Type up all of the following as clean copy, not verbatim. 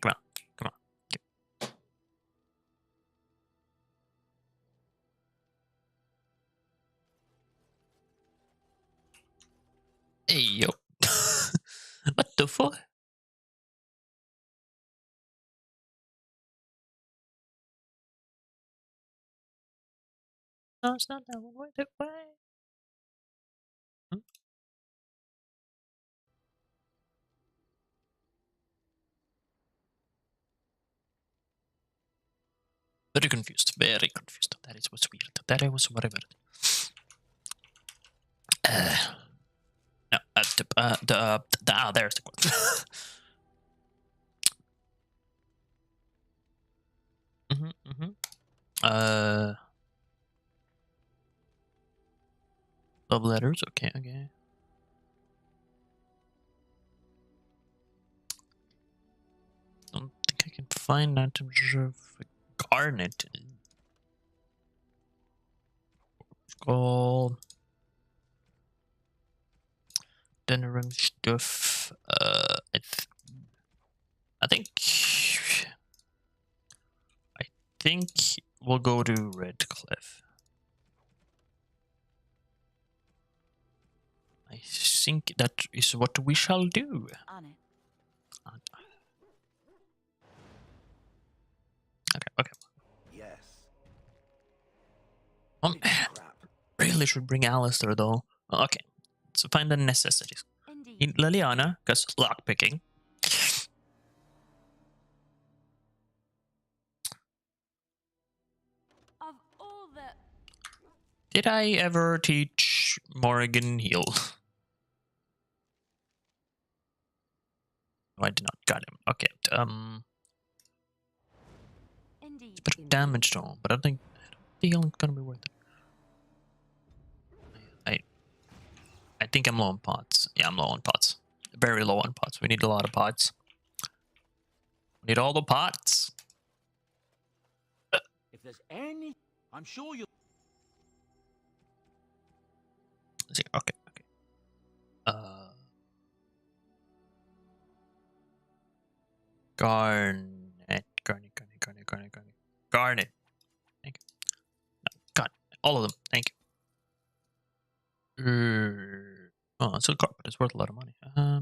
Come on, come on. Hey yo. What the fuck? No, it's not that one. Wait, wait. Hmm? Very confused. Very confused. That is what's weird. That was whatever. No, there's the quote. Love letters. Okay, okay. Don't think I can find that in terms of garnet. Gold. Dinner room stuff. I think we'll go to Redcliffe. I think that is what we shall do. On it. Okay. Yes. Really should bring Alistair though. Okay. So find the necessities. In Liliana, because lockpicking. Of all the... Did I ever teach Morrigan heal? No, I did not. Got him. Okay. It's a bit of damage though, but I don't think the healing's gonna be worth it. I think I'm low on pots. Yeah, I'm low on pots. Very low on pots. We need a lot of pots. We need all the pots. If there's any, I'm sure you'll. Okay. Garnet. Thank you. No, got all of them. Thank you. Oh, so carpet is worth a lot of money. Oh,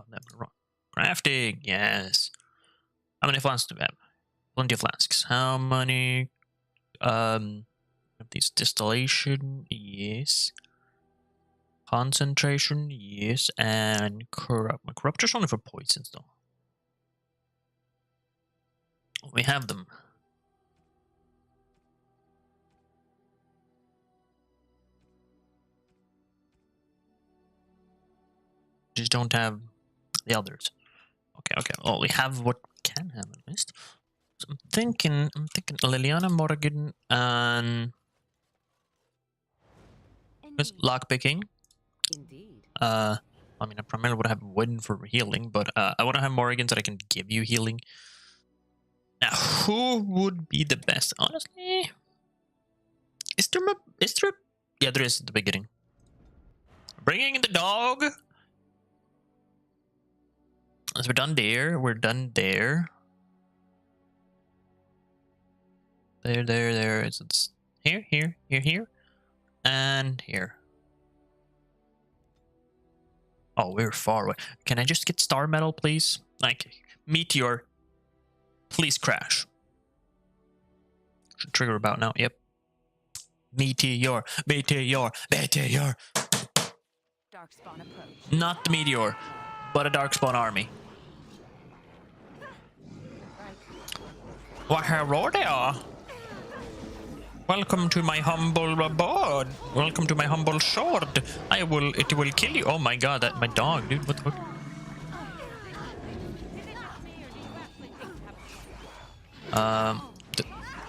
never wrong. Crafting, yes. How many flasks do we have? Plenty of flasks. How many? Of these distillation, yes. Concentration, yes, and corruptor's only for poisons though. We have them. Just don't have the others. Okay. Well, we have what we can have at least. So I'm thinking Liliana, Morrigan, and lockpicking. Indeed. I mean, I primarily would have Wooden for healing, but I want to have Morrigan so that I can give you healing. Now, who would be the best? Honestly, is there? Yeah, there is at the beginning. Bringing in the dog. As we're done there, we're done there. There. It's here, and here. Oh, we're far away. Can I just get star metal, please? Like, meteor. Please crash. Should trigger about now. Yep. Meteor. Darkspawn approach. Not the meteor, but a Darkspawn army. Well, hello there. Welcome to my humble abode. Welcome to my humble sword. It will kill you. Oh my god, that my dog, dude. What the fuck?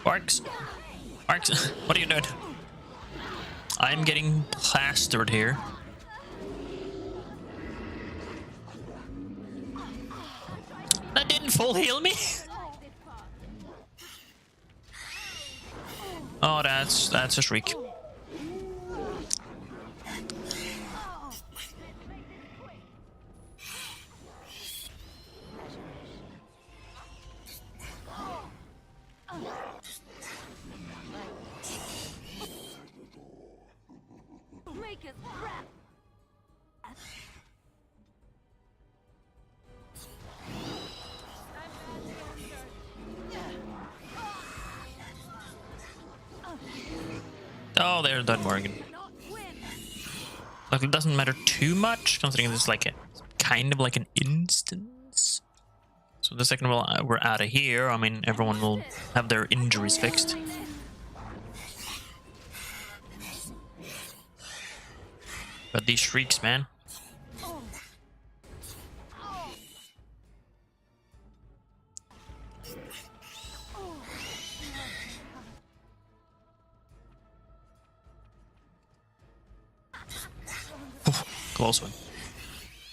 Arcs, what are you doing? I'm getting plastered here. That didn't full heal me. Oh, that's a shriek. Oh, there's that Morgan. Not win. Like, it doesn't matter too much, considering this is like a kind of like an instance. So the second we're out of here, I mean, everyone will have their injuries fixed. But these shrieks, man. Close one.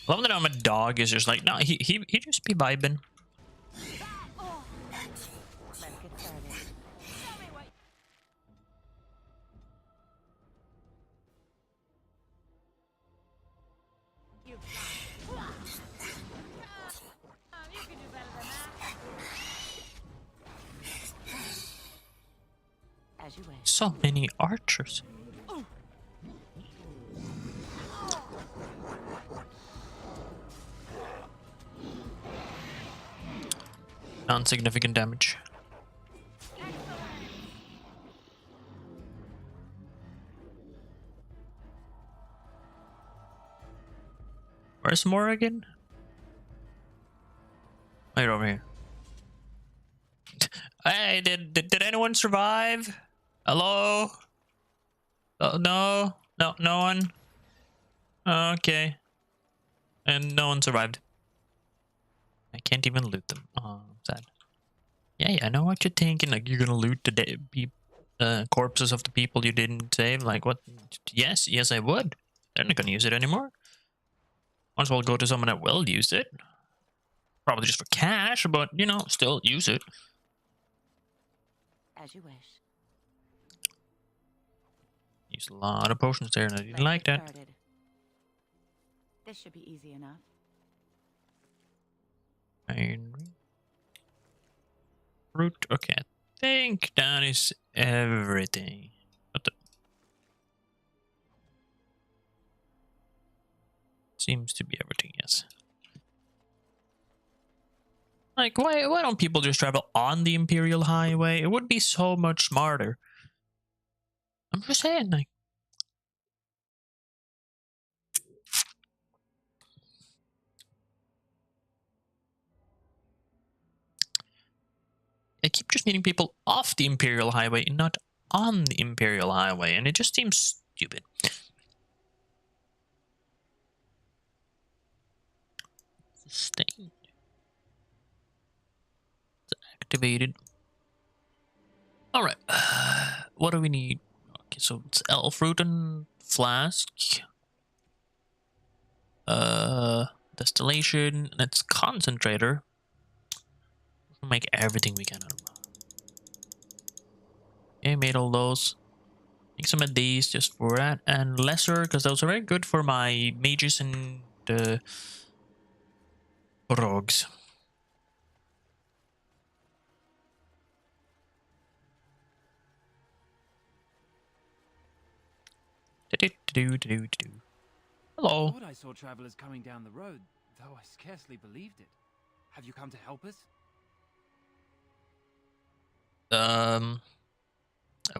I love that I'm a dog is just like, no, he just be vibing. Let's get started. You can do better than that. As you wish. So many archers. Non-significant damage. Where's Morrigan? Right over here. Hey, did anyone survive? Hello? Oh, no, no one. Okay, and no one survived. I can't even loot them. Oh, I'm sad. Yeah, I know what you're thinking. Like, you're gonna loot the corpses of the people you didn't save. Like, what? Yes, I would. They're not gonna use it anymore. Might as well go to someone that will use it. Probably just for cash, but, you know, still use it. As you wish. Use a lot of potions there, and I didn't Let's like get that. started. This should be easy enough. Root. Okay, I think that is everything. What the? Seems to be everything, yes. Like, why don't people just travel on the Imperial Highway? It would be so much smarter. I'm just saying, like. I keep just meeting people off the Imperial Highway and not on the Imperial Highway, and it just seems stupid. Sustained. It's activated. Alright. What do we need? Okay, so it's elf root and flask. Distillation. That's concentrator. We'll make everything we can out of them. Okay, made all those. Make some of these just for that, and lesser, because those are very good for my mages and rogues. Hello. I thought I saw travelers coming down the road, though I scarcely believed it. Have you come to help us?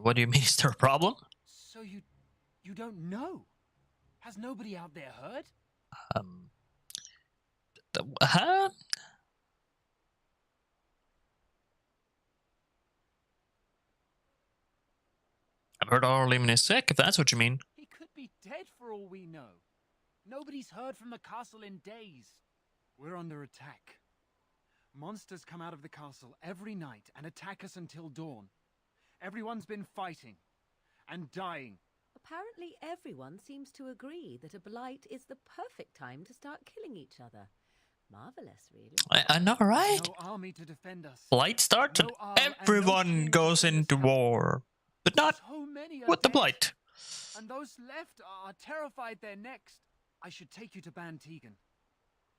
What do you mean? Is there a problem? So you don't know? Has nobody out there heard? Huh? I've heard Arlim is sick, if that's what you mean. He could be dead for all we know. Nobody's heard from the castle in days. We're under attack. Monsters come out of the castle every night and attack us until dawn. Everyone's been fighting and dying. Apparently everyone seems to agree that a blight is the perfect time to start killing each other. Marvelous, really. I know, right? No army to defend us. Blight starts No and arm and no everyone king goes to bring us into help. war. But not So many are with the dead, Blight. and those left are terrified they're next. I should take you to Ban Tegan.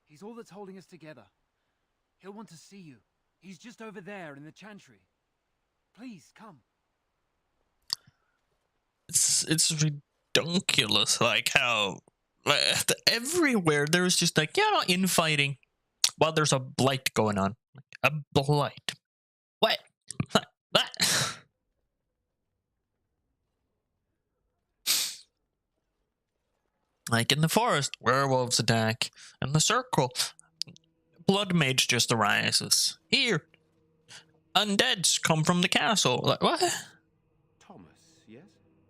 He's all that's holding us together. He'll want to see you. He's just over there in the chantry. Please, come. It's ridiculous, like how everywhere there's just like, you know, infighting while there's a blight going on. A blight. What? What? Like in the forest, werewolves attack. In the circle, blood mage just arises. Here, undeads come from the castle. Like, what? Thomas, yes?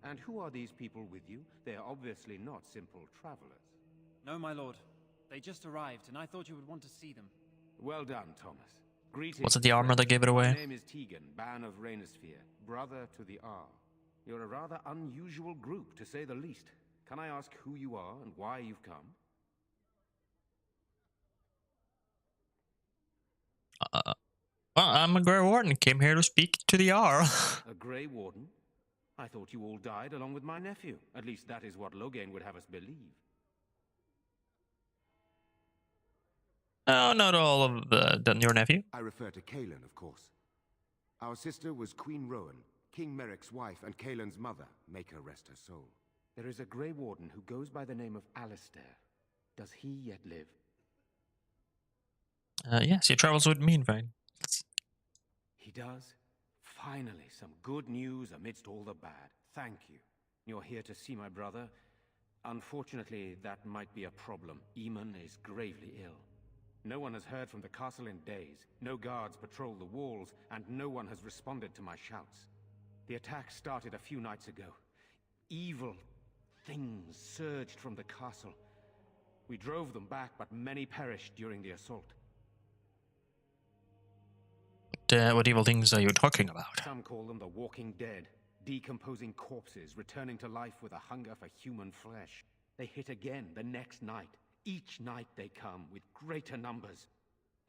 And who are these people with you? They are obviously not simple travelers. No, my lord. They just arrived, and I thought you would want to see them. Well done, Thomas. Greetings. Was it the armor that gave it away? My name is Tegan, Ban of Rainosphere, brother to the Ar. You're a rather unusual group, to say the least. Can I ask who you are and why you've come? Well, I'm a Grey Warden. Came here to speak to the R. A Grey Warden? I thought you all died along with my nephew. At least that is what Logain would have us believe. Oh, not all of your nephew. I refer to Kaelin, of course. Our sister was Queen Rowan, King Merrick's wife and Kaelin's mother. Make her rest her soul. There is a Grey Warden who goes by the name of Alistair. Does he yet live? Yes, he travels with me, in fact. He does? Finally, some good news amidst all the bad. Thank you. You're here to see my brother. Unfortunately, that might be a problem. Eamon is gravely ill. No one has heard from the castle in days. No guards patrol the walls, and no one has responded to my shouts. The attack started a few nights ago. Evil things surged from the castle. We drove them back, but many perished during the assault. What evil things are you talking about? Some call them the Walking Dead, decomposing corpses returning to life with a hunger for human flesh. They hit again the next night. Each night they come with greater numbers.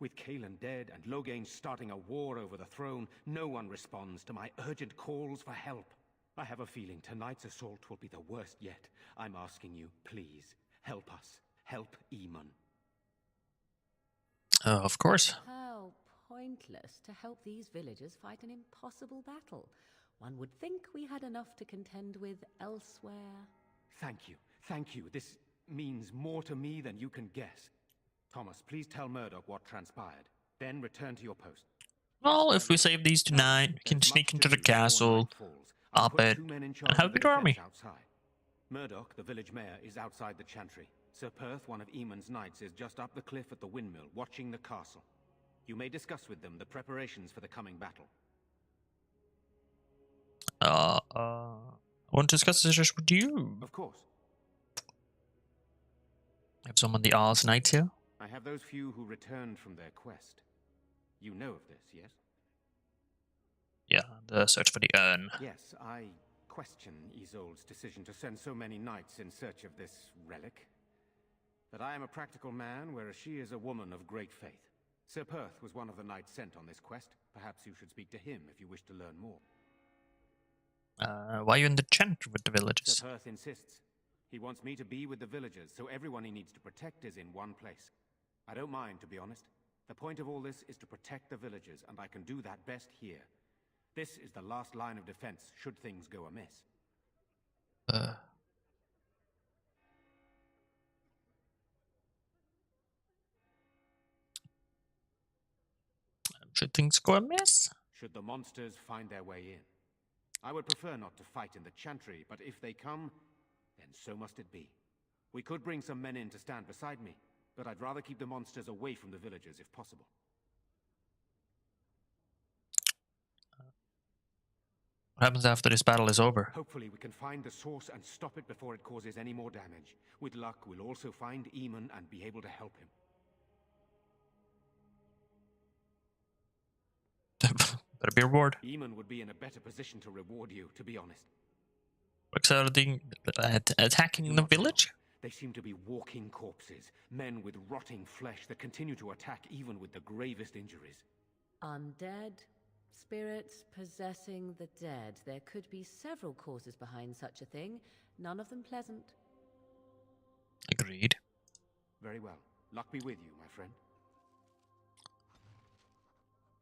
With Kaelin dead and Logain starting a war over the throne, no one responds to my urgent calls for help. I have a feeling tonight's assault will be the worst yet. I'm asking you, please, help us. Help Eamon. Of course. How pointless to help these villagers fight an impossible battle. One would think we had enough to contend with elsewhere. Thank you. Thank you. This means more to me than you can guess. Thomas, please tell Murdoch what transpired. Then return to your post. Well, if we save these tonight, we can sneak into the castle, up it, and have a big army. Murdoch, the village mayor, is outside the chantry. Sir Perth, one of Eamon's knights, is just up the cliff at the windmill, watching the castle. You may discuss with them the preparations for the coming battle. I want to discuss this just with you. Of course. I have some of the Oz Knights here. I have those few who returned from their quest. You know of this, yes? Yeah, the search for the urn. Yes, I question Isolde's decision to send so many knights in search of this relic. But I am a practical man, whereas she is a woman of great faith. Sir Perth was one of the knights sent on this quest. Perhaps you should speak to him if you wish to learn more. Why are you in the chantry with the villagers? Sir Perth insists. He wants me to be with the villagers, so everyone he needs to protect is in one place. I don't mind, to be honest. The point of all this is to protect the villagers, and I can do that best here. This is the last line of defense, should things go amiss. Should things go amiss? Should the monsters find their way in. I would prefer not to fight in the chantry, but if they come, then so must it be. We could bring some men in to stand beside me, but I'd rather keep the monsters away from the villagers if possible. What happens after this battle is over? Hopefully we can find the source and stop it before it causes any more damage. With luck, we'll also find Eamon and be able to help him. Better be a reward. Eamon would be in a better position to reward you, to be honest. Attacking the village? They seem to be walking corpses, men with rotting flesh that continue to attack even with the gravest injuries. Undead, spirits possessing the dead. There could be several causes behind such a thing, none of them pleasant. Agreed. Very well. Luck be with you, my friend.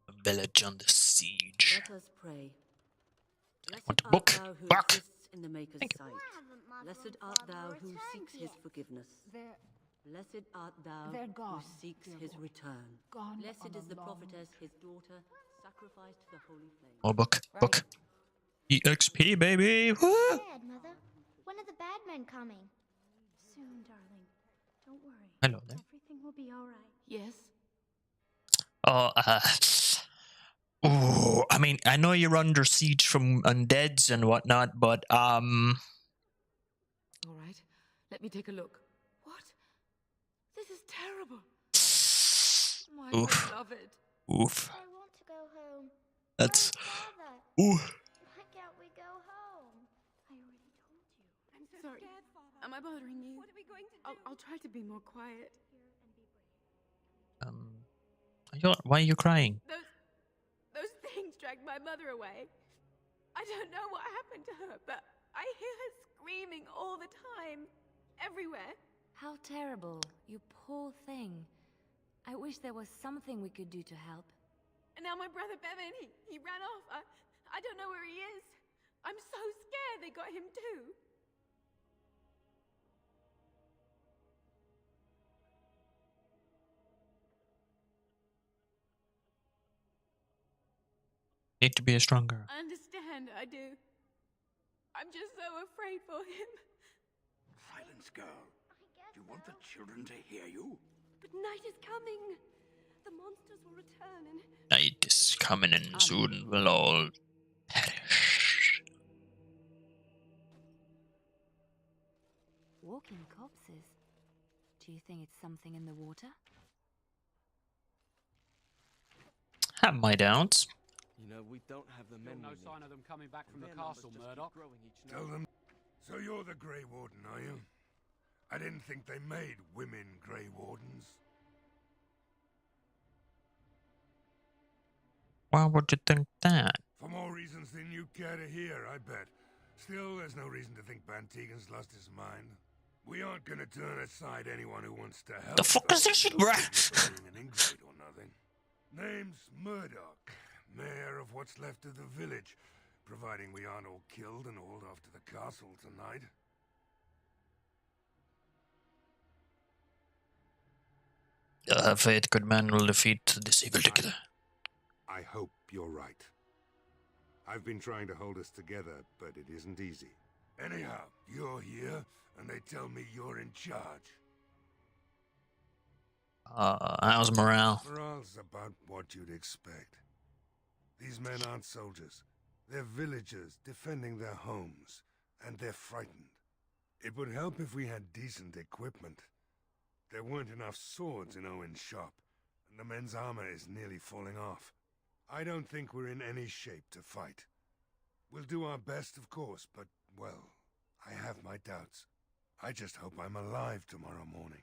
A village under siege. Let us pray. Want a Blessed book? art thou who Fuck. exists in the Maker's sight. Blessed art thou who seeks his forgiveness. Blessed art thou who seeks his return. Blessed is the prophetess, his daughter, sacrificed to the holy flame. Oh, book. Book. EXP, baby. Woo! Dad, Mother. When are the bad men coming? soon, darling. Don't worry. Hello there. Everything will be all right. Yes? Oh, ooh, I mean, I know you're under siege from undeads and whatnot, but All right. Let me take a look. What? This is terrible. My oof, beloved. oof. I want to go home. That's Father, ooh. why can't we go home? I already told you. I'm so scared, Father. Am I bothering you? What are we going to do? I'll try to be more quiet. Why are you crying? Those things dragged my mother away. I don't know what happened to her, but I hear her screaming all the time. Everywhere. How terrible, you poor thing. I wish there was something we could do to help. And now my brother Bevan, he ran off. I don't know where he is. I'm so scared they got him too. Need to be a stronger. I understand, I do. I'm just so afraid for him. Silence, girl. Do you want the children to hear you? But night is coming. The monsters will return and... Night is coming and soon we'll all perish. Walking corpses. Do you think it's something in the water? Have my doubts. You know, we don't have the men. No we sign need. of them coming back from the Their numbers castle, just keep Murdoch. growing each night. Tell them. So you're the Grey Warden, are you? I didn't think they made women Grey Wardens. Why would you think that? For more reasons than you care to hear, I bet. Still, there's no reason to think Bantegan's lost his mind. We aren't gonna turn aside anyone who wants to help. The fuck is this shit, Not bruh? for being an ingrate or nothing. Name's Murdoch, mayor of what's left of the village, providing we aren't all killed and hauled off to the castle tonight. Faith, good man, will defeat this evil together. I hope you're right. I've been trying to hold us together, but it isn't easy. Anyhow, you're here, and they tell me you're in charge. How's morale? Morale's about what you'd expect. These men aren't soldiers. They're villagers defending their homes, and they're frightened. It would help if we had decent equipment. There weren't enough swords in Owen's shop, and the men's armor is nearly falling off. I don't think we're in any shape to fight. We'll do our best, of course, but, well, I have my doubts. I just hope I'm alive tomorrow morning.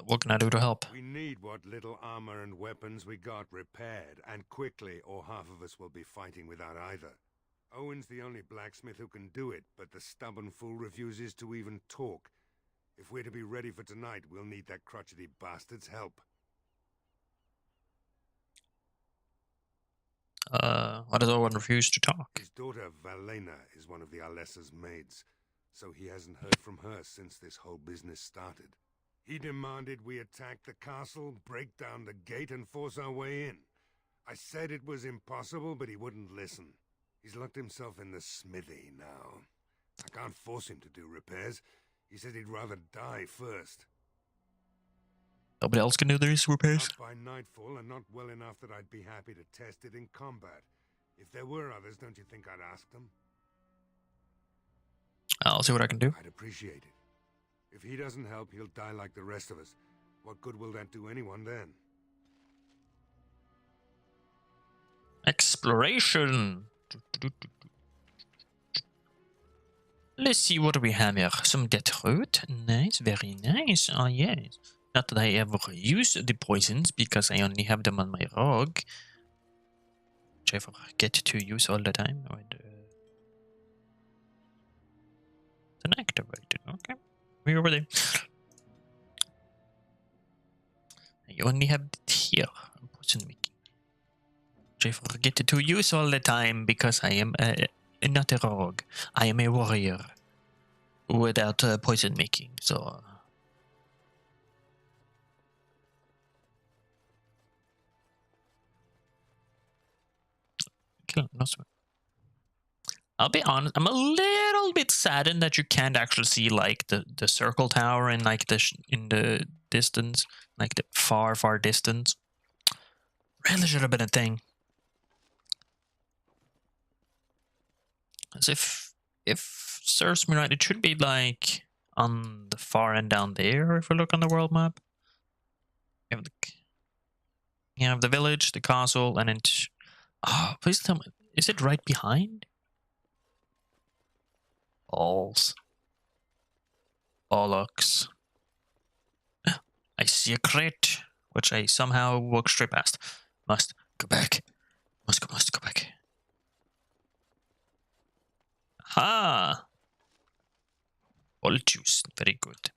What can I do to help? We need what little armor and weapons we got repaired, and quickly, or half of us will be fighting without either. Owen's the only blacksmith who can do it, but the stubborn fool refuses to even talk. If we're to be ready for tonight, we'll need that crotchety bastard's help. Why does Owen refuse to talk? His daughter, Valena, is one of the Alessa's maids, so he hasn't heard from her since this whole business started. He demanded we attack the castle, break down the gate, and force our way in. I said it was impossible, but he wouldn't listen. He's locked himself in the smithy now. I can't force him to do repairs. He said he'd rather die first. Nobody else can do these repairs? Not by nightfall, and not well enough that I'd be happy to test it in combat. If there were others, don't you think I'd ask them? I'll see what I can do. I'd appreciate it. If he doesn't help, he'll die like the rest of us. What good will that do anyone then? Exploration! Let's see what we have here. Some dead root. Nice, very nice. Oh, yes. Not that I ever use the poisons, because I only have them on my rogue. Which I forget to use all the time. It's unactivated. Okay. We're over there. You only have it here. Poison making. Which I forget to use all the time, because I am not a rogue. I am a warrior. Without poison making, so... Kill him, no sweat. I'll be honest, I'm a little bit saddened that you can't actually see like the circle tower in like in the distance, like the far distance. Really should have been a thing. As if serves me right, it should be like on the far end down there. If we look on the world map, you have the village, the castle, and then. Oh, please tell me, is it right behind? Balls. Bollocks. I see a crate, which I somehow walked straight past. Must go back. Must go back. Ha! All juice, very good.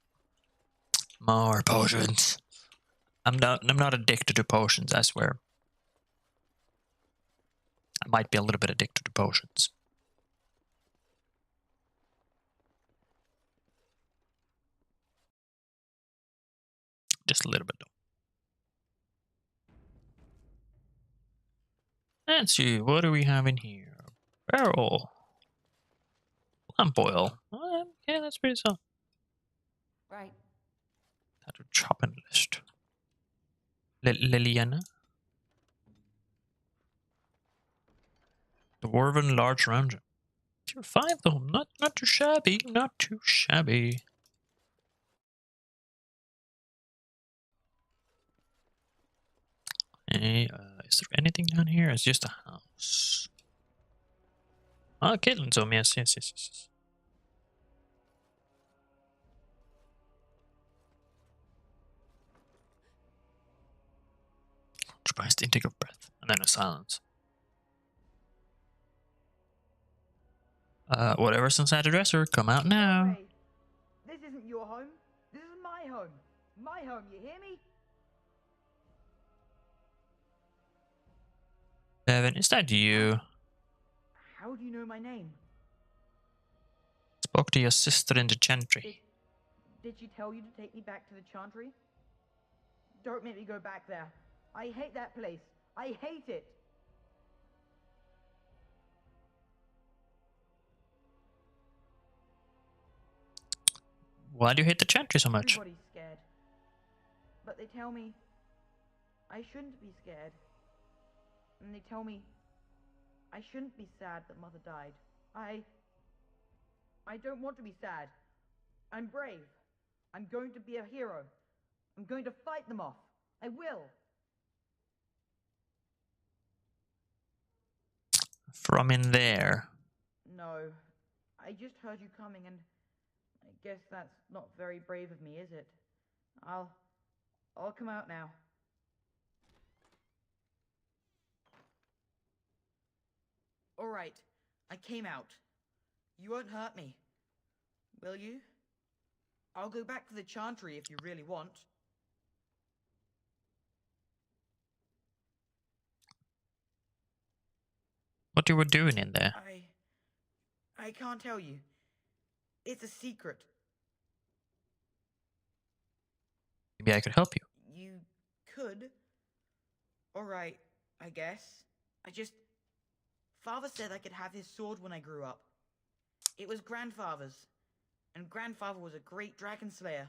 More potions. I'm not addicted to potions, I swear. I might be a little bit addicted to potions. Just a little bit though. Let's see, what do we have in here? Barrel. Lamp oil. Yeah, that's pretty solid. Right. How to chopping list. Liliana. Dwarven large round. Tier 5 though, not too shabby, not too shabby. Hey, is there anything down here? It's just a house. Ah, Caitlin's home, yes. Surprised intake of breath, and then a silence. Whatever's inside the dresser, come out now. Hey, this isn't your home. This is my home. My home, you hear me? Devin, is that you? How do you know my name? Spoke to your sister in the chantry. Did she tell you to take me back to the chantry? Don't make me go back there. I hate that place. I hate it. Why do you hate the chantry so much? Everybody's scared. But they tell me I shouldn't be scared. And they tell me I shouldn't be sad that Mother died. I don't want to be sad. I'm brave. I'm going to be a hero. I'm going to fight them off. I will. From in there. No. I just heard you coming and I guess that's not very brave of me, is it? I'll come out now. All right. I came out. You won't hurt me. Will you? I'll go back to the chantry if you really want. What you were doing in there? I can't tell you. It's a secret. Maybe I could help you. You could. All right, I guess. Father said I could have his sword when I grew up. It was Grandfather's. And Grandfather was a great dragon slayer.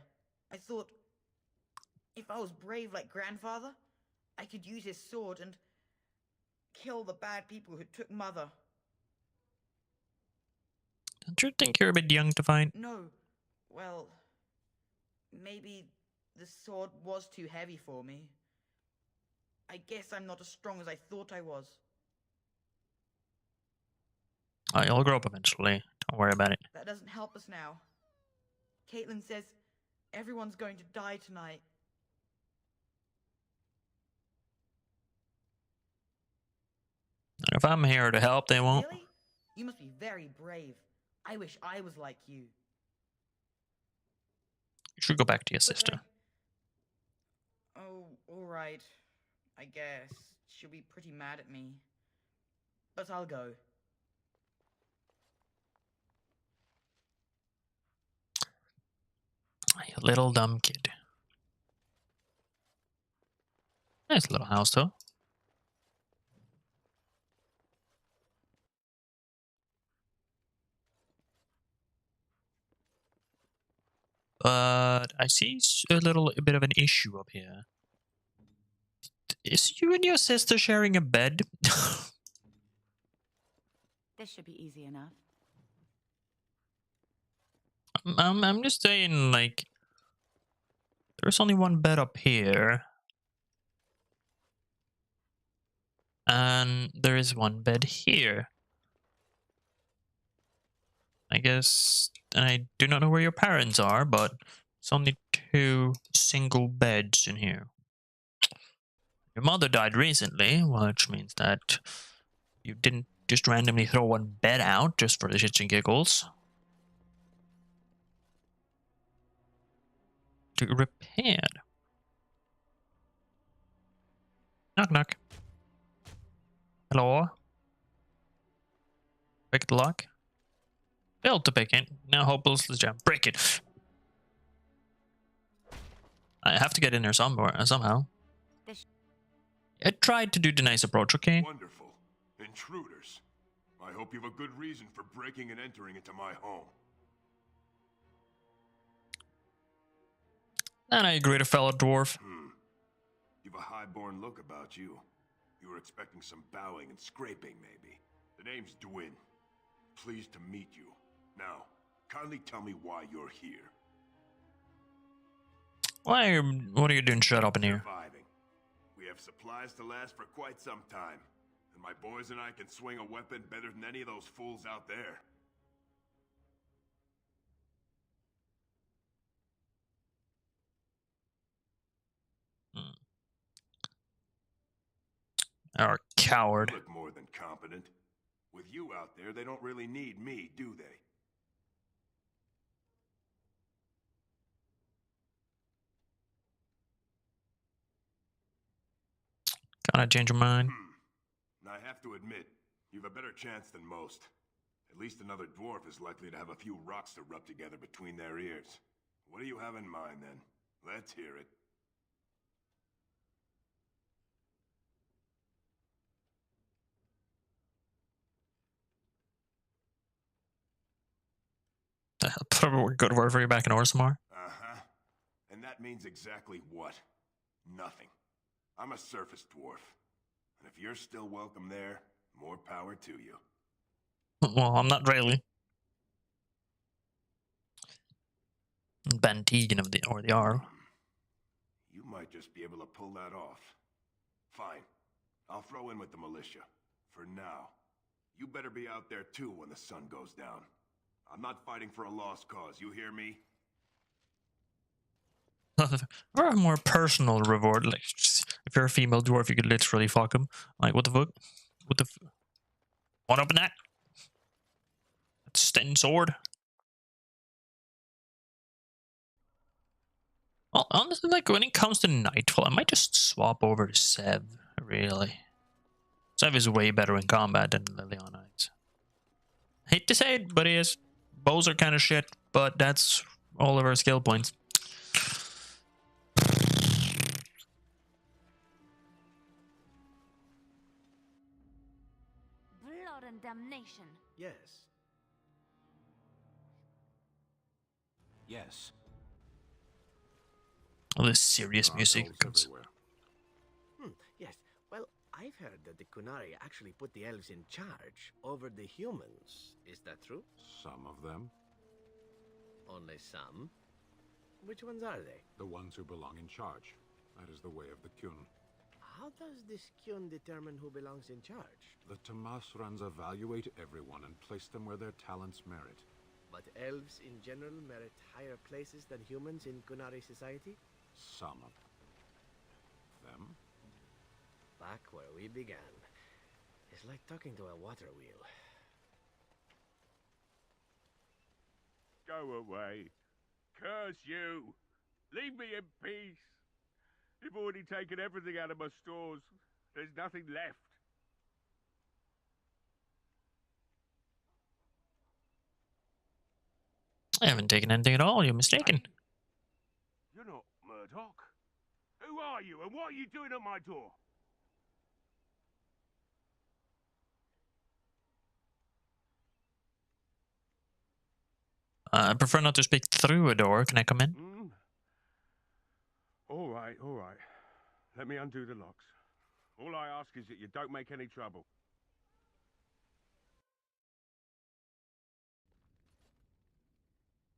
I thought, if I was brave like Grandfather, I could use his sword and kill the bad people who took Mother. Don't you think you're a bit young to fight? No. Well, maybe the sword was too heavy for me. I guess I'm not as strong as I thought I was. Oh, you'll grow up eventually. Don't worry about it. That doesn't help us now. Caitlin says everyone's going to die tonight. And if I'm here to help, they won't. Really? You must be very brave. I wish I was like you. You should go back to your sister. Oh, alright. I guess. She'll be pretty mad at me. But I'll go. You little dumb kid. Nice little house, though. . But I see a bit of an issue up here. Is you and your sister sharing a bed? This should be easy enough. I'm just saying, like, there's only one bed up here. And there is one bed here. I guess, and I do not know where your parents are, but it's only 2 single beds in here. Your mother died recently, which means that you didn't just randomly throw one bed out just for the shits and giggles. To repaired. Knock knock. Hello? Pick the lock. Failed to pick it. Now hopelessly jam. Break it. I have to get in there somewhere, somehow. I tried to do the nice approach, okay? Wonderful. Intruders. I hope you have a good reason for breaking and entering into my home. And I agree to fellow dwarf. You've a high-born look about you. You were expecting some bowing and scraping, maybe. The name's Dwyn. Pleased to meet you. Now, kindly tell me why you're here. What are you doing shut up in here? Surviving. We have supplies to last for quite some time. And my boys and I can swing a weapon better than any of those fools out there. You're a coward. You look more than competent. With you out there, they don't really need me, do they? Gotta change your mind. I have to admit, you've a better chance than most. At least another dwarf is likely to have a few rocks to rub together between their ears. What do you have in mind, then? Let's hear it. Probably a good word for you back in Orsamar. Uh-huh. And that means exactly what? Nothing. I'm a surface dwarf. And if you're still welcome there, more power to you. Well, I'm not really. Ben Teagan of the Arl. You might just be able to pull that off. Fine. I'll throw in with the militia. For now. You better be out there too when the sun goes down. I'm not fighting for a lost cause, you hear me? For a more personal reward, like if you're a female dwarf, you could literally fuck him. Like, what the fuck? What the? Want to open that? That's Sten sword. Well, honestly, like when it comes to Nightfall, I might just swap over to Sev. Really, Sev is way better in combat than Liliana is. Hate to say it, but he is. Bows are kind of shit, but that's all of our skill points. Blood and damnation. Yes. Yes. All this serious music comes. Yes. Well, I've heard that the Kunari actually put the elves in charge over the humans. Is that true? Some of them. Only some? Which ones are they? The ones who belong in charge. That is the way of the Kyun. How does this Kyun determine who belongs in charge? The Tamasrans evaluate everyone and place them where their talents merit. But elves in general merit higher places than humans in Kunari society? Some of them. Back where we began. It's like talking to a water wheel. Go away. Curse you. Leave me in peace. You've already taken everything out of my stores. There's nothing left. I haven't taken anything at all. You're mistaken. You're not Murdoch. Who are you and what are you doing at my door? I prefer not to speak through a door. Can I come in? All right, all right. Let me undo the locks. All I ask is that you don't make any trouble.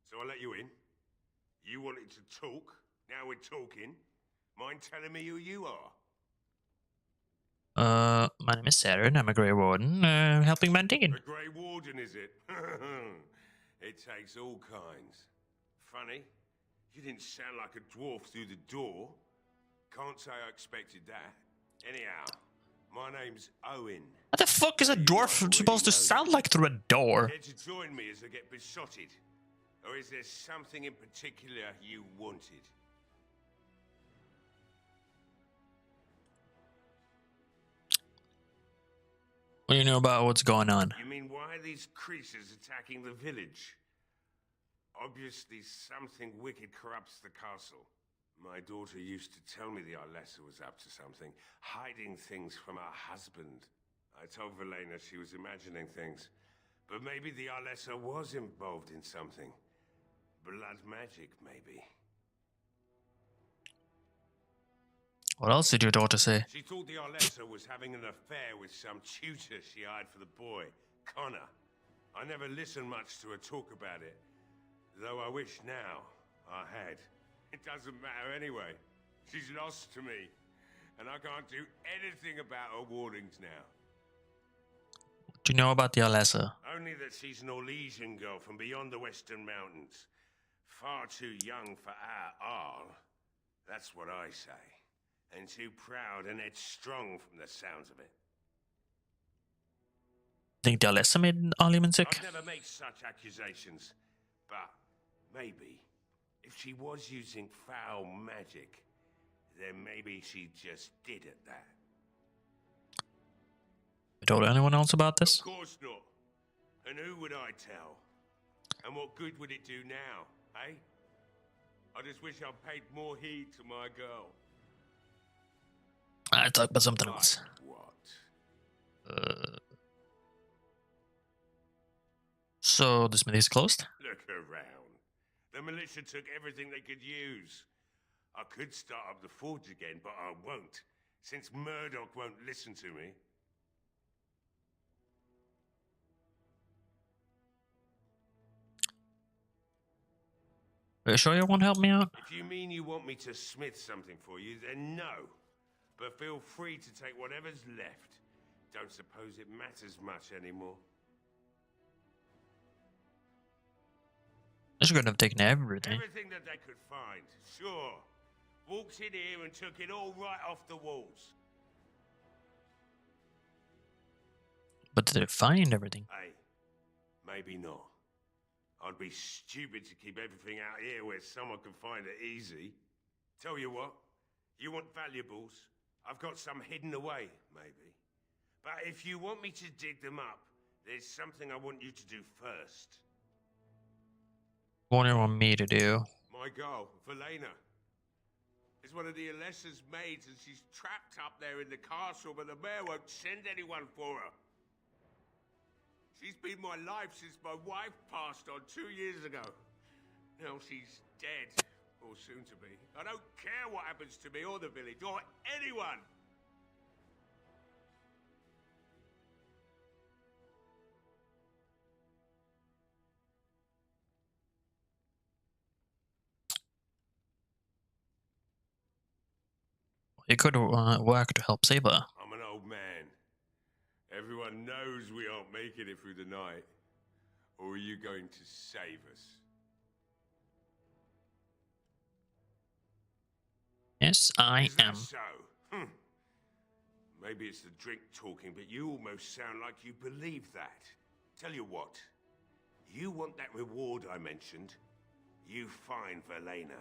So I let you in. You wanted to talk. Now we're talking. Mind telling me who you are? My name is Saren. I'm a Grey Warden, helping Van Degen. A Grey Warden, is it? It takes all kinds. Funny, you didn't sound like a dwarf through the door. Can't say I expected that. Anyhow, my name's Owen. What the fuck is a dwarf supposed to sound like through a door? Care to join me as I get besotted? Or is there something in particular you wanted? What do you know about what's going on? You mean why are these creatures attacking the village? Obviously something wicked corrupts the castle. My daughter used to tell me the Arlessa was up to something, hiding things from her husband. I told Velena she was imagining things, but maybe the Arlessa was involved in something. Blood magic, maybe. What else did your daughter say? She thought the Arlessa was having an affair with some tutor she hired for the boy, Connor. I never listened much to her talk about it, though I wish now I had. It doesn't matter anyway. She's lost to me, and I can't do anything about her warnings now. What do you know about the Arlessa? Only that she's an Orlesian girl from beyond the Western Mountains. Far too young for our Arl. That's what I say. And too proud and headstrong from the sounds of it. Think the Arlessa made Arliman sick? I've never made such accusations, but maybe if she was using foul magic, then maybe she just did it that. You told anyone else about this? Of course not. And who would I tell? And what good would it do now, eh? I just wish I'd paid more heed to my girl. I talk about something else. What? So the smithy is closed? Look around. The militia took everything they could use. I could start up the forge again, but I won't, since Murdoch won't listen to me. Are you sure you won't help me out? If you mean you want me to smith something for you, then no. But feel free to take whatever's left. Don't suppose it matters much anymore. I should have taken everything. Everything that they could find, sure. Walked in here and took it all right off the walls. But did it find everything? Hey, maybe not. I'd be stupid to keep everything out here where someone can find it easy. Tell you what, you want valuables? I've got some hidden away, maybe. But if you want me to dig them up, there's something I want you to do first. What do you want me to do? My girl, Velena, is one of the Alessa's maids, and she's trapped up there in the castle, but the mayor won't send anyone for her. She's been my life since my wife passed on 2 years ago. Now she's dead, or soon to be. I don't care what happens to me or the village, or anyone. You could work to help save her. I'm an old man. Everyone knows we aren't making it through the night. Or are you going to save us? Yes, I am. So, maybe it's the drink talking, but you almost sound like you believe that. Tell you what, you want that reward I mentioned? You find Velena.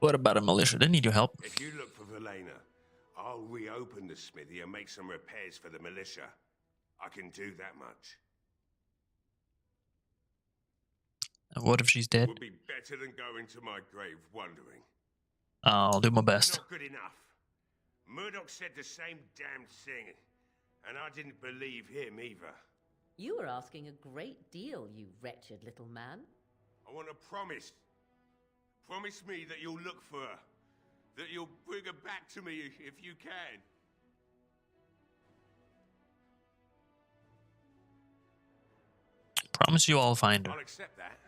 What about a militia? They need your help. If you look for Velena, I'll reopen the smithy and make some repairs for the militia. I can do that much. What if she's dead? Would be better than going to my grave wondering. I'll do my best. Not good enough. Murdoch said the same damn thing. And I didn't believe him either. You were asking a great deal, you wretched little man. I want a promise. Promise me that you'll look for her. That you'll bring her back to me if you can. Promise you I'll find her. I'll accept that.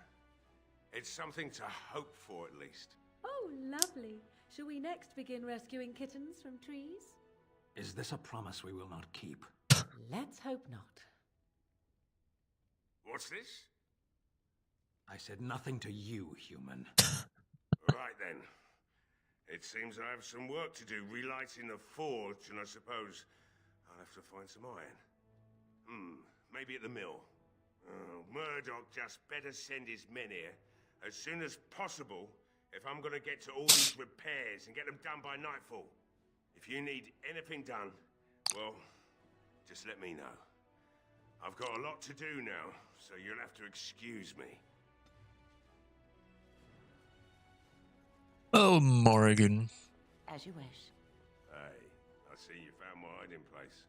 It's something to hope for, at least. Oh, lovely. Shall we next begin rescuing kittens from trees? Is this a promise we will not keep? Let's hope not. What's this? I said nothing to you, human. Right then. It seems I have some work to do relighting the forge, and I suppose I'll have to find some iron. Maybe at the mill. Murdoch just better send his men here as soon as possible if I'm gonna get to all these repairs and get them done by nightfall. If you need anything done, well, just let me know. I've got a lot to do now, so you'll have to excuse me. Oh, Morrigan. As you wish. Hey, I see you found my hiding place.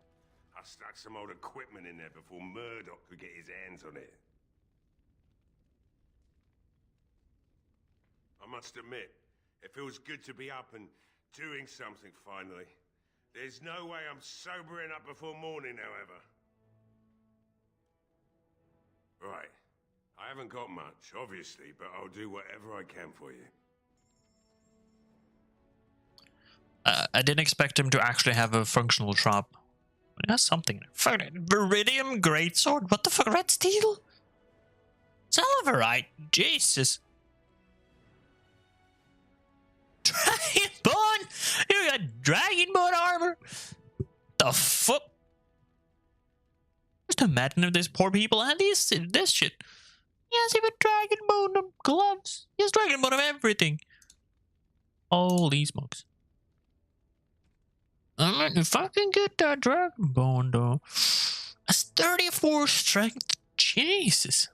I stuck some old equipment in there before Murdoch could get his hands on it. I must admit, it feels good to be up and doing something finally. There's no way I'm sobering up before morning, however. Right. I haven't got much, obviously, but I'll do whatever I can for you. I didn't expect him to actually have a functional shop. It has something. Viridium greatsword. What the fuck? Red steel? Silverite. Jesus. Dragonbone. You got dragonbone armor. The fuck? Just imagine if these poor people had this shit. He has even dragonbone gloves. He has dragonbone of everything. Holy smokes. If I can get that dragonbone though. That's 34 strength. Jesus.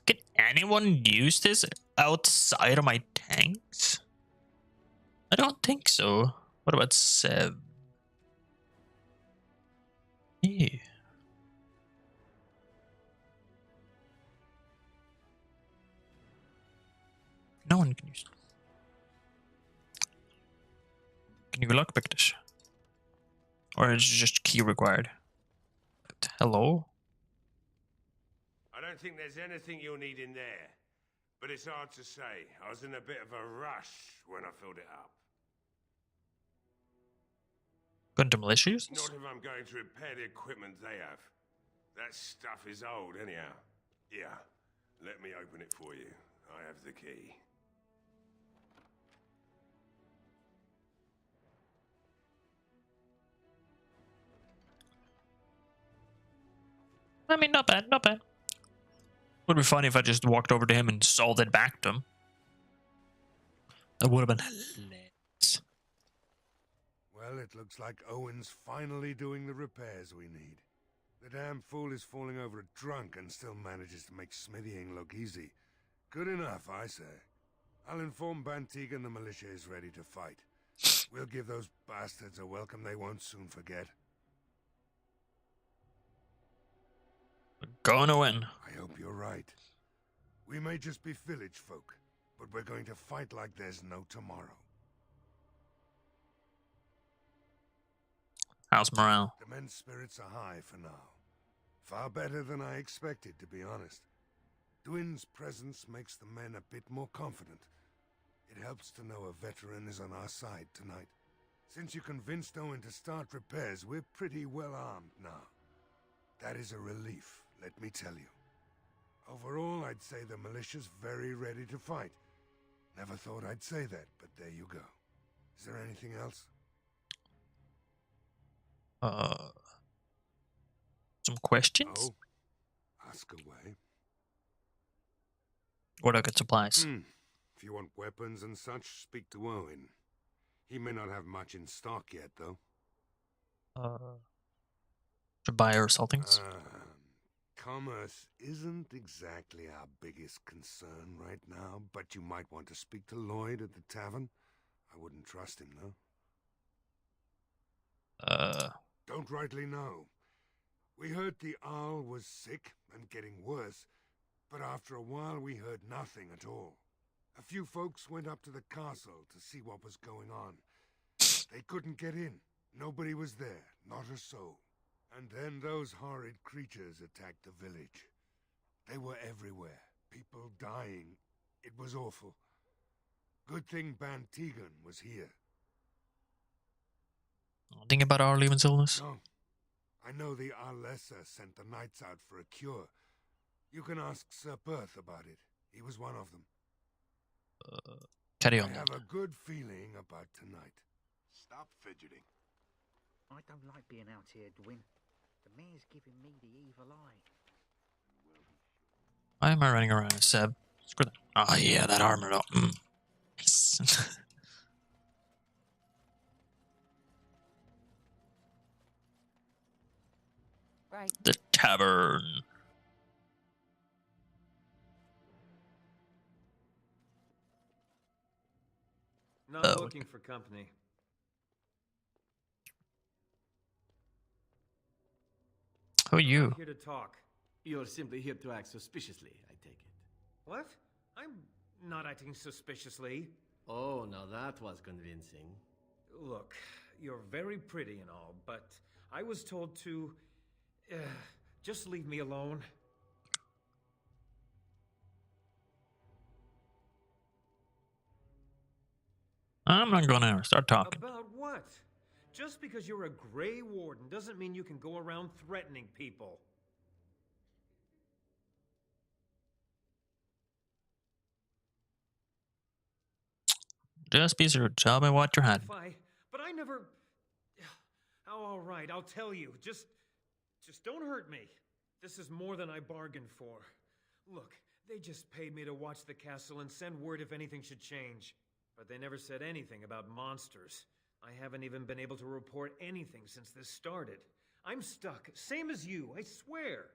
Can anyone use this outside of my tanks? I don't think so. What about Seb? Yeah. No one can use it. Can you lockpick this? Or is it just key required? Hello? I don't think there's anything you'll need in there. But it's hard to say. I was in a bit of a rush when I filled it up. Going to malicious? Not if I'm going to repair the equipment they have. That stuff is old anyhow. Yeah, let me open it for you. I have the key. I mean, not bad, not bad. Would be funny if I just walked over to him and sold it back to him. That would have been hilarious. Well, it looks like Owen's finally doing the repairs we need. The damn fool is falling over a drunk and still manages to make smithying look easy. Good enough, I say. I'll inform Bantig and the militia is ready to fight. We'll give those bastards a welcome they won't soon forget. Gonna win. I hope you're right. We may just be village folk, but we're going to fight like there's no tomorrow. How's morale? The men's spirits are high for now. Far better than I expected, to be honest. Dwin's presence makes the men a bit more confident. It helps to know a veteran is on our side tonight. Since you convinced Owen to start repairs, we're pretty well armed now. That is a relief, let me tell you. Overall, I'd say the militia's very ready to fight. Never thought I'd say that, but there you go. Is there anything else? Some questions? Oh, ask away. Where do I get supplies? If you want weapons and such, speak to Owen. He may not have much in stock yet, though. To buy or sell things? Commerce isn't exactly our biggest concern right now, but you might want to speak to Lloyd at the tavern. I wouldn't trust him, though. Don't rightly know. We heard the Arl was sick and getting worse, but after a while we heard nothing at all. A few folks went up to the castle to see what was going on. They couldn't get in. Nobody was there, not a soul. And then those horrid creatures attacked the village. They were everywhere, people dying. It was awful. Good thing Ban Tegan was here. Think about Arleven's illness? No. I know the Arlessa sent the knights out for a cure. You can ask Sir Perth about it. He was one of them. Carry on. I have a good feeling about tonight. Stop fidgeting. I don't like being out here, Dwin. The mayor's giving me the evil eye. Why am I running around as Seb? Screw that. Oh yeah, that armor though. Yes. Right. The tavern. Not looking for company. Who are you? I'm here to talk. You're simply here to act suspiciously, I take it. What? I'm not acting suspiciously. Oh, now that was convincing. Look, you're very pretty and all, but I was told to... just leave me alone. I'm not gonna start talking. About what? Just because you're a Grey Warden doesn't mean you can go around threatening people. Just be your job and what you're having. But I never... Oh, all right, I'll tell you. Just don't hurt me. This is more than I bargained for. Look, they just paid me to watch the castle and send word if anything should change. But they never said anything about monsters. I haven't even been able to report anything since this started. I'm stuck, same as you, I swear.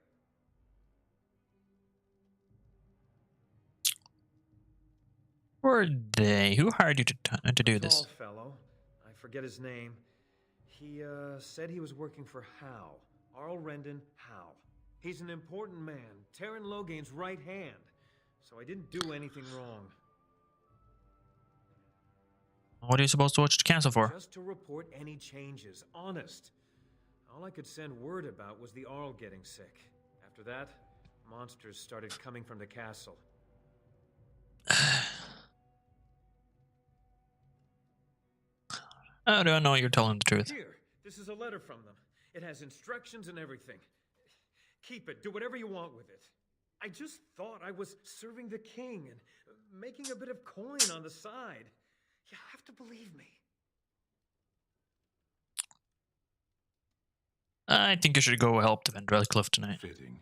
Were they? Who hired you to do this? Tall fellow. I forget his name. He, said he was working for Hal. Arl Rendon Hal. He's an important man, Terran Logain's right hand. So I didn't do anything wrong. What are you supposed to watch the castle for? Just to report any changes, honest. All I could send word about was the Arl getting sick. After that, monsters started coming from the castle. How do I know you're telling the truth? Here, this is a letter from them. It has instructions and everything. Keep it, do whatever you want with it. I just thought I was serving the king and making a bit of coin on the side. You have to believe me. I think you should go help defend Redcliffe tonight. Fitting.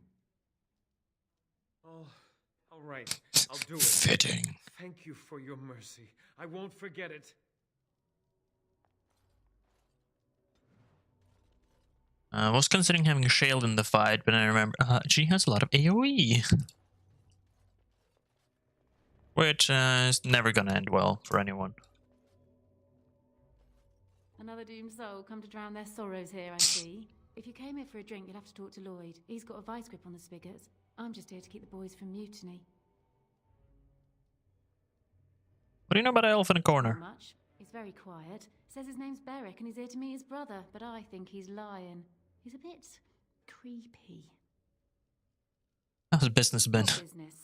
Oh, all right. I'll do it. Fitting. Thank you for your mercy. I won't forget it. I was considering having Shale in the fight, but I remember she has a lot of AoE. Which is never gonna end well for anyone. Another doomed soul come to drown their sorrows here, I see. If you came here for a drink, you'd have to talk to Lloyd. He's got a vice grip on the spigots. I'm just here to keep the boys from mutiny. What do you know about Elf in a corner? Not much. He's very quiet. Says his name's Beric and he's here to meet his brother, but I think he's lying. He's a bit creepy. How's business been? What business?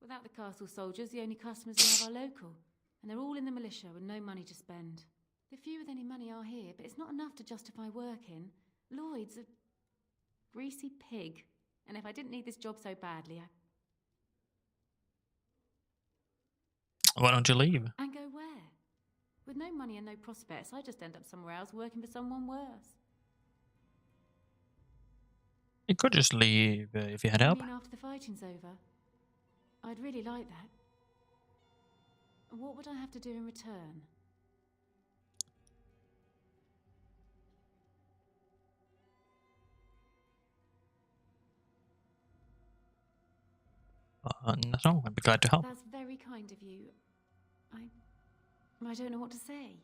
Without the castle soldiers, the only customers we have are local. And they're all in the militia with no money to spend. The few with any money are here, but it's not enough to justify working. Lloyd's a greasy pig. And if I didn't need this job so badly, Why don't you leave? And go where? With no money and no prospects, I just end up somewhere else working for someone worse. You could just leave if you had help. You mean after the fighting's over? I'd really like that. What would I have to do in return? No, I'd be glad to help. That's very kind of you. I don't know what to say.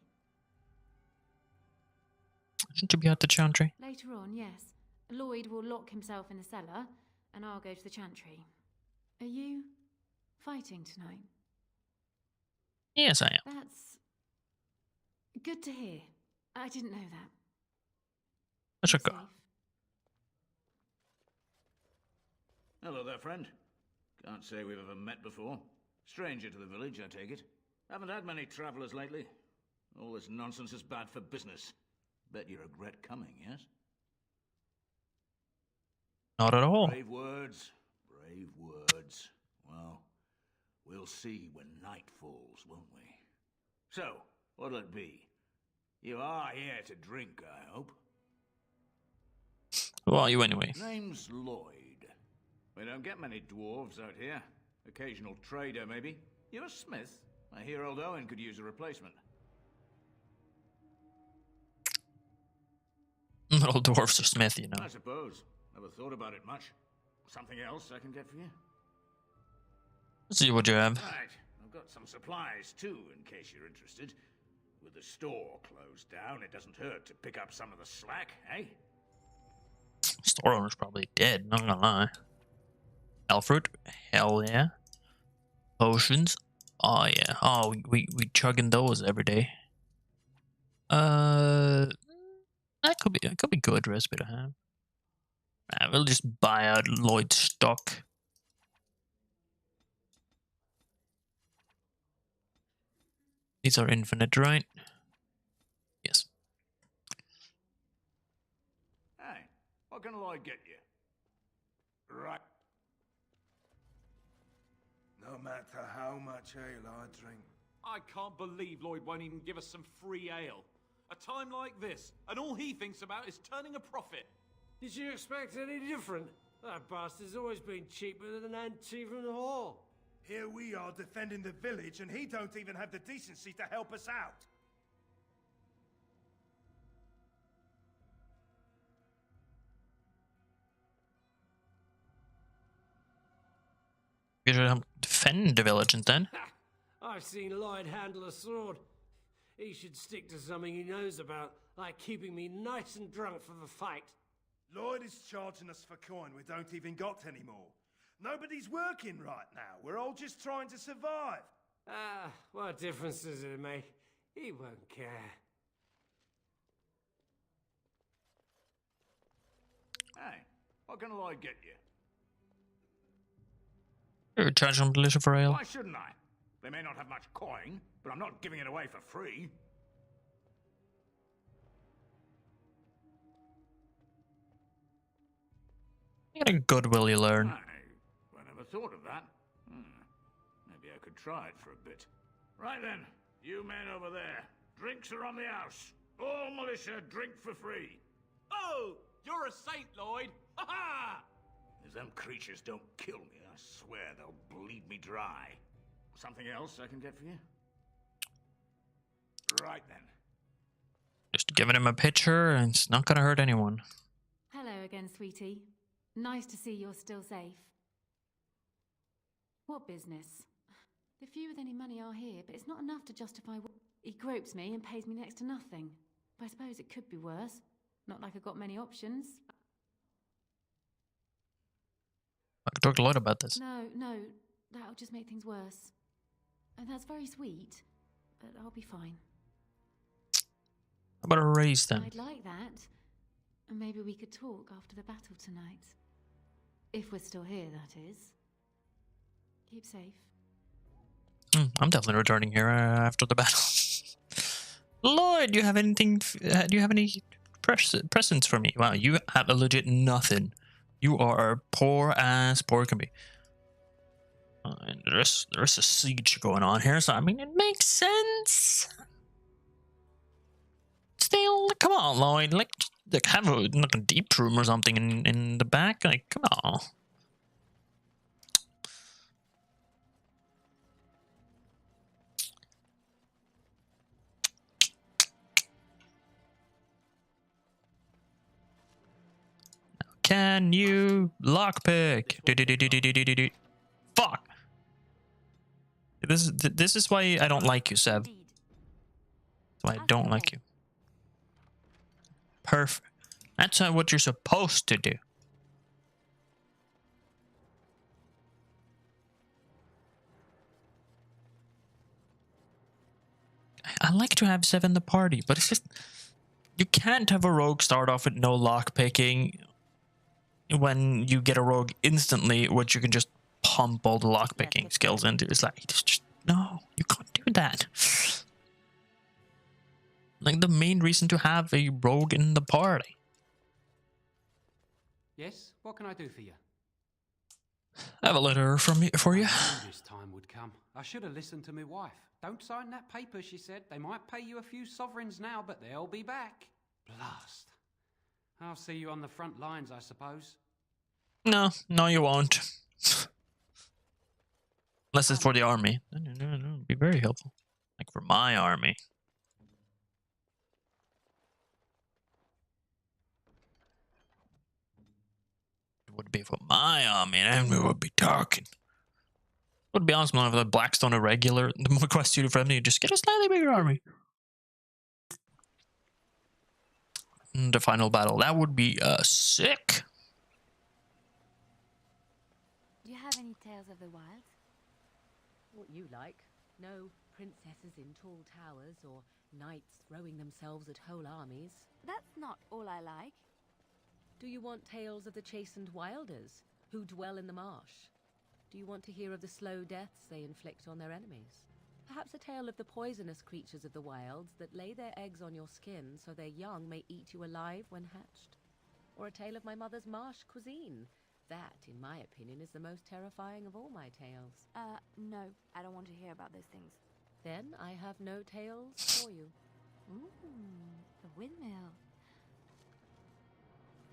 Shouldn't you be at the chantry? Later on, yes. Lloyd will lock himself in the cellar, and I'll go to the chantry. Are you fighting tonight? Yes, I am. That's good to hear. I didn't know that. I should go. Hello there, friend. Can't say we've ever met before. Stranger to the village, I take it. Haven't had many travelers lately. All this nonsense is bad for business. Bet you regret coming, yes? Not at all. Brave words. Brave words. Well, we'll see when night falls, won't we? So, what'll it be? You are here to drink, I hope. Who are you anyway? Name's Lloyd. We don't get many dwarves out here. Occasional trader, maybe. You're a smith. I hear old Owen could use a replacement. Little dwarfs are smith, you know. I suppose. Never thought about it much. Something else I can get for you? Let's see what you have. Right. I've got some supplies, too, in case you're interested. With the store closed down, it doesn't hurt to pick up some of the slack, eh? Store owner's probably dead, not gonna lie. Elfruit? Hell yeah. Potions? Oh yeah. Oh, we chugging those every day. That could be good recipe to have. We'll just buy out Lloyd's stock. These are infinite, right? Yes. Hey, what can Lloyd get you? Right. No matter how much ale I drink. I can't believe Lloyd won't even give us some free ale. A time like this, and all he thinks about is turning a profit. Did you expect any different? That bastard's always been cheaper than an antique from the hall. Here we are defending the village, and he don't even have the decency to help us out. You should help defend the village then. I've seen Lloyd handle a sword. He should stick to something he knows about, like keeping me nice and drunk for the fight. Lloyd is charging us for coin we don't even got anymore. Nobody's working right now. We're all just trying to survive. What difference does it make? He won't care. Hey, what can Lloyd get you? You're charging them delicious for ale. Why shouldn't I? They may not have much coin, but I'm not giving it away for free. You got a goodwill you learn. I never thought of that. Maybe I could try it for a bit. Right then, you men over there. Drinks are on the house. All militia drink for free. Oh, you're a saint, Lloyd. Ha ha! If them creatures don't kill me, I swear they'll bleed me dry. Something else I can get for you? Right then. Just giving him a pitcher, and it's not gonna hurt anyone. Hello again, sweetie. Nice to see you're still safe. What business? The few with any money are here, but it's not enough to justify what... He gropes me and pays me next to nothing. But I suppose it could be worse. Not like I've got many options. I could talk a lot about this. No, that'll just make things worse. And that's very sweet, but I'll be fine. How about a raise then? I'd like that. And maybe we could talk after the battle tonight. If we're still here, that is. Keep safe. I'm definitely returning here after the battle. Lloyd, do you have anything? Do you have any presents for me? Wow, you have a legit nothing. You are poor as poor can be. And there's a siege going on here, so I mean it makes sense. Still, come on, Lloyd. Like have a deep room or something in the back. Like, come on. Can you lockpick? Fuck. This is why I don't like you, Seb. That's why I don't like you. perfect. That's what you're supposed to do. I like to have 7 in the party, but it's just... You can't have a rogue start off with no lockpicking when you get a rogue instantly, which you can just pump all the lockpicking skills into. It's like, just no, you can't do that. Like, the main reason to have a rogue in the party. Yes, what can I do for you? I have a letter from you for you. I knew this time would come. I should have listened to my wife. Don't sign that paper, she said. They might pay you a few sovereigns now, but they'll be back. Blast. I'll see you on the front lines, I suppose. No, you won't. Unless it's for the army. No, it'd be very helpful. Like for my army. It would be for my army, and we would be talking. It would be awesome if the Blackstone irregular, the more quest suited for them, you just get a slightly bigger army. And the final battle, that would be sick. Do you have any tales of the wild? What you like. No princesses in tall towers or knights throwing themselves at whole armies. That's not all I like. Do you want tales of the chastened wilders who dwell in the marsh? Do you want to hear of the slow deaths they inflict on their enemies? Perhaps a tale of the poisonous creatures of the wilds that lay their eggs on your skin so their young may eat you alive when hatched? Or a tale of my mother's marsh cuisine? That, in my opinion, is the most terrifying of all my tales. No, I don't want to hear about those things. Then I have no tales for you. Ooh, a windmill.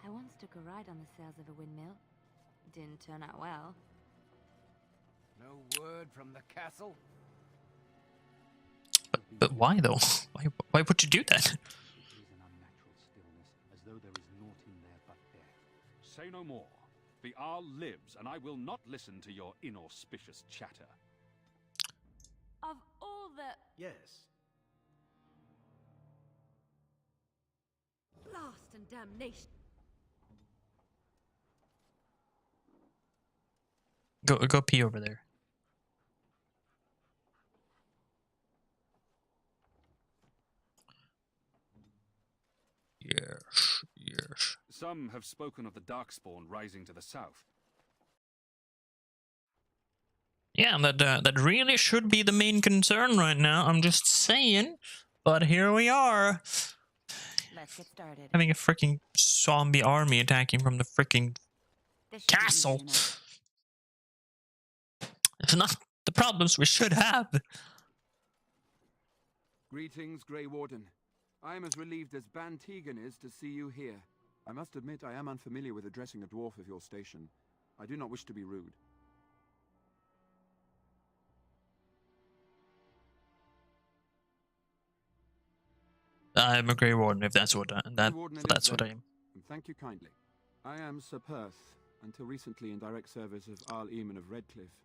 I once took a ride on the sails of a windmill. Didn't turn out well. No word from the castle? But why though? Why would you do that? It is an unnatural stillness, as though there is naught in there but death. Say no more. The Arl lives, and I will not listen to your inauspicious chatter. Of all the... Yes. Blast and damnation! Go pee over there. Yes. Some have spoken of the Darkspawn rising to the south. Yeah, that really should be the main concern right now. I'm just saying, but here we are. Let's get started. Having a freaking zombie army attacking from the freaking castle. It's not the problems we should have. Greetings, Grey Warden. I am as relieved as Ban Tegan is to see you here. I must admit I am unfamiliar with addressing a dwarf of your station. I do not wish to be rude. I'm a Grey Warden, if that's what that's what I am. Thank you kindly. I am Sir Perth, until recently in direct service of Arl Eamon of Redcliffe.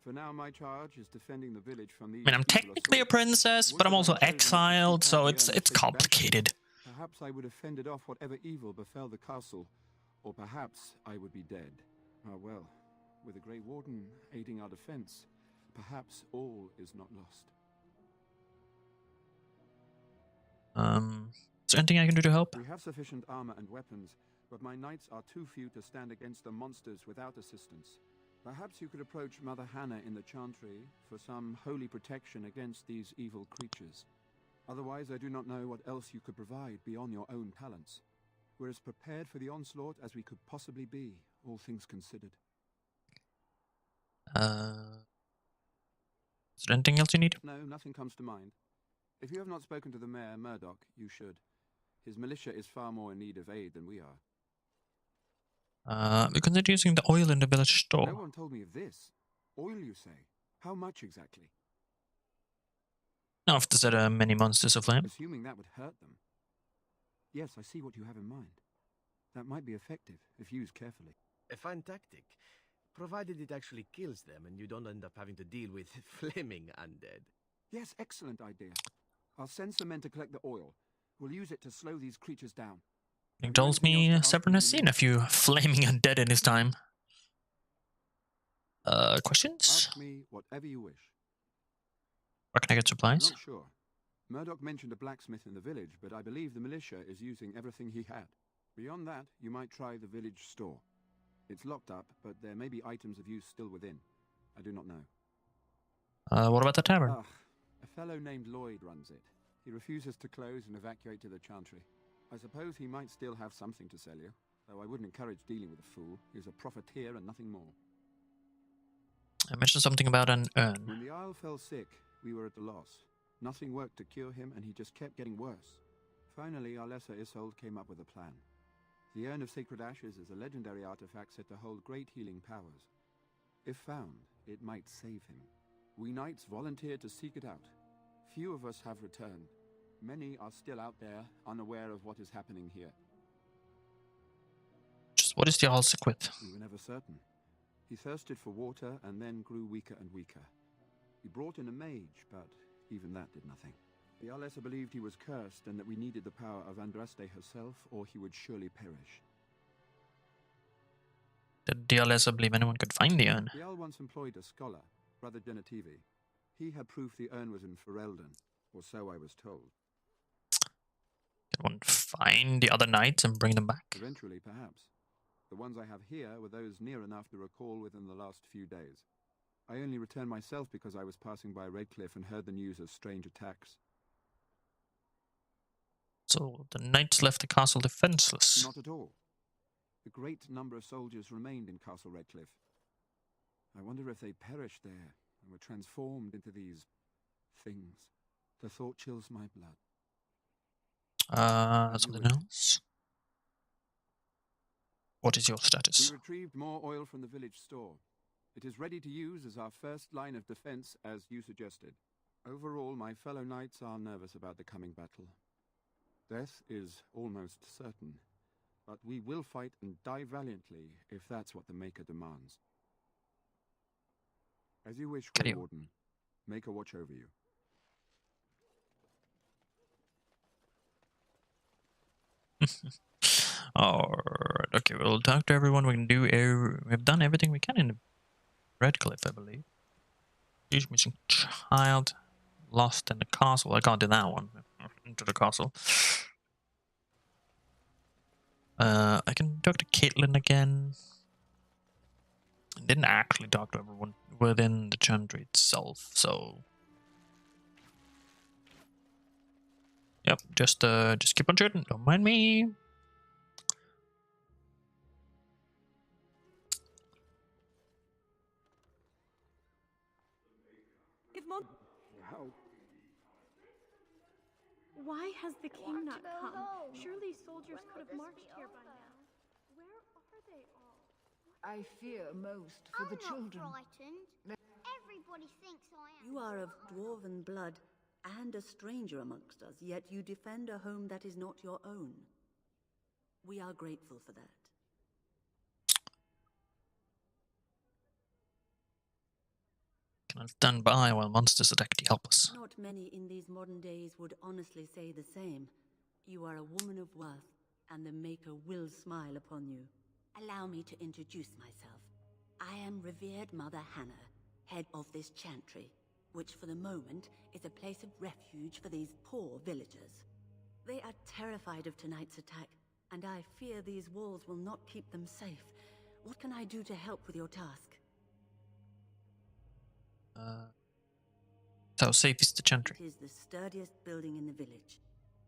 For now, my charge is defending the village from these... I mean, I'm technically a princess, but I'm also exiled, so it's complicated. Perhaps I would have fended off whatever evil befell the castle, or perhaps I would be dead. Ah well, with the Grey Warden aiding our defense, perhaps all is not lost. Is there anything I can do to help? We have sufficient armor and weapons, but my knights are too few to stand against the monsters without assistance. Perhaps you could approach Mother Hannah in the Chantry for some holy protection against these evil creatures. Otherwise, I do not know what else you could provide beyond your own talents. We're as prepared for the onslaught as we could possibly be, all things considered. Is there anything else you need? No, nothing comes to mind. If you have not spoken to the Mayor, Murdoch, you should. His militia is far more in need of aid than we are. We consider using the oil in the village store. No one told me of this. Oil, you say? How much exactly? After there many monsters aflame. Assuming that would hurt them. Yes, I see what you have in mind. That might be effective, if used carefully. A fine tactic, provided it actually kills them and you don't end up having to deal with flaming undead. Yes, excellent idea. I'll send some men to collect the oil. We'll use it to slow these creatures down. He tells me Severn has seen a few flaming undead in his time. Questions? Ask me whatever you wish. Where can I get supplies? I'm not sure. Murdoch mentioned a blacksmith in the village, but I believe the militia is using everything he had. Beyond that, you might try the village store. It's locked up, but there may be items of use still within. I do not know. What about the tavern? A fellow named Lloyd runs it. He refuses to close and evacuate to the chantry. I suppose he might still have something to sell you, though I wouldn't encourage dealing with a fool. He's a profiteer and nothing more. I mentioned something about an urn. When the Isle fell sick, we were at a loss. Nothing worked to cure him, and he just kept getting worse. Finally, our lesser Isolde came up with a plan. The Urn of Sacred Ashes is a legendary artifact said to hold great healing powers. If found, it might save him. We knights volunteered to seek it out. Few of us have returned. Many are still out there, unaware of what is happening here. Just what is the Jarl sick with? We were never certain. He thirsted for water and then grew weaker and weaker. We brought in a mage, but even that did nothing. The Arlessa believed he was cursed and that we needed the power of Andraste herself, or he would surely perish. Did the Arlessa believe anyone could find the urn? The Jarl once employed a scholar, Brother Genetivi. He had proof the urn was in Ferelden, or so I was told. Can one find the other knights and bring them back? Eventually, perhaps. The ones I have here were those near enough to recall within the last few days. I only returned myself because I was passing by Redcliffe and heard the news of strange attacks. So the knights left the castle defenseless? Not at all. A great number of soldiers remained in Castle Redcliffe. I wonder if they perished there and were transformed into these things. The thought chills my blood. Something else? What is your status? We retrieved more oil from the village store. It is ready to use as our first line of defense, as you suggested. Overall, my fellow knights are nervous about the coming battle. Death is almost certain, but we will fight and die valiantly if that's what the Maker demands. As you wish, Grey Warden. Maker watch over you. Alright, okay, we'll talk to everyone. We can do we've done everything we can in Redcliffe, I believe. Huge missing child. Lost in the castle. I can't do that one. Into the castle. I can talk to Caitlin again. I didn't actually talk to everyone within the chantry itself, so yep, just keep on shooting. Don't mind me. Why has the king not come? Surely soldiers could have marched here by now. Where are they all? I fear most for the children. Everybody thinks I am. You are of dwarven blood and a stranger amongst us, yet you defend a home that is not your own. We are grateful for that. Can stand by while monsters attack to help us. Not many in these modern days would honestly say the same. You are a woman of worth, and the Maker will smile upon you. Allow me to introduce myself. I am revered Mother Hannah, head of this chantry, which for the moment is a place of refuge for these poor villagers. They are terrified of tonight's attack, and I fear these walls will not keep them safe. What can I do to help with your task? How safe is the chantry? It is the sturdiest building in the village.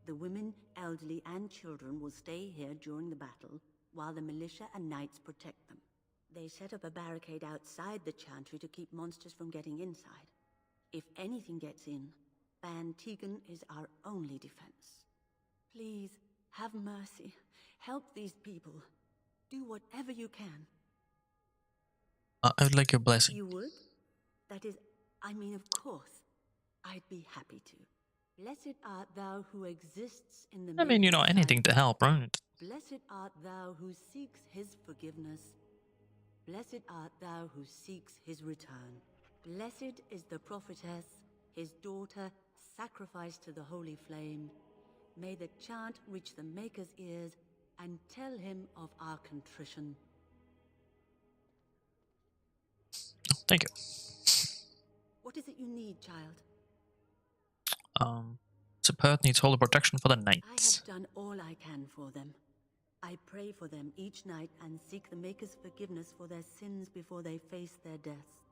The women, elderly, and children will stay here during the battle, while the militia and knights protect them. They set up a barricade outside the chantry to keep monsters from getting inside. If anything gets in, Ban Tegan is our only defense. Please, have mercy. Help these people. Do whatever you can. I would like your blessing. You would? That is, I mean, of course. I'd be happy to. Blessed art thou who exists in the... I mean, you know, anything to help, right? Blessed art thou who seeks his forgiveness. Blessed art thou who seeks his return. Blessed is the prophetess, his daughter, sacrificed to the holy flame. May the chant reach the Maker's ears and tell him of our contrition. Thank you. What is it you need, child? Support needs holy protection for the I knights. have done all I can for them. I pray for them each night and seek the Maker's forgiveness for their sins before they face their deaths.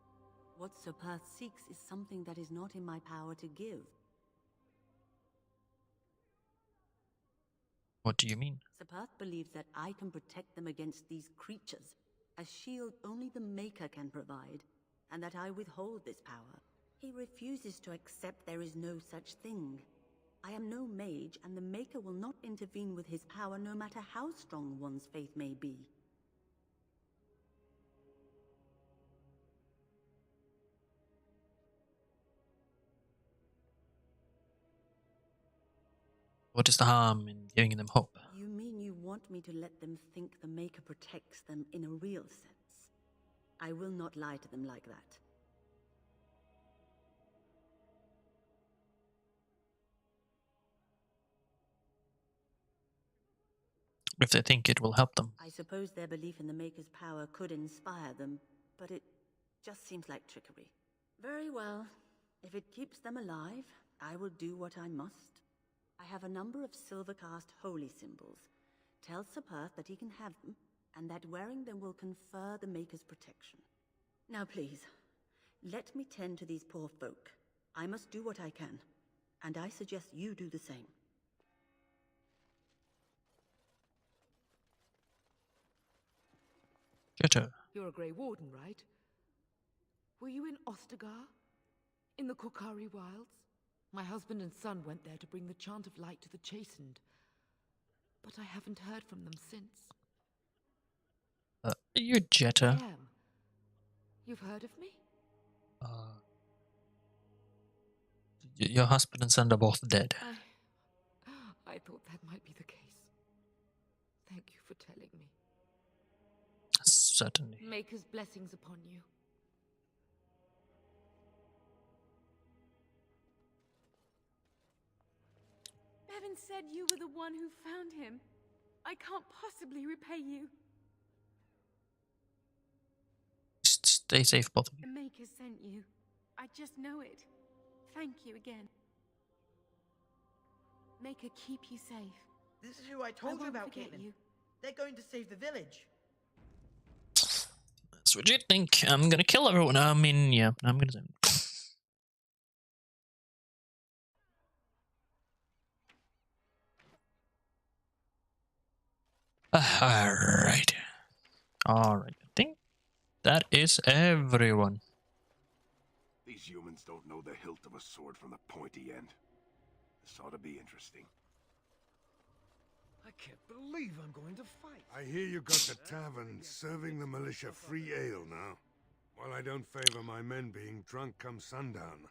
What Sir Perth seeks is something that is not in my power to give. What do you mean? Sir Perth believes that I can protect them against these creatures, a shield only the Maker can provide, and that I withhold this power. He refuses to accept there is no such thing. I am no mage, and the Maker will not intervene with his power no matter how strong one's faith may be. What is the harm in giving them hope? You mean you want me to let them think the Maker protects them in a real sense? I will not lie to them like that. If they think it will help them. I suppose their belief in the Maker's power could inspire them, but it just seems like trickery. Very well. If it keeps them alive, I will do what I must. I have a number of silver-cast holy symbols. Tell Sir Perth that he can have them, and that wearing them will confer the Maker's protection. Now please, let me tend to these poor folk. I must do what I can, and I suggest you do the same. Jetta. You're a Grey Warden, right? Were you in Ostagar? In the Korkari Wilds? My husband and son went there to bring the chant of light to the chastened. But I haven't heard from them since. You're Jetta. I am. You've heard of me? Your husband and son are both dead. I thought that might be the case. Thank you for telling me. Certainly. Maker's blessings upon you. Bevan said you were the one who found him. I can't possibly repay you. Stay safe, both of you. The Maker sent you. I just know it. Thank you again. Maker keep you safe. This is who I told you about, Caitlin. They're going to save the village. That's what you think. I'm gonna kill everyone. I mean, yeah, I'm gonna say. Alright. Alright. I think that is everyone. These humans don't know the hilt of a sword from the pointy end. This ought to be interesting. I can't believe I'm going to fight. I hear you got the tavern serving the militia free ale now. While I don't favor my men being drunk come sundown,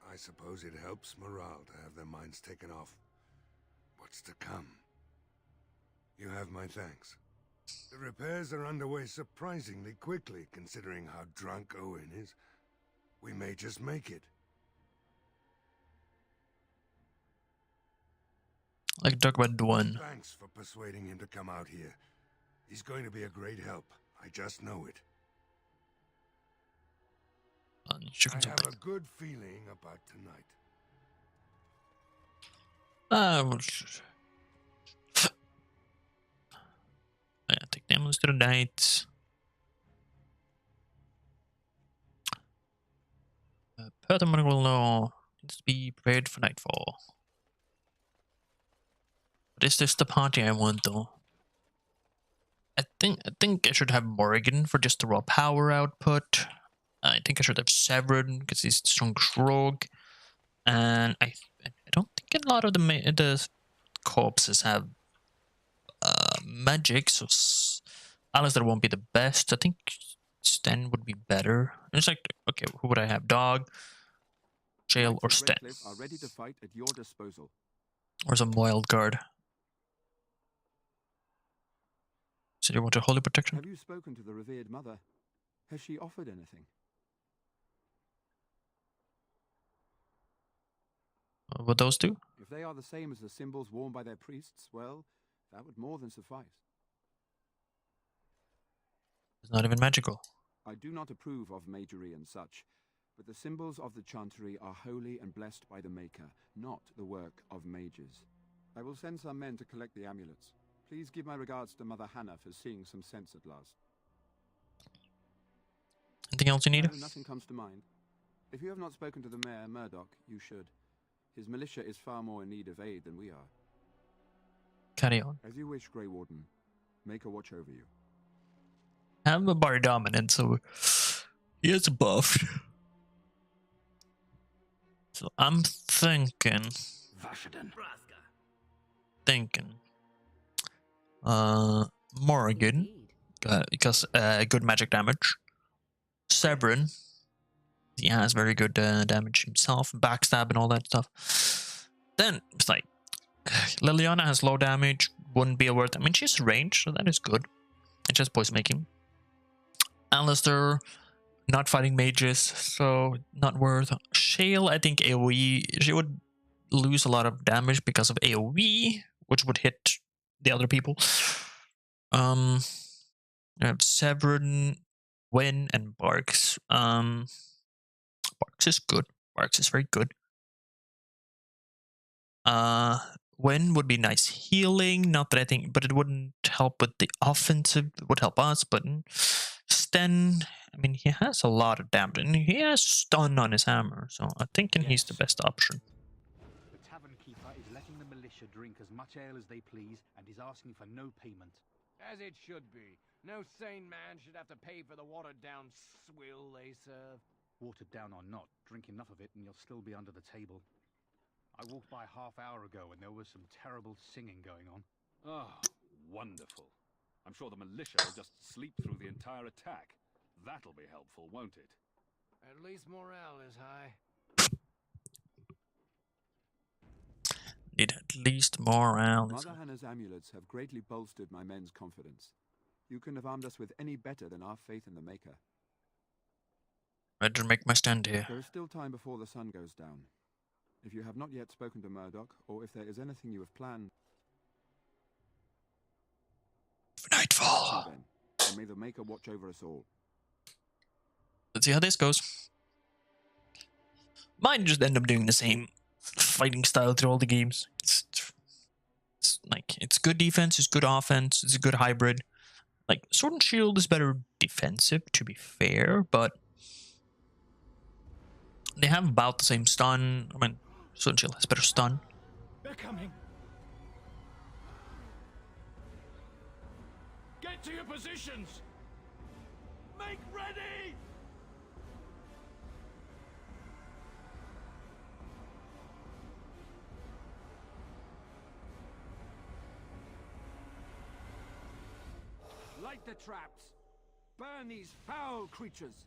I suppose it helps morale to have their minds taken off what's to come. You have my thanks. The repairs are underway surprisingly quickly, considering how drunk Owen is. We may just make it. I can talk about Dwan. Thanks for persuading him to come out here. He's going to be a great help. I just know it. I have a good feeling about tonight. Yeah, take the ambulance to the knights. Perthamon will know. Needs to be prepared for nightfall. But is this the party I want, though? I think I should have Morrigan for just the raw power output. I think I should have Severin because he's the strongest rogue, and I don't think a lot of the corpses have magic, so Alistair won't be the best. I think Sten would be better. And it's like, okay, who would I have? Dog, Jail, or Sten? Are ready to fight at your disposal. Or some wild card. So you want a holy protection? Have you spoken to the revered mother? Has she offered anything? What those do? If they are the same as the symbols worn by their priests, well, That would more than suffice. It's not even magical. I do not approve of magery and such, but the symbols of the chantry are holy and blessed by the Maker, not the work of mages. I will send some men to collect the amulets. Please give my regards to Mother Hannah for seeing some sense at last. Anything else you need? No, nothing comes to mind. If you have not spoken to the Mayor, Murdoch, you should. His militia is far more in need of aid than we are. Carry on. As you wish, Grey Warden. Make a watch over you. I'm a bar dominant, so he is buffed. So I'm thinking. Morrigan, because good magic damage. Severin, he has very good damage himself, backstab and all that stuff. Then it's like Liliana has low damage, wouldn't be worth. I mean, she's range, so that is good. It's just poison making. Alistair, not fighting mages, so not worth. Shale, I think AoE, she would lose a lot of damage because of AoE, which would hit the other people. I have Severin, Wen, and Barks. Barks is good. Barks is very good. Wen would be nice healing, not that I think, but it wouldn't help with the offensive. It would help us, but Sten, I mean, he has a lot of damage, and he has stun on his hammer, so I'm thinking he's the best option. The tavern keeper is letting the militia drink as much ale as they please, and is asking for no payment. As it should be. No sane man should have to pay for the watered-down swill they serve. Watered down or not, drink enough of it and you'll still be under the table. I walked by half hour ago and there was some terrible singing going on. Oh, wonderful. I'm sure the militia will just sleep through the entire attack. That'll be helpful, won't it? At least morale is high. Need at least morale. Mother Hannah's amulets have greatly bolstered my men's confidence. You couldn't have armed us with any better than our faith in the Maker. Better make my stand here. There is still time before the sun goes down. If you have not yet spoken to Murdoch, or if there is anything you have planned... Nightfall. Then may the Maker watch over us all. Let's see how this goes. Mine just end up doing the same fighting style through all the games. It's like, it's good defense, it's good offense, it's a good hybrid. Like, Sword and Shield is better defensive, to be fair, but they have about the same stun. I mean, Sword and Shield has better stun. They're coming. Get to your positions. Make ready. Light the traps! Burn these foul creatures!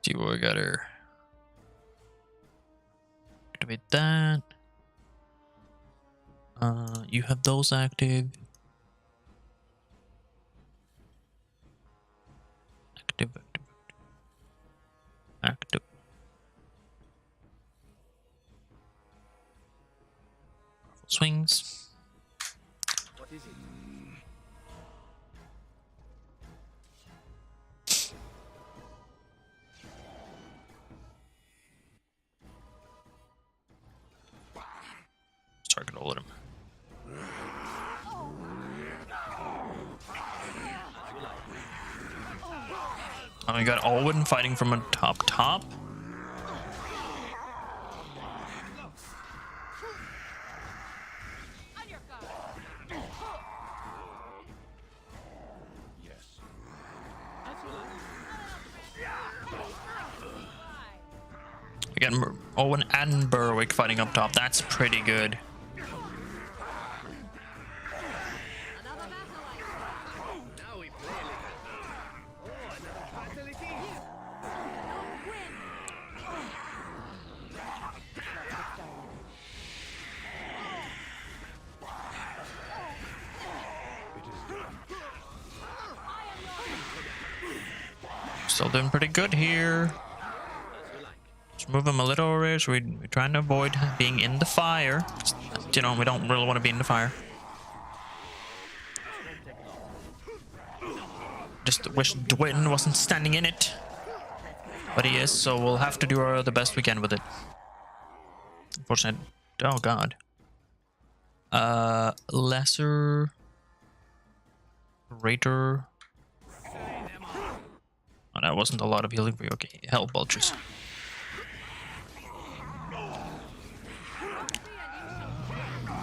See what we got here. Activate that. You have those active. Active. Swings. What is it? Target all of them. Oh, we got Alwyn fighting from a top. We got Owen and Berwick fighting up top. That's pretty good. Still doing pretty good here. move him a little over here. So we're trying to avoid being in the fire. You know, we don't really want to be in the fire. Just wish Dwin wasn't standing in it. But he is, so we'll have to do the best we can with it. Unfortunately, oh god. Lesser... Greater... Oh, that wasn't a lot of healing for you. Okay, hell bulges.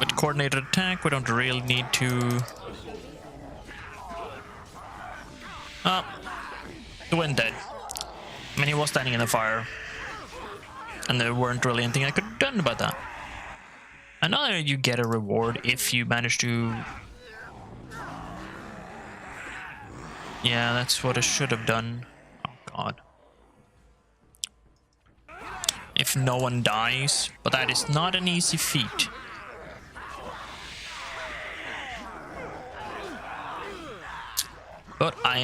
With coordinated attack, we don't really need to... Oh, Dwin dead. I mean, he was standing in the fire. And there weren't really anything I could have done about that. I know that you get a reward if you manage to... Yeah, that's what I should have done. Oh god. If no one dies, but that is not an easy feat. But I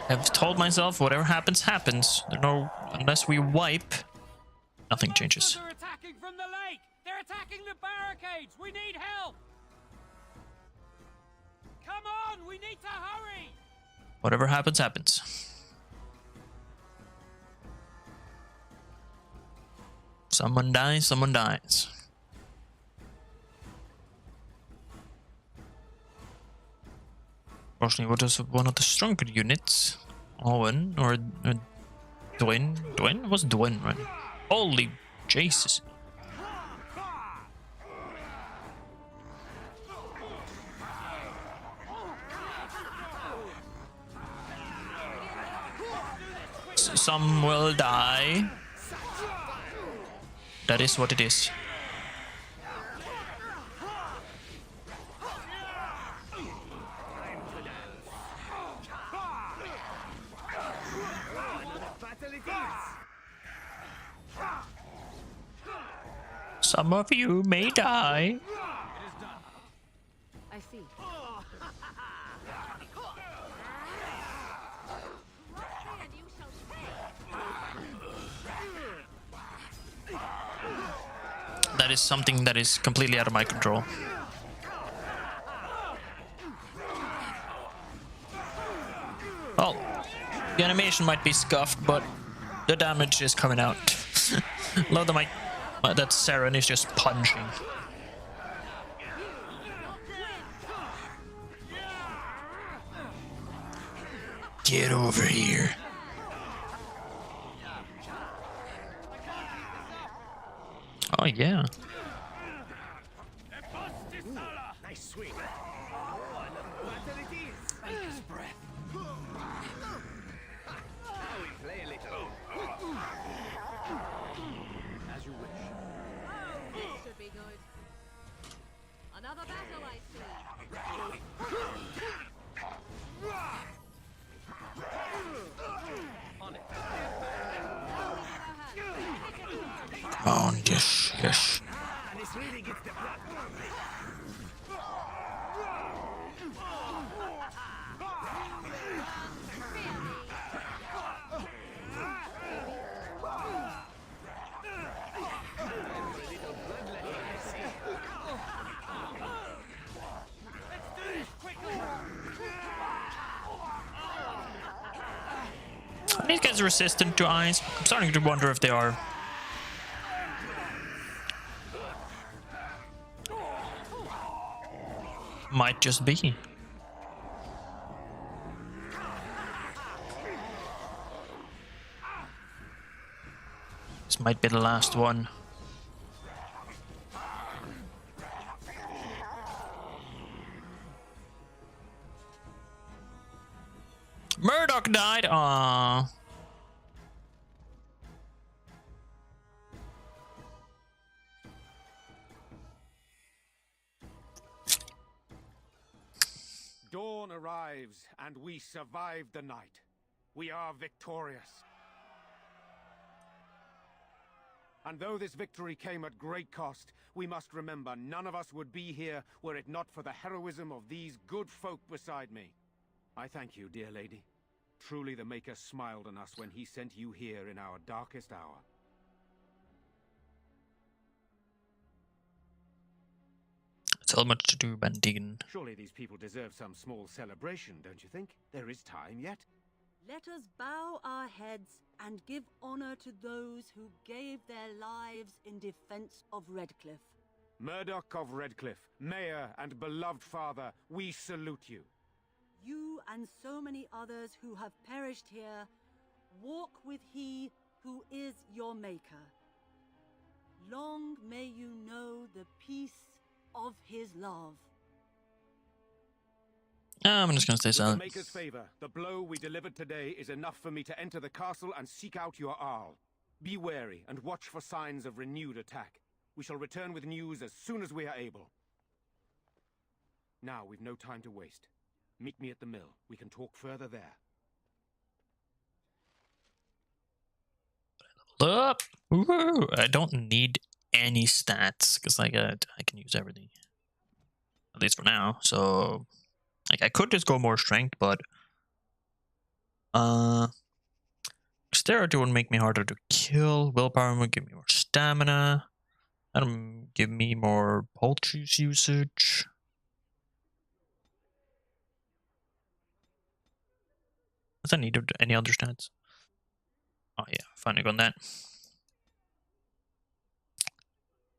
have told myself whatever happens, happens. No, unless we wipe, nothing changes. They're attacking from the lake! They're attacking the barricades! We need help! Come on, we need to hurry! Whatever happens, happens. Someone dies, someone dies. Unfortunately, what is one of the stronger units? Owen or Dwin? Dwin? It was Dwin, right? Holy Jesus. Some will die. That is what it is. Some of you may die. I see. That is something that is completely out of my control. Well, the animation might be scuffed, but the damage is coming out. Love that Saren is just punching. Get over here. Oh yeah. Nice swing. Breath. We play a little. As you wish. This should be good. Another battle, I see. On it. Oh, yes, yes. This really gets the blood pumping. These guys are resistant to ice. I'm starting to wonder if they are. Might just be. This might be the last one. Murdoch died. Aww. Dawn arrives, and we survive the night. We are victorious. And though this victory came at great cost, we must remember none of us would be here were it not for the heroism of these good folk beside me. I thank you, dear lady. Truly the Maker smiled on us when he sent you here in our darkest hour. So much to do, Van Degen. Surely these people deserve some small celebration, don't you think? There is time yet. Let us bow our heads and give honor to those who gave their lives in defense of Redcliffe. Murdoch of Redcliffe, Mayor and beloved father, we salute you. You and so many others who have perished here, walk with he who is your maker. Long may you know the peace of his love. I'm just gonna stay With the silent. Maker's favor, the blow we delivered today is enough for me to enter the castle and seek out your Arl. Be wary and watch for signs of renewed attack. We shall return with news as soon as we are able. Now we've no time to waste. Meet me at the mill. We can talk further there. Up! Woo! I don't need any stats because I can use everything, at least for now. So, like, I could just go more strength, but dexterity would make me harder to kill. Willpower would give me more stamina. That'll give me more poultry's usage. Does that need any other stats? Oh yeah, finally got that.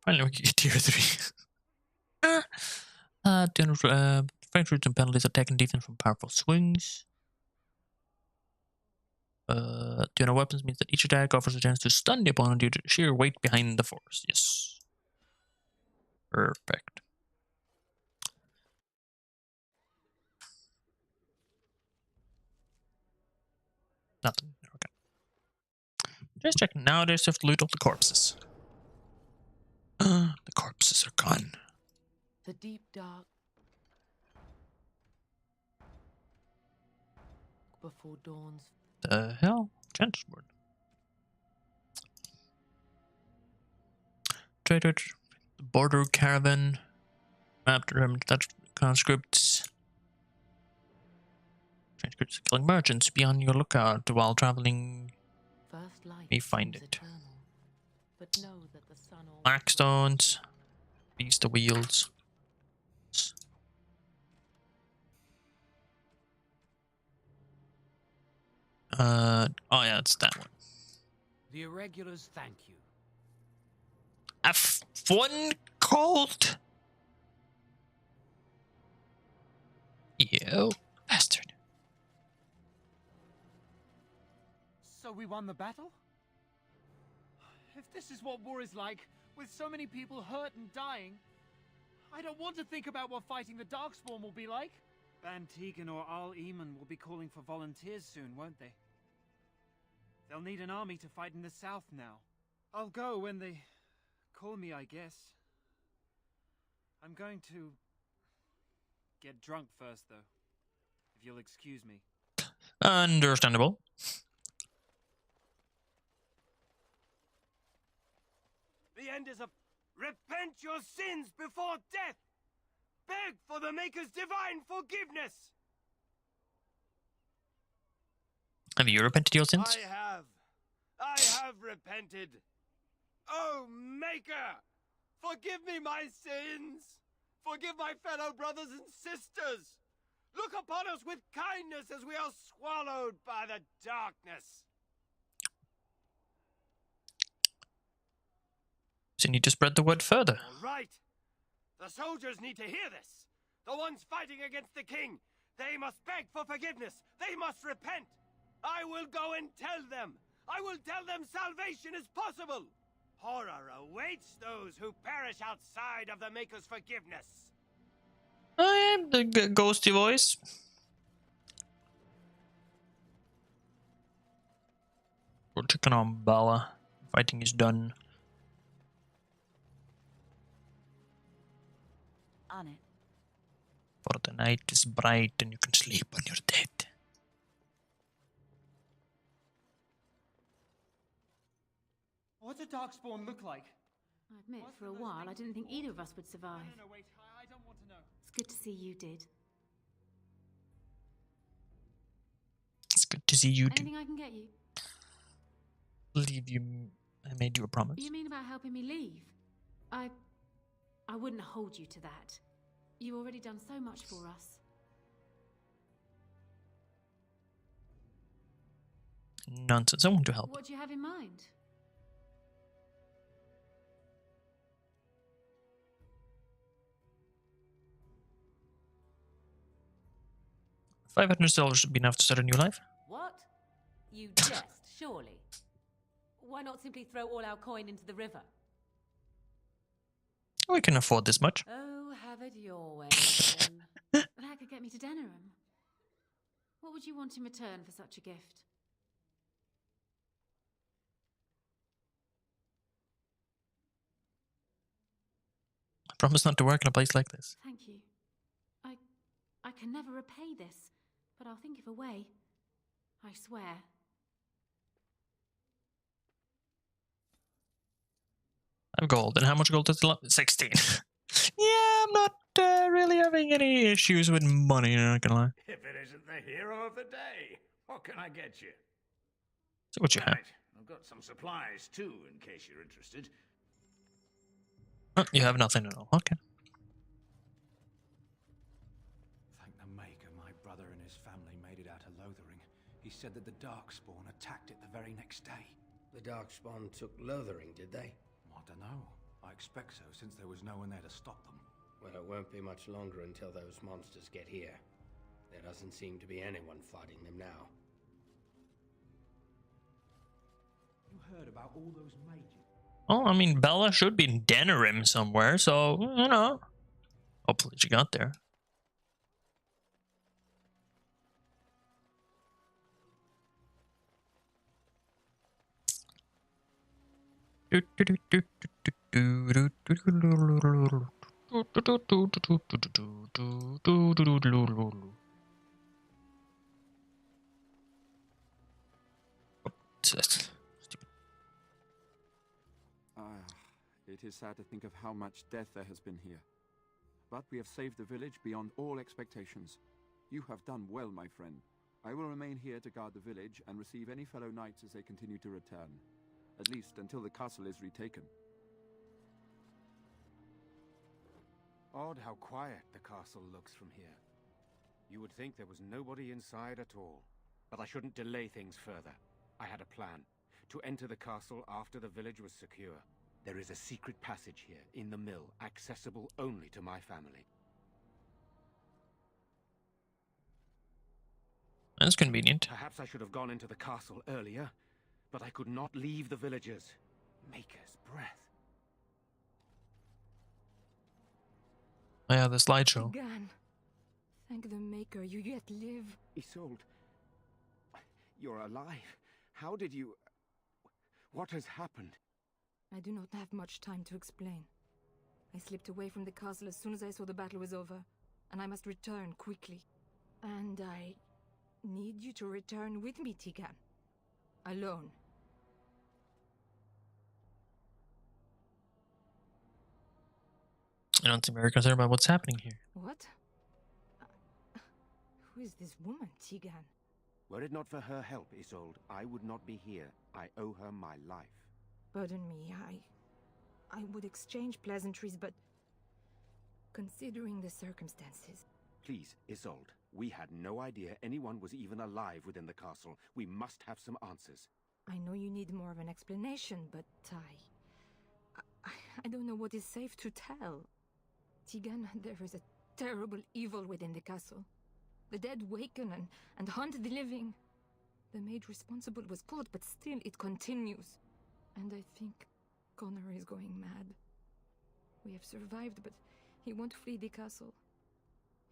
Finally, we can get tier 3. 200 strength roots and penalties, attack and defense from powerful swings. 200 weapons means that each attack offers a chance to stun the opponent due to sheer weight behind the force. Yes. Perfect. Nothing. Okay. Just checking. Now there's have to loot all the corpses. The corpses are gone. The deep dark before dawn's. The hell? Chance's word. Trader, border caravan, mapped that's conscripts. Transcripts killing merchants. Be on your lookout while traveling. First light May find it. eternal, but know that the sun Blackstones. Beast of wheels. Oh yeah, it's that one. The irregulars thank you. One cult? You bastard. So we won the battle? If this is what war is like, with so many people hurt and dying, I don't want to think about what fighting the Darkspawn will be like. Van Tegan or Al Eamon will be calling for volunteers soon, won't they? They'll need an army to fight in the south now. I'll go when they call me, I guess. I'm going to get drunk first, though, if you'll excuse me. Understandable. The end is up. Repent your sins before death! Beg for the Maker's divine forgiveness! Have you repented your sins? I have repented. Oh, Maker! Forgive me my sins! Forgive my fellow brothers and sisters! Look upon us with kindness as we are swallowed by the darkness! So you need to spread the word further. All right. The soldiers need to hear this. The ones fighting against the king. They must beg for forgiveness. They must repent. I will go and tell them. I will tell them salvation is possible. Horror awaits those who perish outside of the Maker's forgiveness. I am the ghosty voice. We're checking on Bala. Fighting is done. On it. For the night is bright and you can sleep when you're dead. What does Darkspawn look like? I admit, for a while, I didn't think either of us would survive. No, wait. I don't want to know. It's good to see you did. It's good to see you too. Anything I can get you? Believe you. I made you a promise. You mean about helping me leave? I wouldn't hold you to that. You've already done so much for us. Nonsense. I want to help. What do you have in mind? 500 dollars should be enough to start a new life. What? You jest, surely. Why not simply throw all our coin into the river? We can afford this much. Oh, have it your way, then. That could get me to Denerim. What would you want in return for such a gift? I promise not to work in a place like this. Thank you. I can never repay this, but I'll think of a way. I swear. I have gold. And how much gold does it 16. Yeah, I'm not really having any issues with money, I'm not gonna lie. If it isn't the hero of the day, what can I get you? See what you have. Right, I've got some supplies too, in case you're interested. Oh, you have nothing at all. Okay. Thank the Maker, my brother and his family made it out of Lothering. He said that the Darkspawn attacked it the very next day. The Darkspawn took Lothering, did they? I don't know. I expect so, since there was no one there to stop them. Well, it won't be much longer until those monsters get here. There doesn't seem to be anyone fighting them now. You heard about all those mages? Well, I mean, Bella should be in Denerim somewhere, so, you know. Hopefully she got there. It is sad to think of how much death there has been here. But we have saved the village beyond all expectations. You have done well, my friend. I will remain here to guard the village and receive any fellow knights as they continue to return. At least until the castle is retaken. Odd how quiet the castle looks from here. You would think there was nobody inside at all. But I shouldn't delay things further. I had a plan. To enter the castle after the village was secure. There is a secret passage here, in the mill, accessible only to my family. That's convenient. Perhaps I should have gone into the castle earlier, but I could not leave the villagers. Maker's breath. Oh yeah, the slideshow. Gan, thank the Maker, you yet live. Isolde, you're alive. How did you... What has happened? I do not have much time to explain. I slipped away from the castle as soon as I saw the battle was over, and I must return quickly. And I need you to return with me, Tigan. Alone. I don't seem very concerned about what's happening here. What? Who is this woman, Tigan? Were it not for her help, Isolde, I would not be here. I owe her my life. Pardon me, I would exchange pleasantries, but considering the circumstances... Please, Isolde, we had no idea anyone was even alive within the castle. We must have some answers. I know you need more of an explanation, but I don't know what is safe to tell. Tigan, there is a terrible evil within the castle. The dead waken and hunt the living. The maid responsible was caught, but still it continues. And I think Connor is going mad. We have survived, but he won't flee the castle.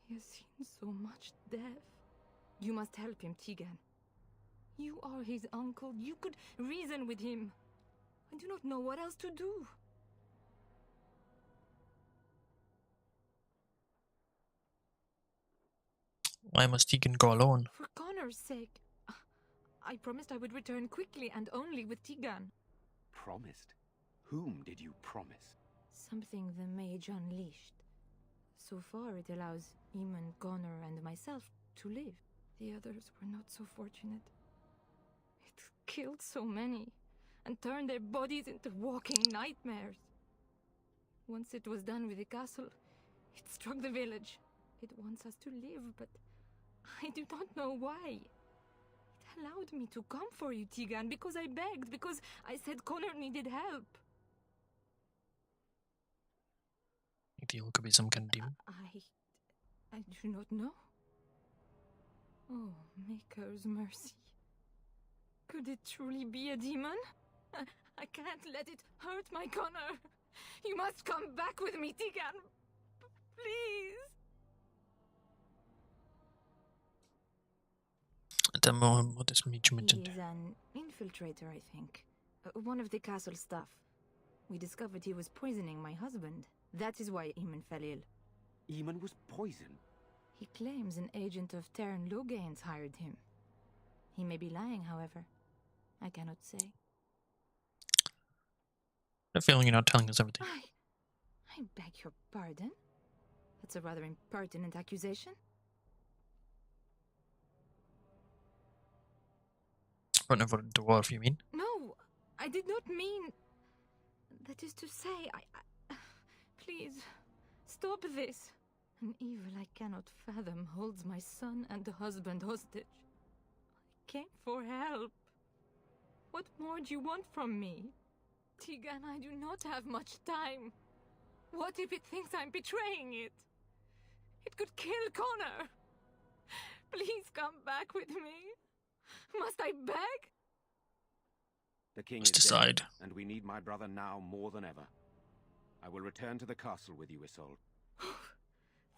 He has seen so much death. You must help him, Tigan. You are his uncle. You could reason with him. I do not know what else to do. Why must Tegan go alone? For Connor's sake. I promised I would return quickly and only with Tigan. Promised? Whom did you promise? Something the mage unleashed. So far it allows Eamon, Connor and myself to live. The others were not so fortunate. It killed so many and turned their bodies into walking nightmares. Once it was done with the castle, It struck the village. It wants us to live, but I do not know why. It allowed me to come for you, Tigan, because I begged, because I said Connor needed help. I think it could be some kind of demon. I do not know. Oh, Maker's mercy. Could it truly be a demon? I can't let it hurt my Connor. You must come back with me, Tigan. Please. Tell me what this means you mentioned. He is an infiltrator, I think. One of the castle staff. We discovered he was poisoning my husband. That is why Eamon fell ill. Eamon was poisoned? He claims an agent of Terran Logain's hired him. He may be lying, however. I cannot say. I have a feeling you're not telling us everything. I beg your pardon? That's a rather impertinent accusation. Running for the dwarf, you mean? No, I did not mean... That is to say, Please, stop this. An evil I cannot fathom holds my son and the husband hostage. I came for help. What more do you want from me? Tigan, I do not have much time. What if it thinks I'm betraying it? It could kill Connor. Please come back with me. Must I beg? The king Let's is decide. dead, and we need my brother now more than ever. I will return to the castle with you, Isolde.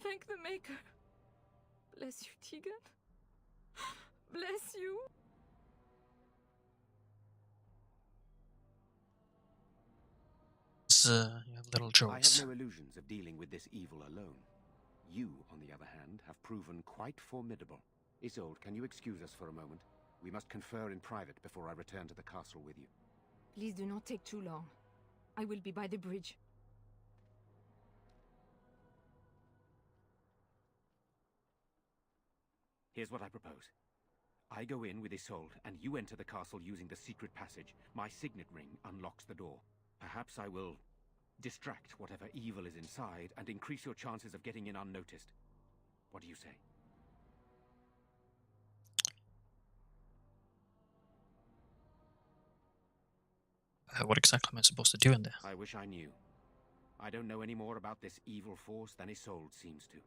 Thank the Maker. Bless you, Tigan. Bless you. You have little choice. I have no illusions of dealing with this evil alone. You, on the other hand, have proven quite formidable. Isolde, can you excuse us for a moment? We must confer in private before I return to the castle with you. Please do not take too long. I will be by the bridge. Here's what I propose. I go in with Isolde, and you enter the castle using the secret passage. My signet ring unlocks the door. Perhaps I will distract whatever evil is inside and increase your chances of getting in unnoticed. What do you say? What exactly am I supposed to do in there? I wish I knew. I don't know any more about this evil force than Isolde seems to.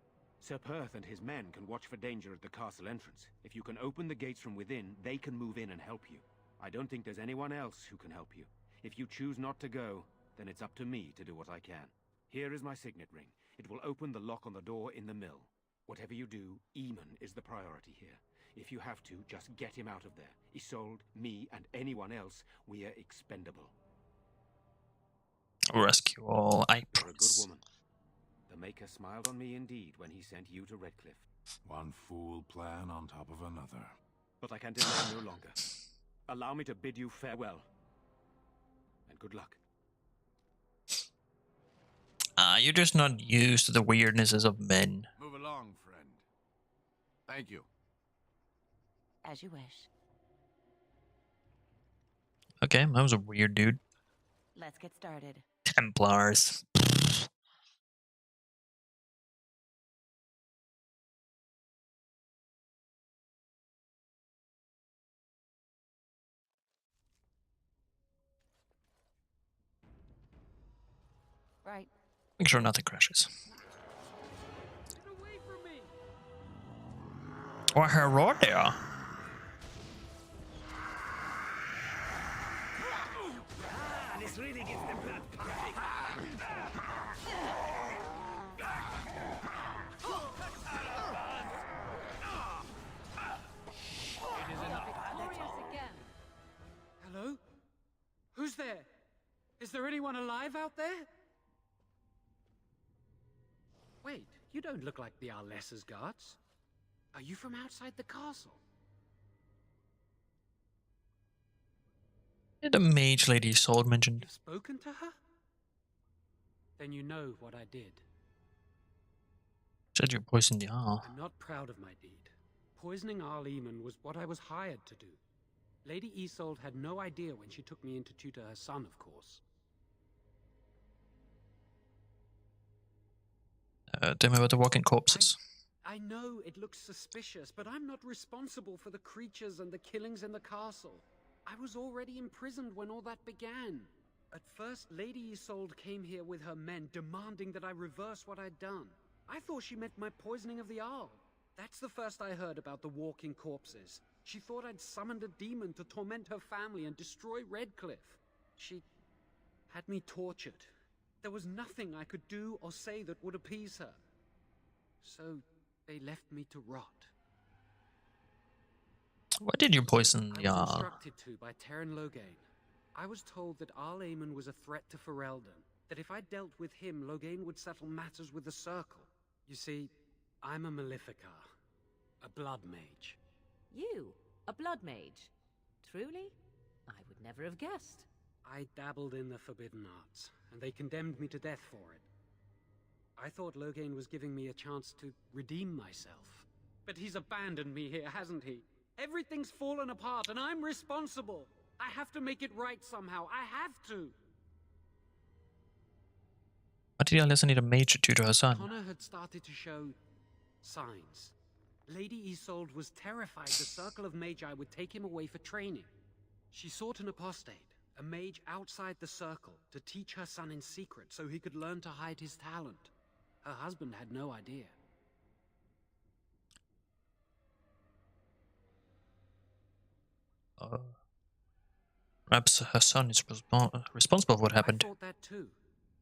Sir Perth and his men can watch for danger at the castle entrance. If you can open the gates from within, they can move in and help you. I don't think there's anyone else who can help you. If you choose not to go, then it's up to me to do what I can. Here is my signet ring. It will open the lock on the door in the mill. Whatever you do, Eamon is the priority here. If you have to, just get him out of there. Isolde, me, and anyone else, we are expendable. Rescue all, I You're a good promise. woman. The Maker smiled on me indeed when he sent you to Redcliffe. One fool plan on top of another. But I can delay no longer. Allow me to bid you farewell. And good luck. You're just not used to the weirdnesses of men. Move along, friend. Thank you. As you wish. Okay, that was a weird dude. Let's get started. Templars. Right. Make sure nothing crashes. Oh, hello there. This really gets the blood pumping. Hello? Who's there? Is there anyone alive out there? Wait, you don't look like the Arlessa's guards. Are you from outside the castle? The mage lady Sword mentioned. You've spoken to her? Then you know what I did. Said you poisoned the Arl. I'm not proud of my deed. Poisoning Arl Eamon was what I was hired to do. Lady Isolde had no idea when she took me in to tutor her son, of course. Tell me about the walking corpses. I know it looks suspicious, but I'm not responsible for the creatures and the killings in the castle. I was already imprisoned when all that began. At first, Lady Isolde came here with her men, demanding that I reverse what I'd done. I thought she meant my poisoning of the Arl. That's the first I heard about the walking corpses. She thought I'd summoned a demon to torment her family and destroy Redcliffe. She had me tortured. There was nothing I could do or say that would appease her. So they left me to rot. Why did you poison the I was instructed to by Terran Loghain. I was told that Arl Eamon was a threat to Ferelden, that if I dealt with him, Loghain would settle matters with the Circle. You see, I'm a Maleficar, a blood mage. You? A blood mage? Truly? I would never have guessed. I dabbled in the forbidden arts, and they condemned me to death for it. I thought Loghain was giving me a chance to redeem myself. But he's abandoned me here, hasn't he? Everything's fallen apart, and I'm responsible. I have to make it right somehow. I have to. What did Alessa need a mage to do to her son? Connor had started to show signs. Lady Isolde was terrified the Circle of Magi would take him away for training. She sought an apostate, a mage outside the Circle, to teach her son in secret so he could learn to hide his talent. Her husband had no idea. Perhaps her son is responsible for what happened. I thought that too.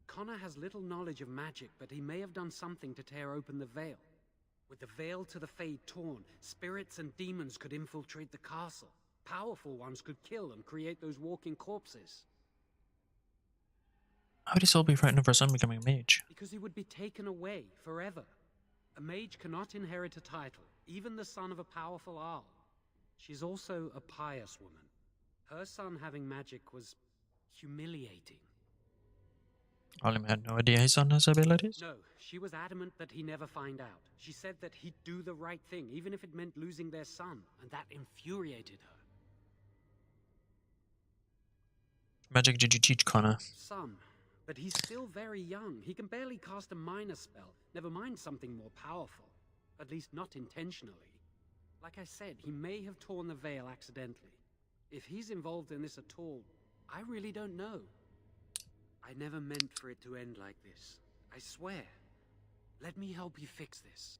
Connor has little knowledge of magic, but he may have done something to tear open the veil. With the veil to the Fade torn, spirits and demons could infiltrate the castle. Powerful ones could kill and create those walking corpses. How would he still be frightened of her son becoming a mage? Because he would be taken away forever. A mage cannot inherit a title, even the son of a powerful Arl. She's also a pious woman. Her son having magic was humiliating. Olim had no idea his son has abilities? No, she was adamant that he never find out. She said that he'd do the right thing, even if it meant losing their son, and that infuriated her. Magic did you teach Connor? Some, but he's still very young. He can barely cast a minor spell, never mind something more powerful. At least not intentionally. Like I said, he may have torn the veil accidentally. If he's involved in this at all, I really don't know. I never meant for it to end like this. I swear. Let me help you fix this.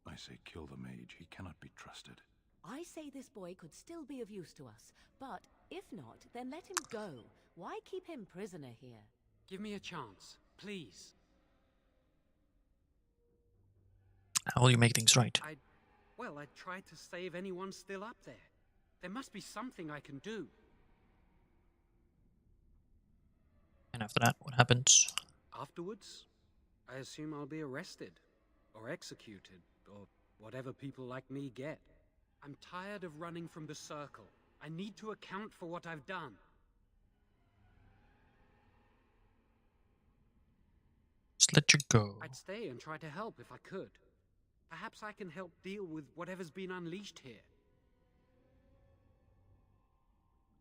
I say kill the mage. He cannot be trusted. I say this boy could still be of use to us, but if not, then let him go. Why keep him prisoner here? Give me a chance, please. How will you make things right? I tried to save anyone still up there. There must be something I can do. And after that, what happens? Afterwards, I assume I'll be arrested, or executed, or whatever people like me get. I'm tired of running from the Circle. I need to account for what I've done. Just let you go. I'd stay and try to help if I could. Perhaps I can help deal with whatever's been unleashed here.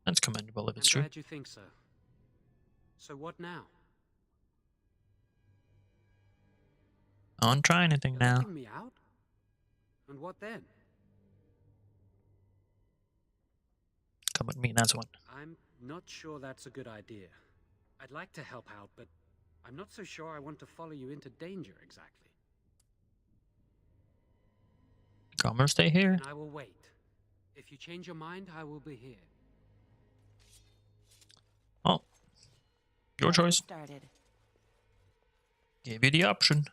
That's commendable if it's I'm true. glad you think so. So what now? I won't try anything You're now. letting me out? And what then? Come with me, that's one. I'm not sure that's a good idea. I'd like to help out, but I'm not so sure I want to follow you into danger exactly. Come or stay here. And I will wait. If you change your mind, I will be here. Oh, your choice. Started. Gave you the option.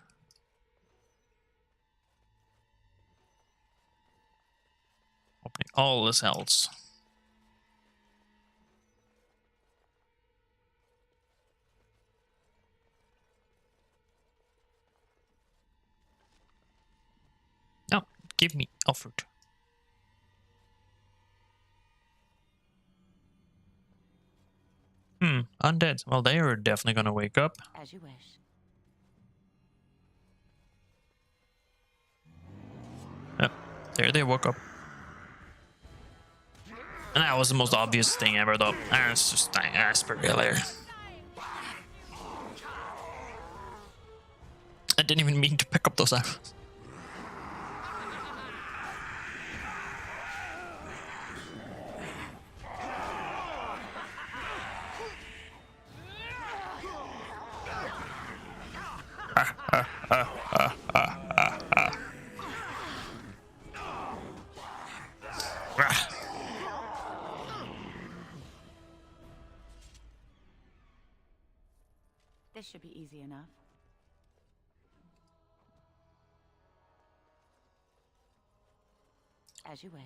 Opening all the cells. Now, give me a fruit. Undead. Well, they are definitely gonna wake up. As you wish. Yep, there they woke up. And that was the most obvious thing ever, though. That's just that's pretty clear. I didn't even mean to pick up those arrows. This should be easy enough. As you wish.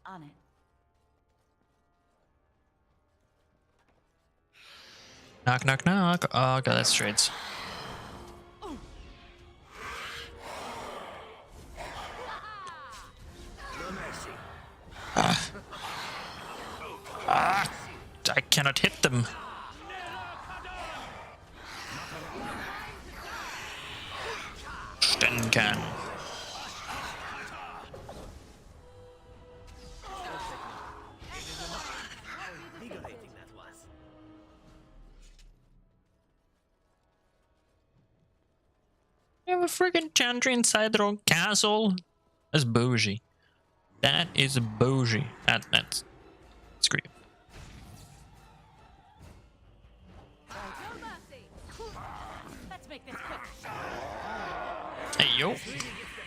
On it. Knock, knock, knock. Oh, okay, that's trades. I cannot hit them. Stenkan. You have a friggin' chantry inside their own castle? That's bougie. That is bougie. That's screw you. Hey, yo.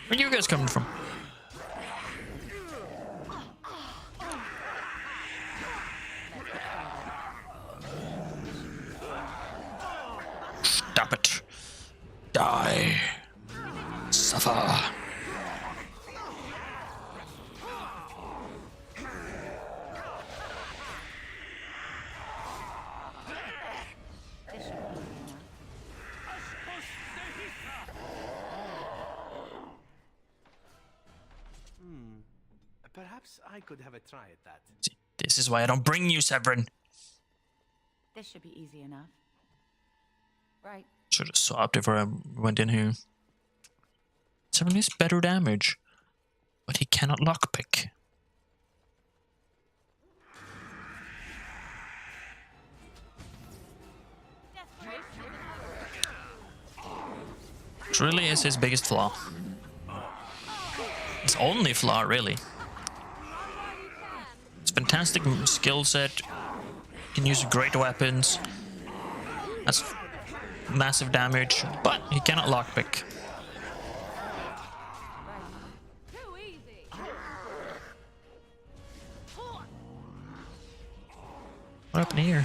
Where you guys coming from? Stop it. Die. Suffer. Perhaps I could have a try at that. This is why I don't bring you, Severin. This should be easy enough. Right. Should have swapped before I went in here. Severin is better damage, but he cannot lockpick. Which really is his biggest flaw. His only flaw, really. It's fantastic skill set. Can use great weapons. That's massive damage, but he cannot lockpick. What happened here?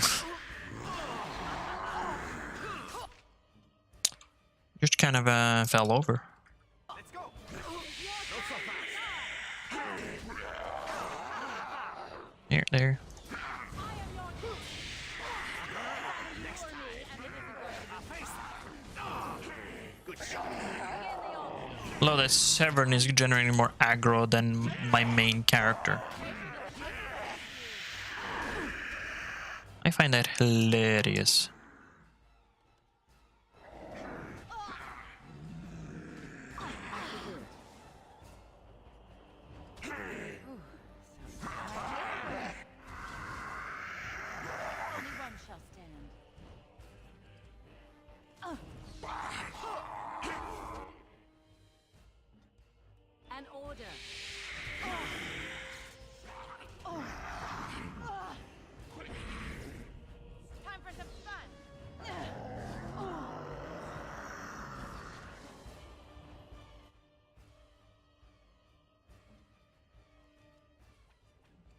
Just kind of fell over. There. Although that Severin is generating more aggro than my main character. I find that hilarious. An order. Time for some fun.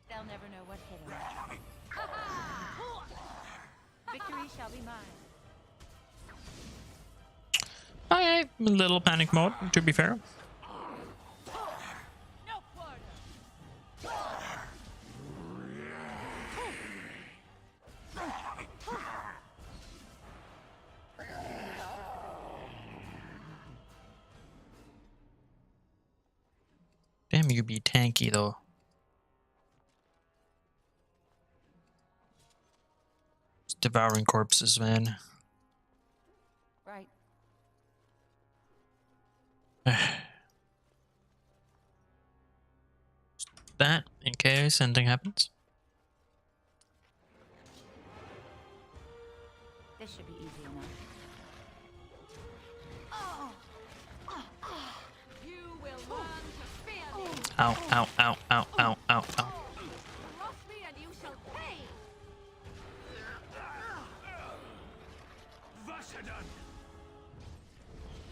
They'll never know what hit them. Victory shall be mine. I'm a little panic mode, to be fair. Damn, you could be tanky though. It's devouring corpses, man. Right. That in case anything happens. This should be easy enough. You will learn to fear me. Ow, ow, ow, ow, ow, ow, ow. Cross me and you shall pay.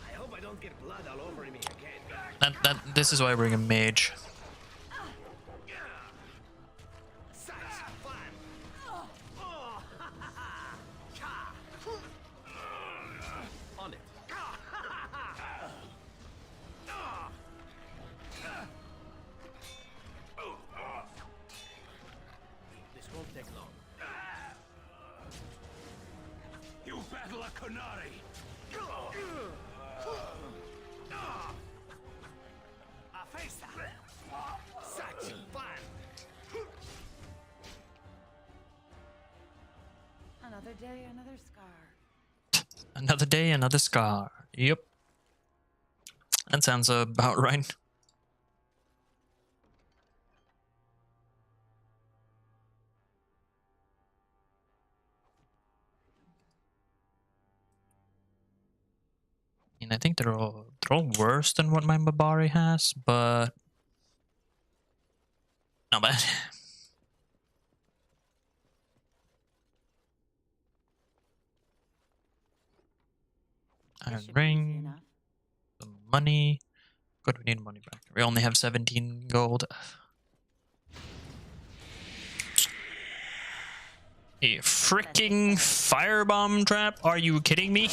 I hope I don't get blood all over me again. This is why I bring a mage. On it. This won't take long. You battle a Kunari! A face that. Such fun. Another day, another scar. Another day, another scar. Yep. That sounds about right. I think they're all worse than what my Mabari has, but not bad. Iron ring, some money. Good, we need money back. We only have 17 gold. A freaking firebomb trap? Are you kidding me?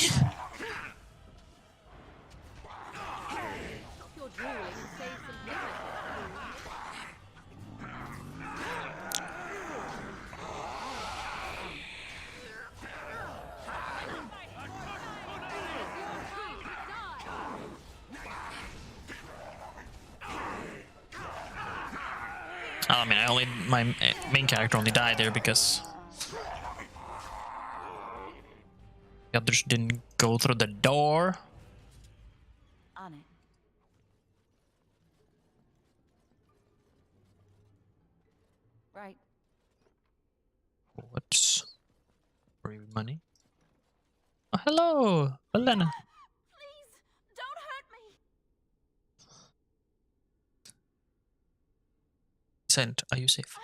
I mean, my main character only died there because the others didn't go through the door. On it. Right. What's free money? Oh, hello, Elena. Please, don't hurt me. Sent, are you safe?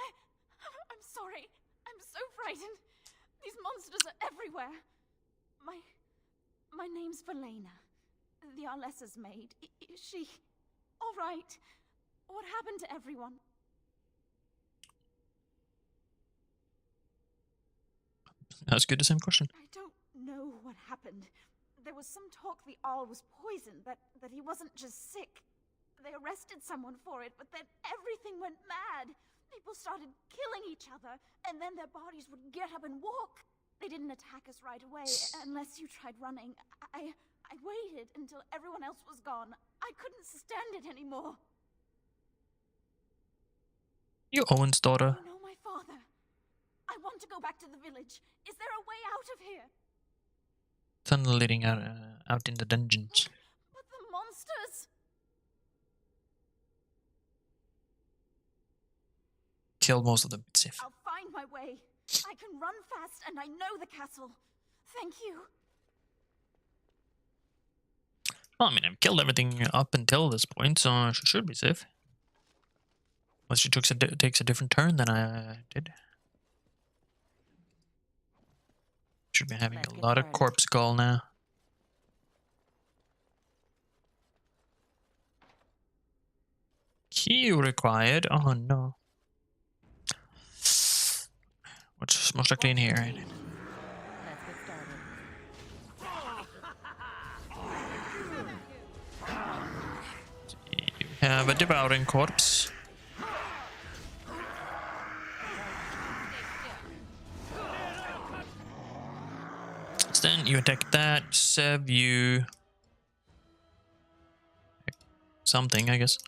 I'm sorry. I'm so frightened. These monsters are everywhere. My name's Valena. The Arlessa's maid. Is she all right? What happened to everyone? That's good. The same question. I don't know what happened. There was some talk the Arl was poisoned, that he wasn't just sick. They arrested someone for it, but then everything went mad. People started killing each other, and then their bodies would get up and walk. They didn't attack us right away, unless you tried running. I waited until everyone else was gone. I couldn't stand it anymore. You Owen's daughter. You know my father. I want to go back to the village. Is there a way out of here? Tunnel leading out in the dungeons. But the monsters... Killed most of them. It's safe. I'll find my way. I can run fast and I know the castle. Thank you. Well, I mean, I've killed everything up until this point, so she should be safe. Unless she takes a different turn than I did. Should be having a lot of corpse skull now. Key required. Oh no. What's most likely in here? Right? You have a devouring corpse. Then you attack that, Sev, you... something, I guess.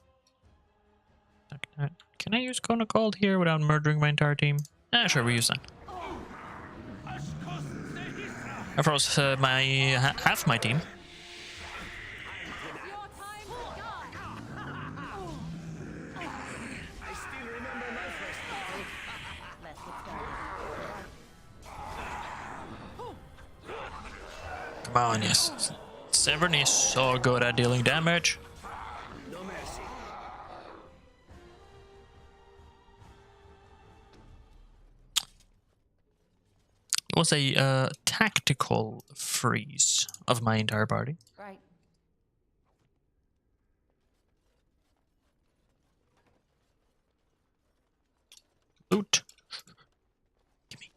Can I use Cone of Cold here without murdering my entire team? Sure, we use that. I froze half my team. Come on, yes. Severin is so good at dealing damage. No mercy. It was a tactical freeze of my entire party. Right. Loot. Give me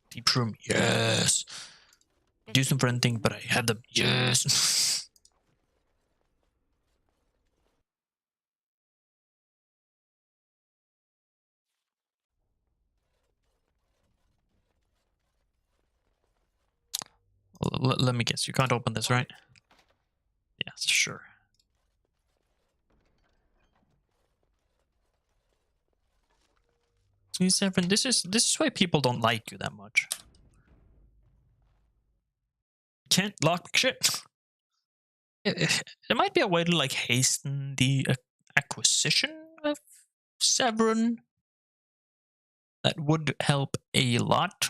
deep room. Yes. Do some friend thing, but I have them. Yes. Let me guess. You can't open this, right? Yes, sure. See, Severin, this is why people don't like you that much. Can't lock shit. There might be a way to like hasten the acquisition of Severin. That would help a lot.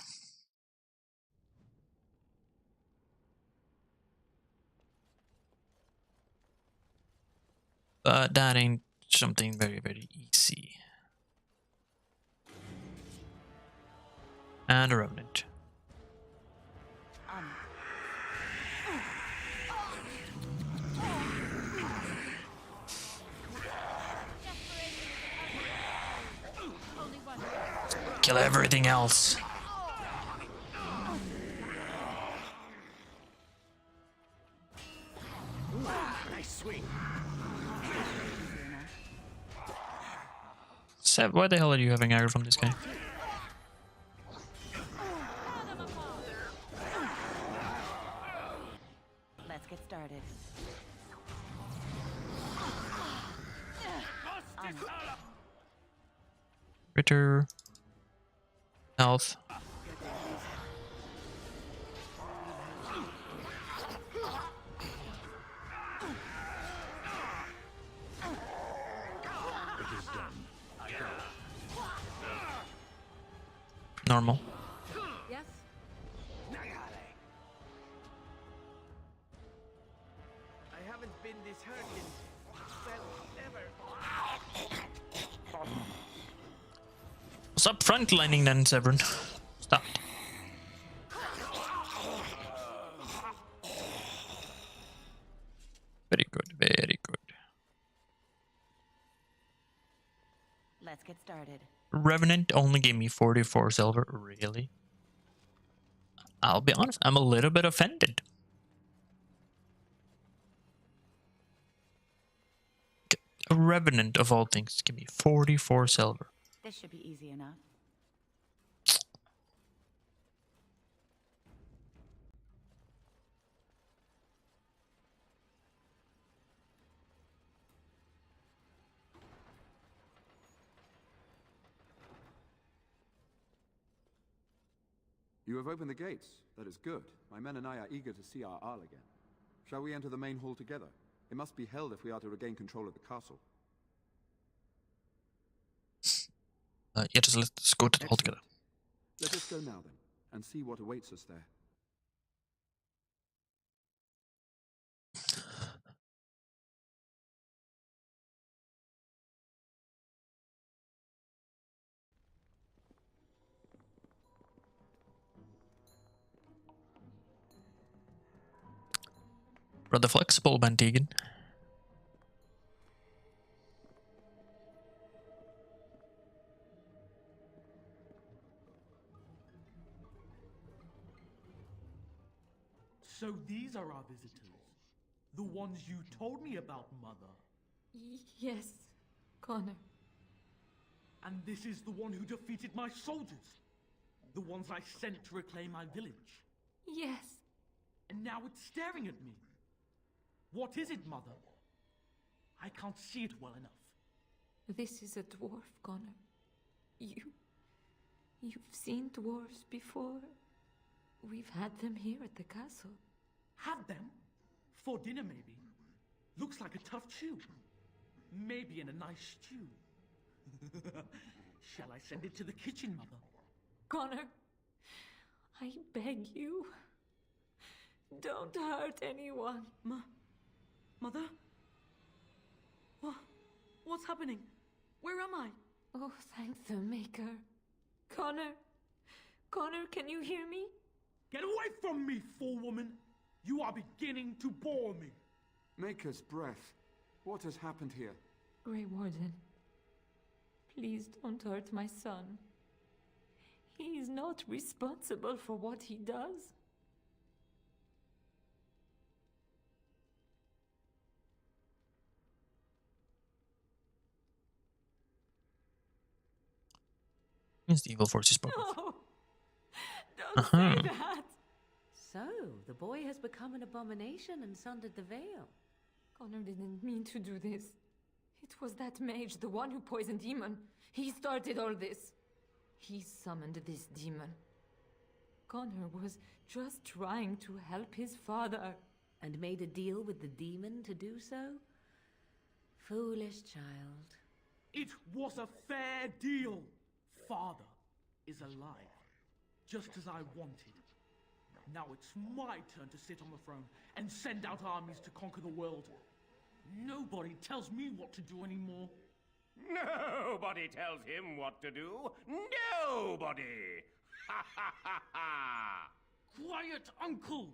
But that ain't something very, very easy. And a remnant. Kill everything else. Nice swing. Seb, why the hell are you having aggro from this guy? Let's get started. Ritter. Health. Normal. Yes? I haven't been this hurt in, well, ever. Stop frontlining then, Severin. Stop. Very good, very good. Let's get started. Revenant only gave me 44 silver. Really? I'll be honest, I'm a little bit offended. A Revenant of all things, give me 44 silver. This should be easy enough. You have opened the gates. That is good. My men and I are eager to see our Arl again. Shall we enter the main hall together? It must be held if we are to regain control of the castle. Yeah, just let's go to the hall together. Let us go now then, and see what awaits us there. Rather flexible, Van Degen. So these are our visitors. The ones you told me about, Mother. Yes, Connor. And this is the one who defeated my soldiers. The ones I sent to reclaim my village. Yes. And now it's staring at me. What is it, Mother? I can't see it well enough. This is a dwarf, Connor. You've seen dwarves before. We've had them here at the castle. Had them? For dinner, maybe. Looks like a tough chew. Maybe in a nice stew. Shall I send it to the kitchen, Mother? Connor, I beg you. Don't hurt anyone. Mother? What's happening? Where am I? Oh, thank the Maker. Connor, can you hear me? Get away from me, fool woman! You are beginning to bore me. Maker's breath. What has happened here? Grey Warden, please don't hurt my son. He is not responsible for what he does. Means the evil force is spoken. No! Don't say that! So, the boy has become an abomination and sundered the veil. Connor didn't mean to do this. It was that mage, the one who poisoned Demon. He started all this. He summoned this demon. Connor was just trying to help his father. And made a deal with the demon to do so? Foolish child. It was a fair deal. Father is alive, just as I wanted. Now it's my turn to sit on the throne and send out armies to conquer the world. Nobody tells me what to do anymore. Nobody tells him what to do. Nobody! Ha ha ha ha! Quiet, Uncle!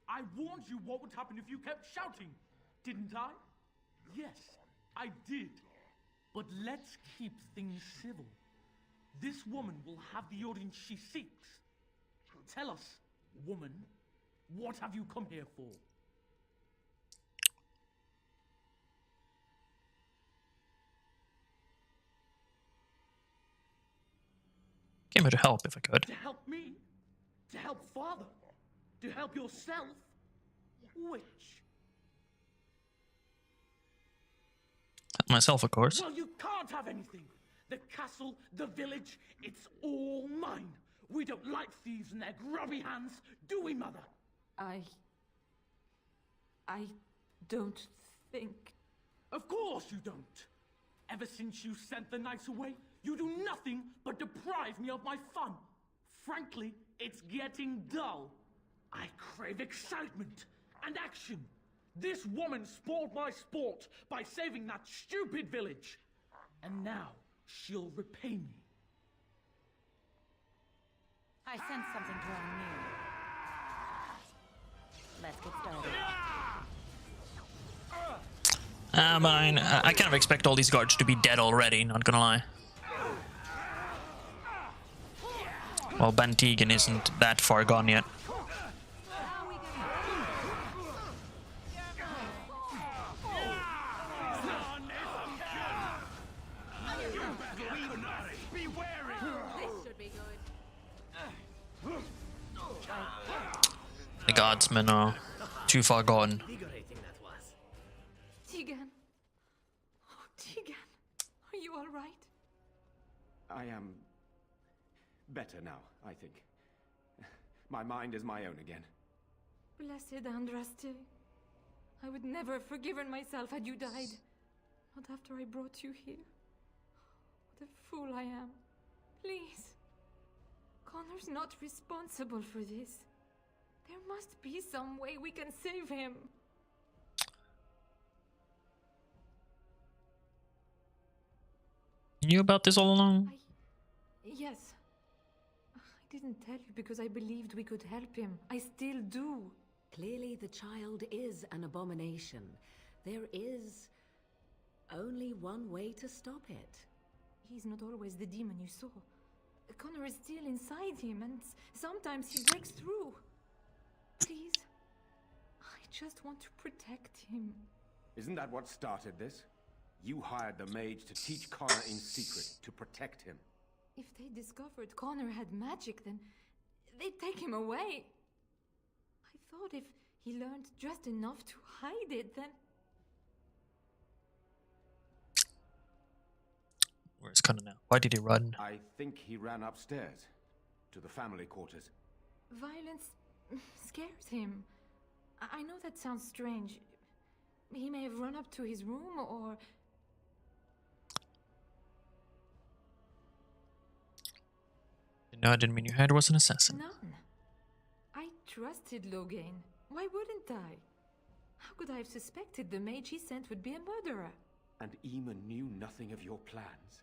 I warned you what would happen if you kept shouting, didn't I? Yes, I did. But let's keep things civil. This woman will have the audience she seeks. Tell us, woman, what have you come here for? Came here to help if I could. To help me? To help Father? To help yourself? Which? Help myself, of course. Well, you can't have anything. The castle, the village, it's all mine. We don't like thieves and their grubby hands, do we, Mother? I don't think... Of course you don't. Ever since you sent the knights away, you do nothing but deprive me of my fun. Frankly, it's getting dull. I crave excitement and action. This woman spoiled my sport by saving that stupid village. And now, she'll repay me. I sense something drawing near. Let's get started. Mine. I kind of expect all these guards to be dead already, not gonna lie. Well, Bantegan isn't that far gone yet. The guardsmen are too far gone. Tegan. Oh, Tegan. Are you all right? I am better now, I think. My mind is my own again. Blessed Andraste. I would never have forgiven myself had you died. Not after I brought you here. What a fool I am. Please. Connor's not responsible for this. There must be some way we can save him. You knew about this all along? Yes. I didn't tell you because I believed we could help him. I still do. Clearly the child is an abomination. There is only one way to stop it. He's not always the demon you saw. Connor is still inside him, and sometimes he breaks through. Please. I just want to protect him. Isn't that what started this? You hired the mage to teach Connor in secret, to protect him. If they discovered Connor had magic, then they'd take him away. I thought if he learned just enough to hide it, then... Where's Connor now? Why did he run? I think he ran upstairs, to the family quarters. Violence scares him. I know that sounds strange. He may have run up to his room, or... No, I didn't mean your head was an assassin. None. I trusted Logain. Why wouldn't I? How could I have suspected the mage he sent would be a murderer? And Eamon knew nothing of your plans.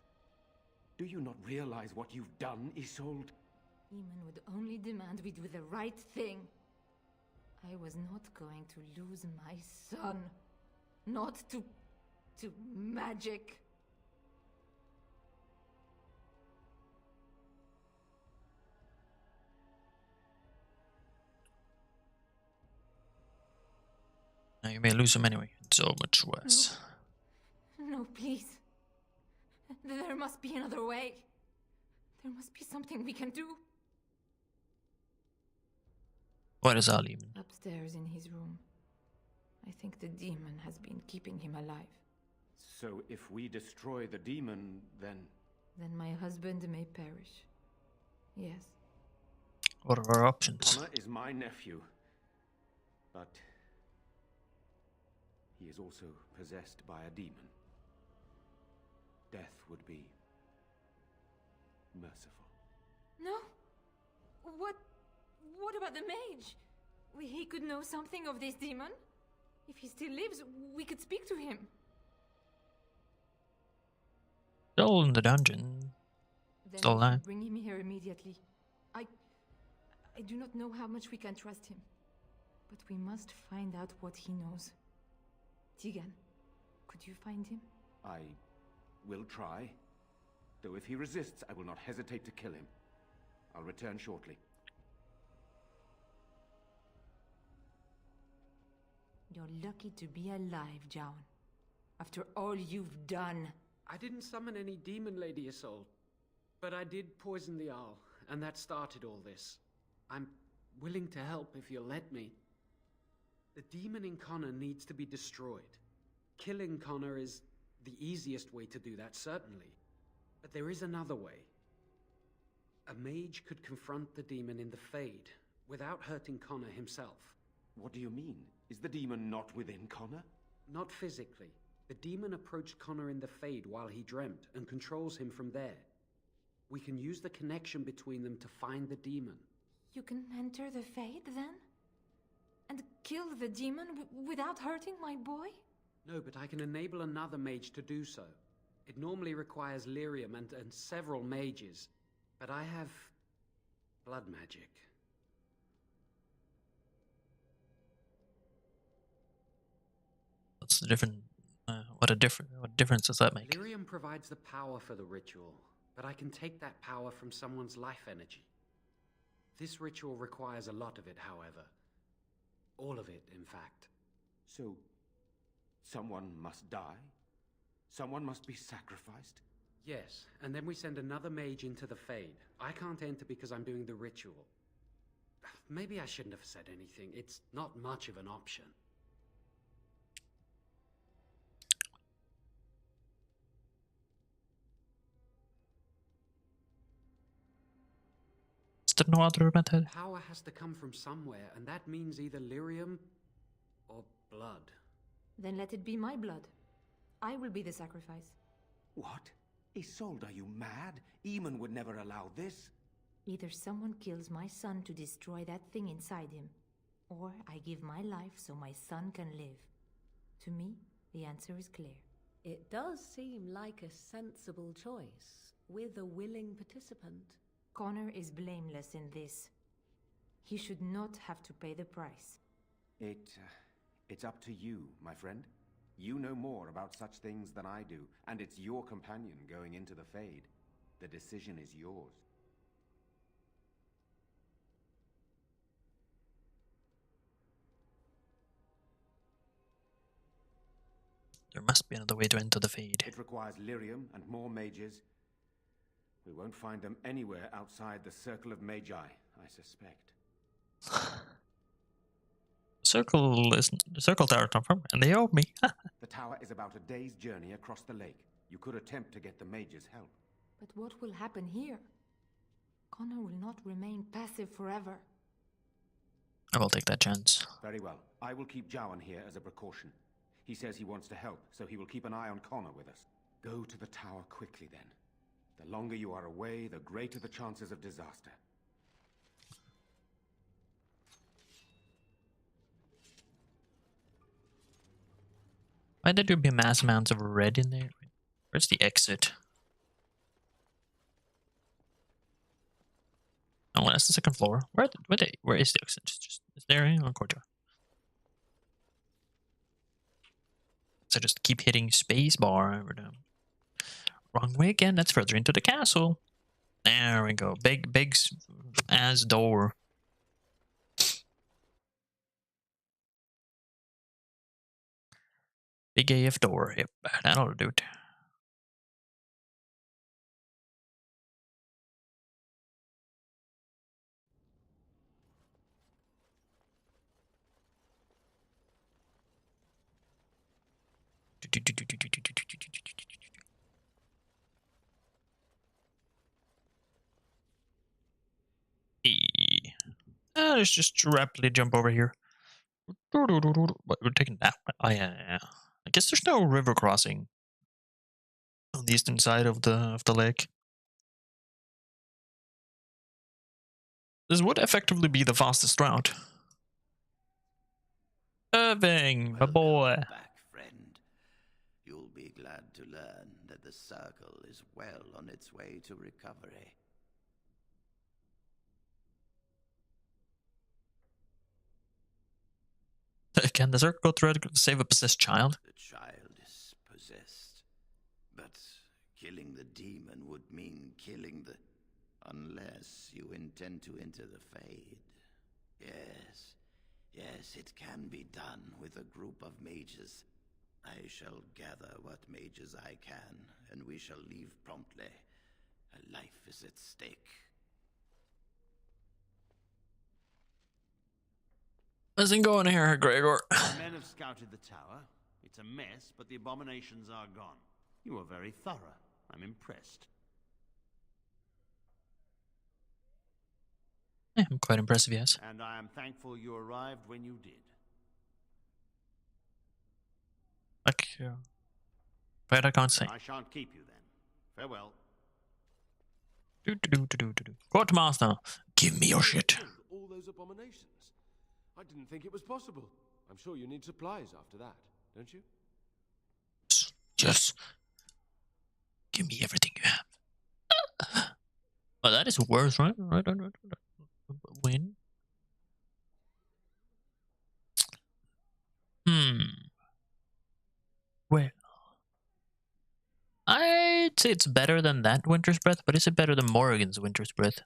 Do you not realize what you've done, Isolde? Eamon would only demand we do the right thing. I was not going to lose my son. Not to magic. Now you may lose him anyway. It's so much worse. No, please. There must be another way. There must be something we can do. What is our demon? Upstairs in his room. I think the demon has been keeping him alive. So if we destroy the demon, then... Then my husband may perish. Yes. What are our options? Connor is my nephew. But... he is also possessed by a demon. Death would be... merciful. No? What about the mage? He could know something of this demon. If he still lives, we could speak to him. Still in the dungeon. Then Still alive. bring him here immediately. I do not know how much we can trust him. But we must find out what he knows. Tegan, could you find him? I will try. Though if he resists, I will not hesitate to kill him. I'll return shortly. You're lucky to be alive, Jown. After all you've done. I didn't summon any demon, Lady Isolde. But I did poison the owl, and that started all this. I'm willing to help if you'll let me. The demon in Connor needs to be destroyed. Killing Connor is the easiest way to do that, certainly. But there is another way. A mage could confront the demon in the Fade, without hurting Connor himself. What do you mean? Is the demon not within Connor? Not physically. The demon approached Connor in the Fade while he dreamt, and controls him from there. We can use the connection between them to find the demon. You can enter the Fade, then? And kill the demon without hurting my boy? No, but I can enable another mage to do so. It normally requires lyrium and several mages. But I have... blood magic. What's the different? What difference does that make? Lyrium provides the power for the ritual, but I can take that power from someone's life energy. This ritual requires a lot of it, however. All of it, in fact. So, someone must die? Someone must be sacrificed? Yes, and then we send another mage into the Fade. I can't enter because I'm doing the ritual. Maybe I shouldn't have said anything. It's not much of an option. Is there no other method? Power has to come from somewhere, and that means either lyrium or blood. Then let it be my blood. I will be the sacrifice. What? Isolde, are you mad? Eamon would never allow this. Either someone kills my son to destroy that thing inside him, or I give my life so my son can live. To me, the answer is clear. It does seem like a sensible choice, with a willing participant. Connor is blameless in this. He should not have to pay the price. It's up to you, my friend. You know more about such things than I do, and it's your companion going into the Fade. The decision is yours. There must be another way to enter the Fade. It requires lyrium and more mages. We won't find them anywhere outside the Circle of Magi, I suspect. The circle tower from, and they owe me. The tower is about a day's journey across the lake. You could attempt to get the mages' help. But what will happen here? Connor will not remain passive forever. I will take that chance. Very well. I will keep Jowan here as a precaution. He says he wants to help, so he will keep an eye on Connor with us. Go to the tower quickly, then. The longer you are away, the greater the chances of disaster. Why did there be mass amounts of red in there? Where's the exit? Oh, that's the second floor. Where is the exit? Is there in courtyard? So just keep hitting space bar over them. Wrong way again. That's further into the castle. There we go. Big ass door. Big AF door. Yep, that'll do it. Let's just rapidly jump over here. What, we're taking that one. Oh yeah. I guess there's no river crossing on the eastern side of the lake. This would effectively be the fastest route. Irving, my boy. Back, friend. You'll be glad to learn that the circle is well on its way to recovery. Can the circle go through to save a possessed child? The child is possessed. But killing the demon would mean killing the... Unless you intend to enter the Fade. Yes, it can be done with a group of mages. I shall gather what mages I can, and we shall leave promptly. A life is at stake. Isn't going here, Gregor. The men have scouted the tower. It's a mess, but the abominations are gone. You are very thorough. I'm impressed. Yeah, I'm quite impressive, yes. And I am thankful you arrived when you did. Like, but I can't say. I shan't keep you then. Farewell. Quartermaster, give me your shit. All those abominations. I didn't think it was possible. I'm sure you need supplies after that, don't you? Just give me everything you have. Well, that is worse, right? Right. Win. Well, I'd say it's better than that Winter's Breath, but is it better than Morrigan's Winter's Breath?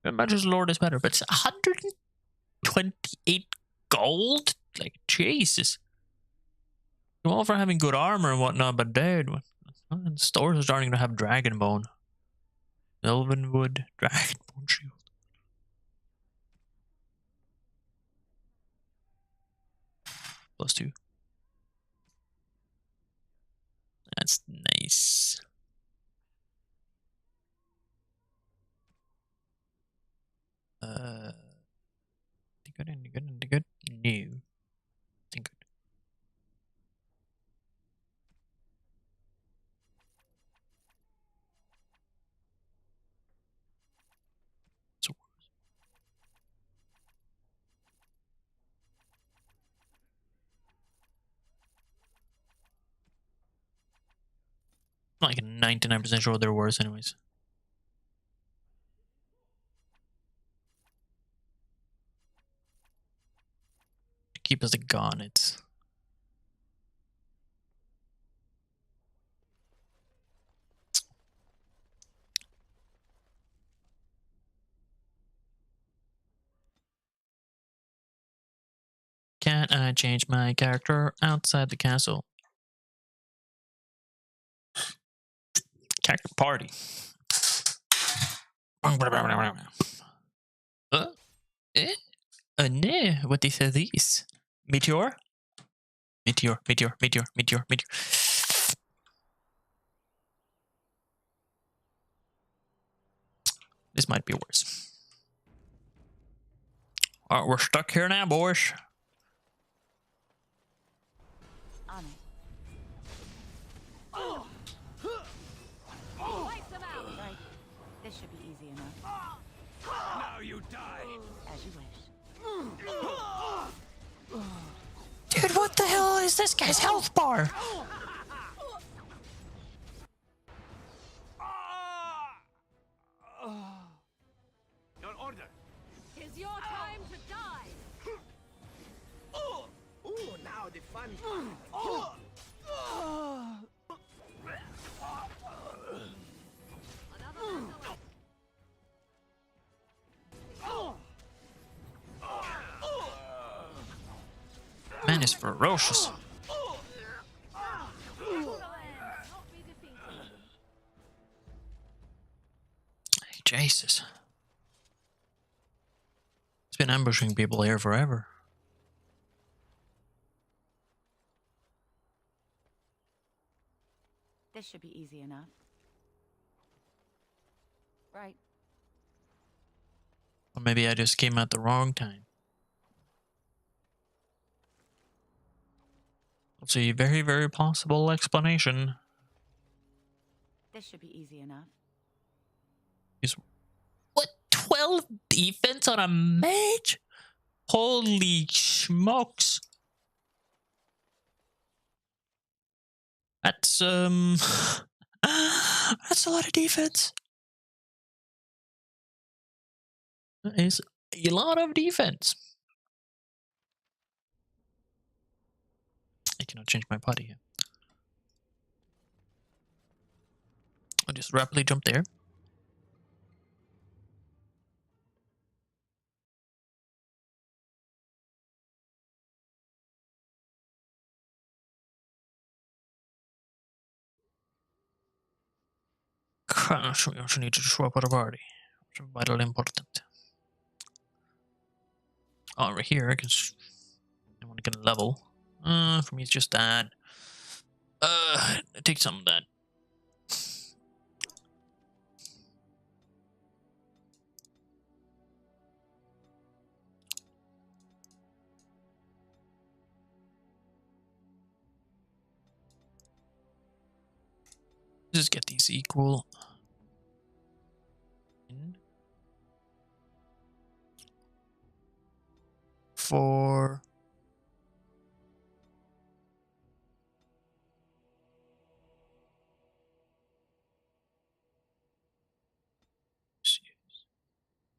Master's Lord is better, but it's 128 gold? Like, Jesus. You're all for having good armor and whatnot, but dude, the stores are starting to have Dragon Bone. Elvenwood, Dragon Bone Shield. +2. That's nice. Good. New. Think good. So I'm like 99% sure they're worse anyways. To keep us a garnet. Can I change my character outside the castle? Character party. No, what is this? Meteor? Meteor. This might be worse. Alright, we're stuck here now, boys. On it. Wipe them out! Right. This should be easy enough. Now you die! As you wish. Dude, what the hell is this guy's health bar? Your order. Tis your time to die. Ooh, now the fun. Man is ferocious. Jesus. He's been ambushing people here forever. This should be easy enough. Right. Or maybe I just came at the wrong time. It's a very, very possible explanation. This should be easy enough. Is what, 12 defense on a mage? Holy smokes. That's that's a lot of defense. That is a lot of defense. I cannot change my body here. I'll just rapidly jump there. I also need to swap out a party. It's vitally important. Oh, right here, I want to get a level. For me, it's just that. Take some of that. Just get these equal. For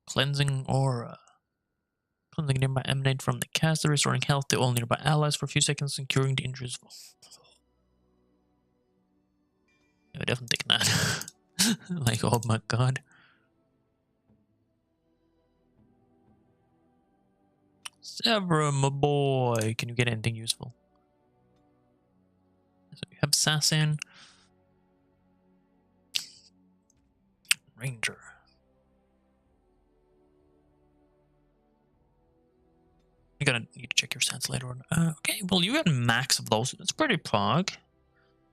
cleansing aura. Cleansing nearby emanate from the caster, restoring health to all nearby allies for a few seconds and curing the injuries. I would definitely take that. Like, oh my god. Severum, my boy. Can you get anything useful? So you have Assassin. Ranger. You're gonna need to check your stats later on. Okay, well, you got max of those. It's pretty pog.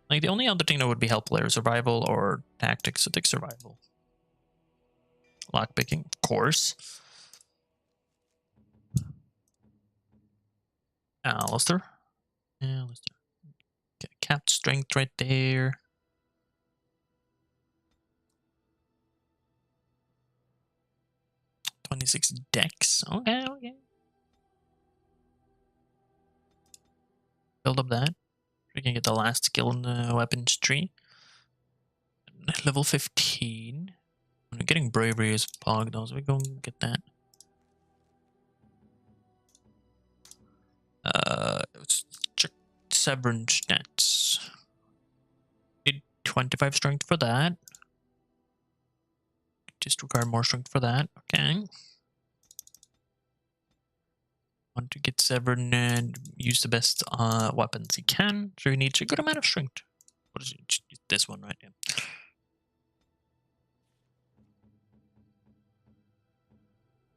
Like, the only other thing that would be helpful is survival or tactics. So take survival. Lockpicking, of course. Alistair. Alistair. Okay, capped strength right there. .26 dex. Okay, okay. Build up that. We can get the last skill in the weapons tree. Level 15. Getting bravery is pog though, so we go and get that. Let's check Severn stats. Need 25 strength for that. Just require more strength for that. Okay. Want to get Severn and use the best weapons he can. So he needs a good amount of strength. What is it? This one, right? Yeah.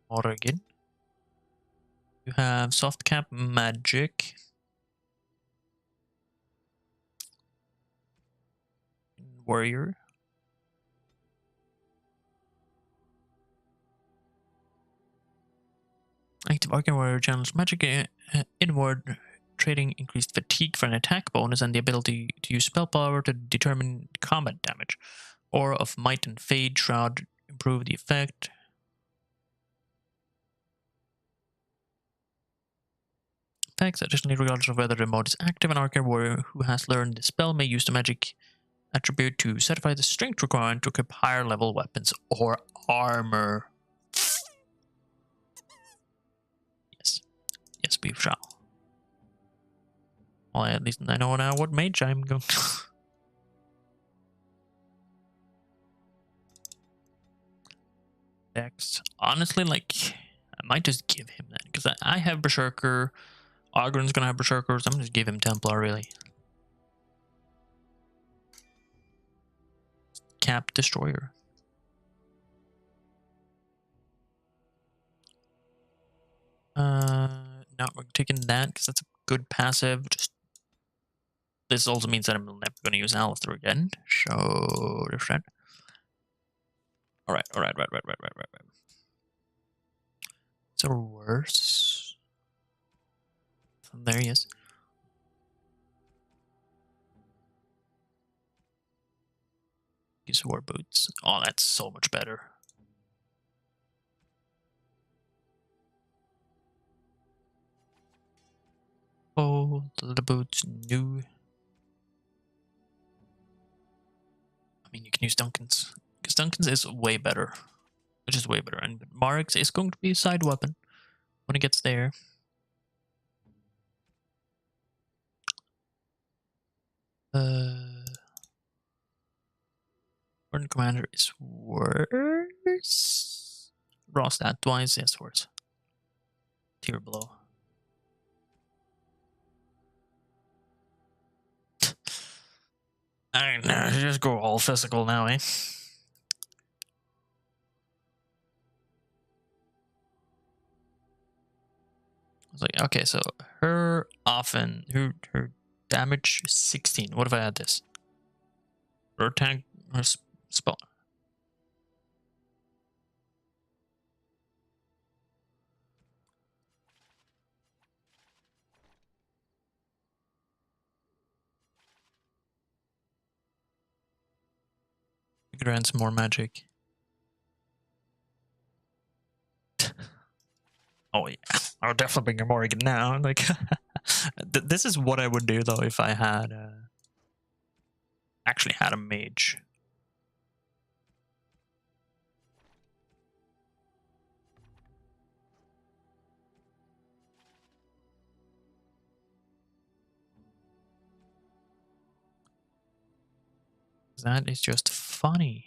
Oregon. You have soft cap magic. Warrior. Active Arcane Warrior channels magic inward, trading increased fatigue for an attack bonus and the ability to use spell power to determine combat damage. Aura of Might and Fade Shroud improve the effect. effects. Additionally, regardless of whether the mode is active, an archer warrior who has learned the spell may use the magic attribute to certify the strength required to equip higher level weapons or armor. Yes. Yes, we shall. Well, at least I know now what mage I'm going to. Dex. Honestly, like, I might just give him that. Because I have Berserker. Ogren's going to have Berserkers. I'm going to just give him Templar, really. Cap Destroyer. No, we're taking that because that's a good passive. Just this also means that I'm never going to use Alistair again. So different. All right. So worse. There he is. Use war boots. Oh, that's so much better. Oh, the boots new. I mean, you can use Duncan's. Because Duncan's is way better. Which is way better. And Mark's is going to be a side weapon when it gets there. Warden Commander is worse. Raw stat wise, yes, worse. Tier below. I know, just go all physical now, eh? I was like, okay, so her damage is 16. What if I add this? Her tank, her spell. It grants more magic. Oh yeah, I'll definitely bring a Morrigan now. Like, this is what I would do though if I had actually had a mage. That is just funny.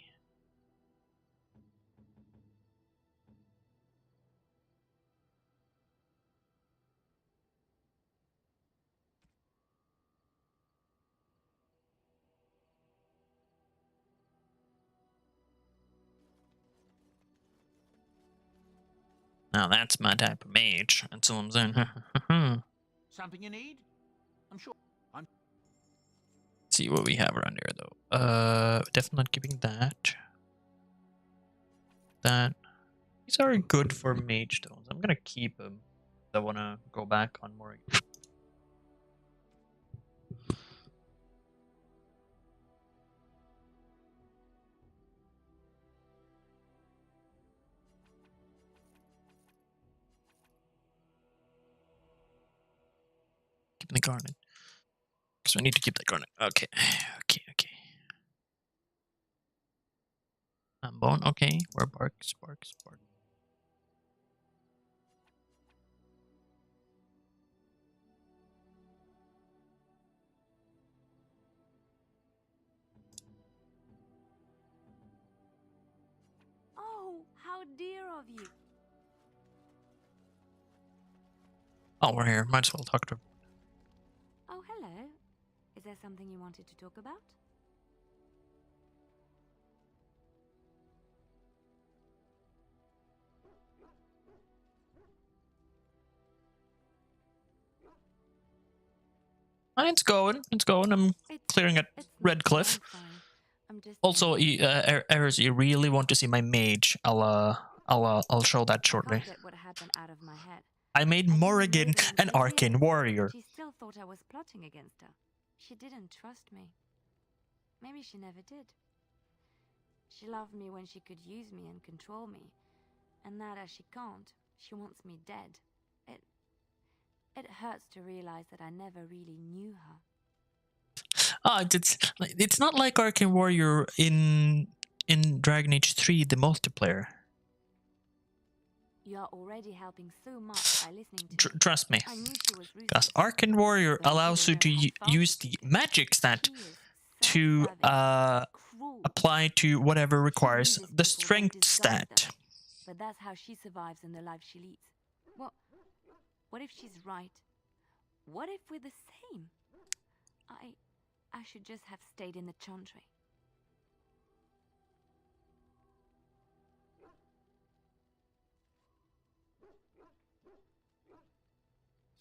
Now that's my type of mage. That's what I'm saying. Something you need? I'm sure. See what we have around here though. Definitely not keeping that. These are good for mage stones. I'm gonna keep them. I wanna go back on more. Keeping the garnet. Because we need to keep that garnet. Okay. Bone, okay. Where bark. Oh, how dear of you. Oh, we're here. Might as well talk to her. Oh, hello. Is there something you wanted to talk about? It's going. I'm clearing at Red Cliff. Also, Eris, you really want to see my mage? I'll show that shortly. I made Morrigan an arcane warrior. She still thought I was plotting against her. She didn't trust me. Maybe she never did. She loved me when she could use me and control me. And now that she can't, she wants me dead. It hurts to realize that I never really knew her. It's not like Arcane Warrior in Dragon Age 3, the multiplayer. You are already helping so much by listening to me. Trust me, I knew she was because Arcane Warrior allows you to use the magic stat to apply to whatever requires the strength stat. But that's how she survives in the life she leads. What if she's right? What if we're the same? I should just have stayed in the Chantry.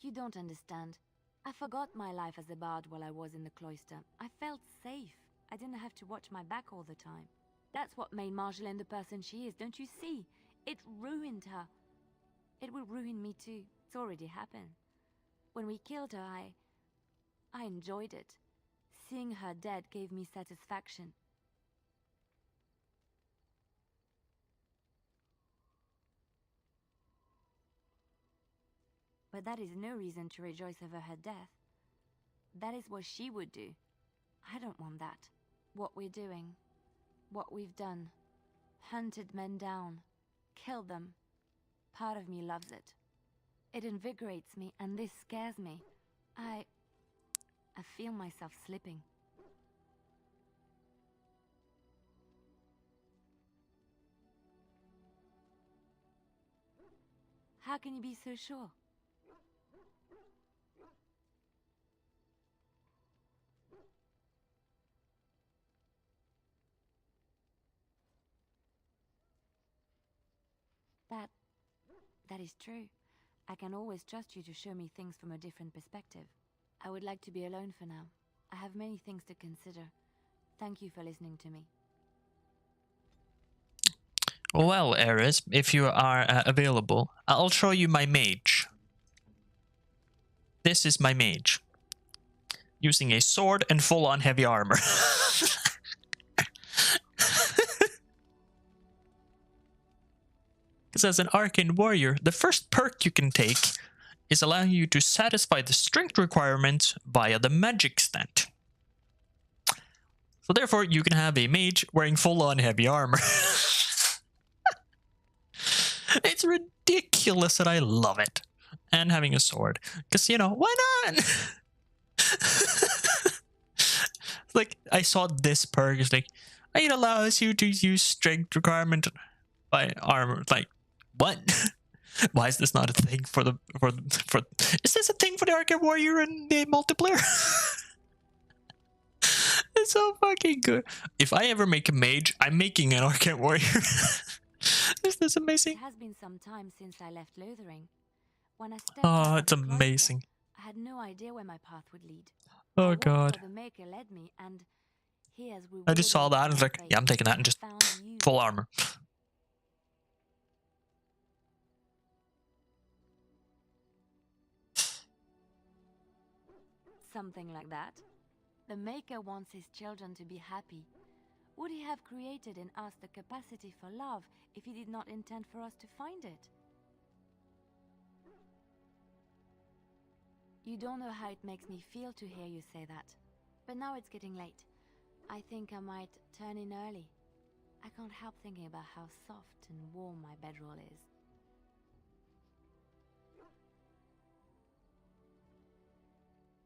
You don't understand. I forgot my life as a bard while I was in the cloister. I felt safe. I didn't have to watch my back all the time. That's what made Marjolaine the person she is, don't you see? It ruined her. It will ruin me too. It's already happened. When we killed her, I enjoyed it. Seeing her dead gave me satisfaction. But that is no reason to rejoice over her death. That is what she would do. I don't want that. What we're doing, what we've done, hunted men down, killed them. Part of me loves it. It invigorates me, and this scares me. I feel myself slipping. How can you be so sure? That is true. I can always trust you to show me things from a different perspective. I would like to be alone for now. I have many things to consider. Thank you for listening to me. Well, Eris, if you are available, I'll show you my mage. This is my mage. Using a sword and full-on heavy armor. Because as an Arcane Warrior, the first perk you can take is allowing you to satisfy the strength requirement via the magic stat. So therefore, you can have a mage wearing full-on heavy armor. It's ridiculous and I love it. And having a sword. Because, you know, why not? Like, I saw this perk. It's like, it allows you to use strength requirement by armor. Like, what? Why is this not a thing for the... Is this a thing for the Arcane Warrior in the multiplayer? It's so fucking good. If I ever make a mage, I'm making an Arcane Warrior. Is this amazing? It has been some time since I left Lothering. When I stepped Oh, it's amazing. I had no idea where my path would lead. Oh, I walked God. where the Maker led me, and he has I just saw rewarded that and was like, yeah, I'm taking that and just full armor. something like that. The Maker wants his children to be happy. Would he have created in us the capacity for love if he did not intend for us to find it? You don't know how it makes me feel to hear you say that. But now it's getting late. I think I might turn in early. I can't help thinking about how soft and warm my bedroll is.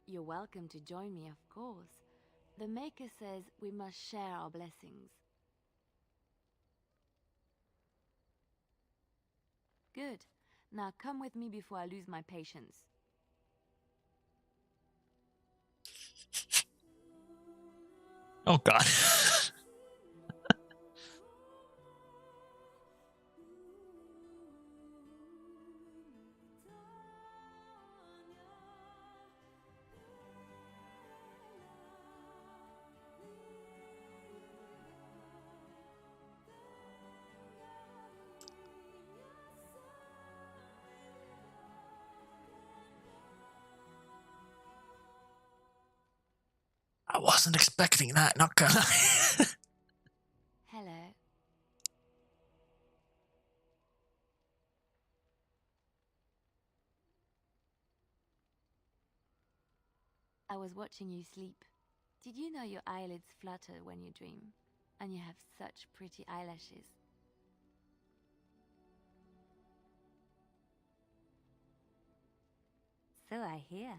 You're welcome to join me, of course. The Maker says we must share our blessings. Good. Now come with me before I lose my patience. Oh, God. I wasn't expecting that, not gonna lie. Hello. I was watching you sleep. Did you know your eyelids flutter when you dream? And you have such pretty eyelashes. So I hear.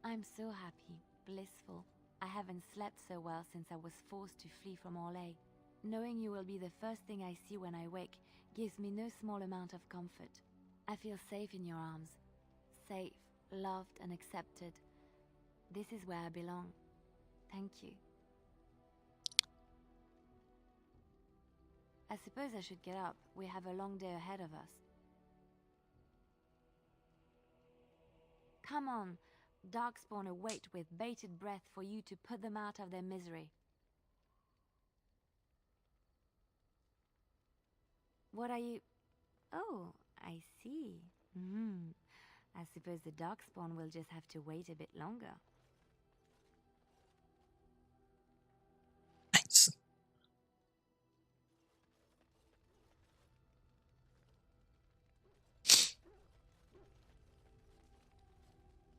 I'm so happy, blissful. I haven't slept so well since I was forced to flee from Orlais. Knowing you will be the first thing I see when I wake gives me no small amount of comfort. I feel safe in your arms. Safe, loved and accepted. This is where I belong. Thank you. I suppose I should get up. We have a long day ahead of us. Come on. Darkspawn await with bated breath for you to put them out of their misery. What are you... Oh, I see. I suppose the Darkspawn will just have to wait a bit longer. Nice.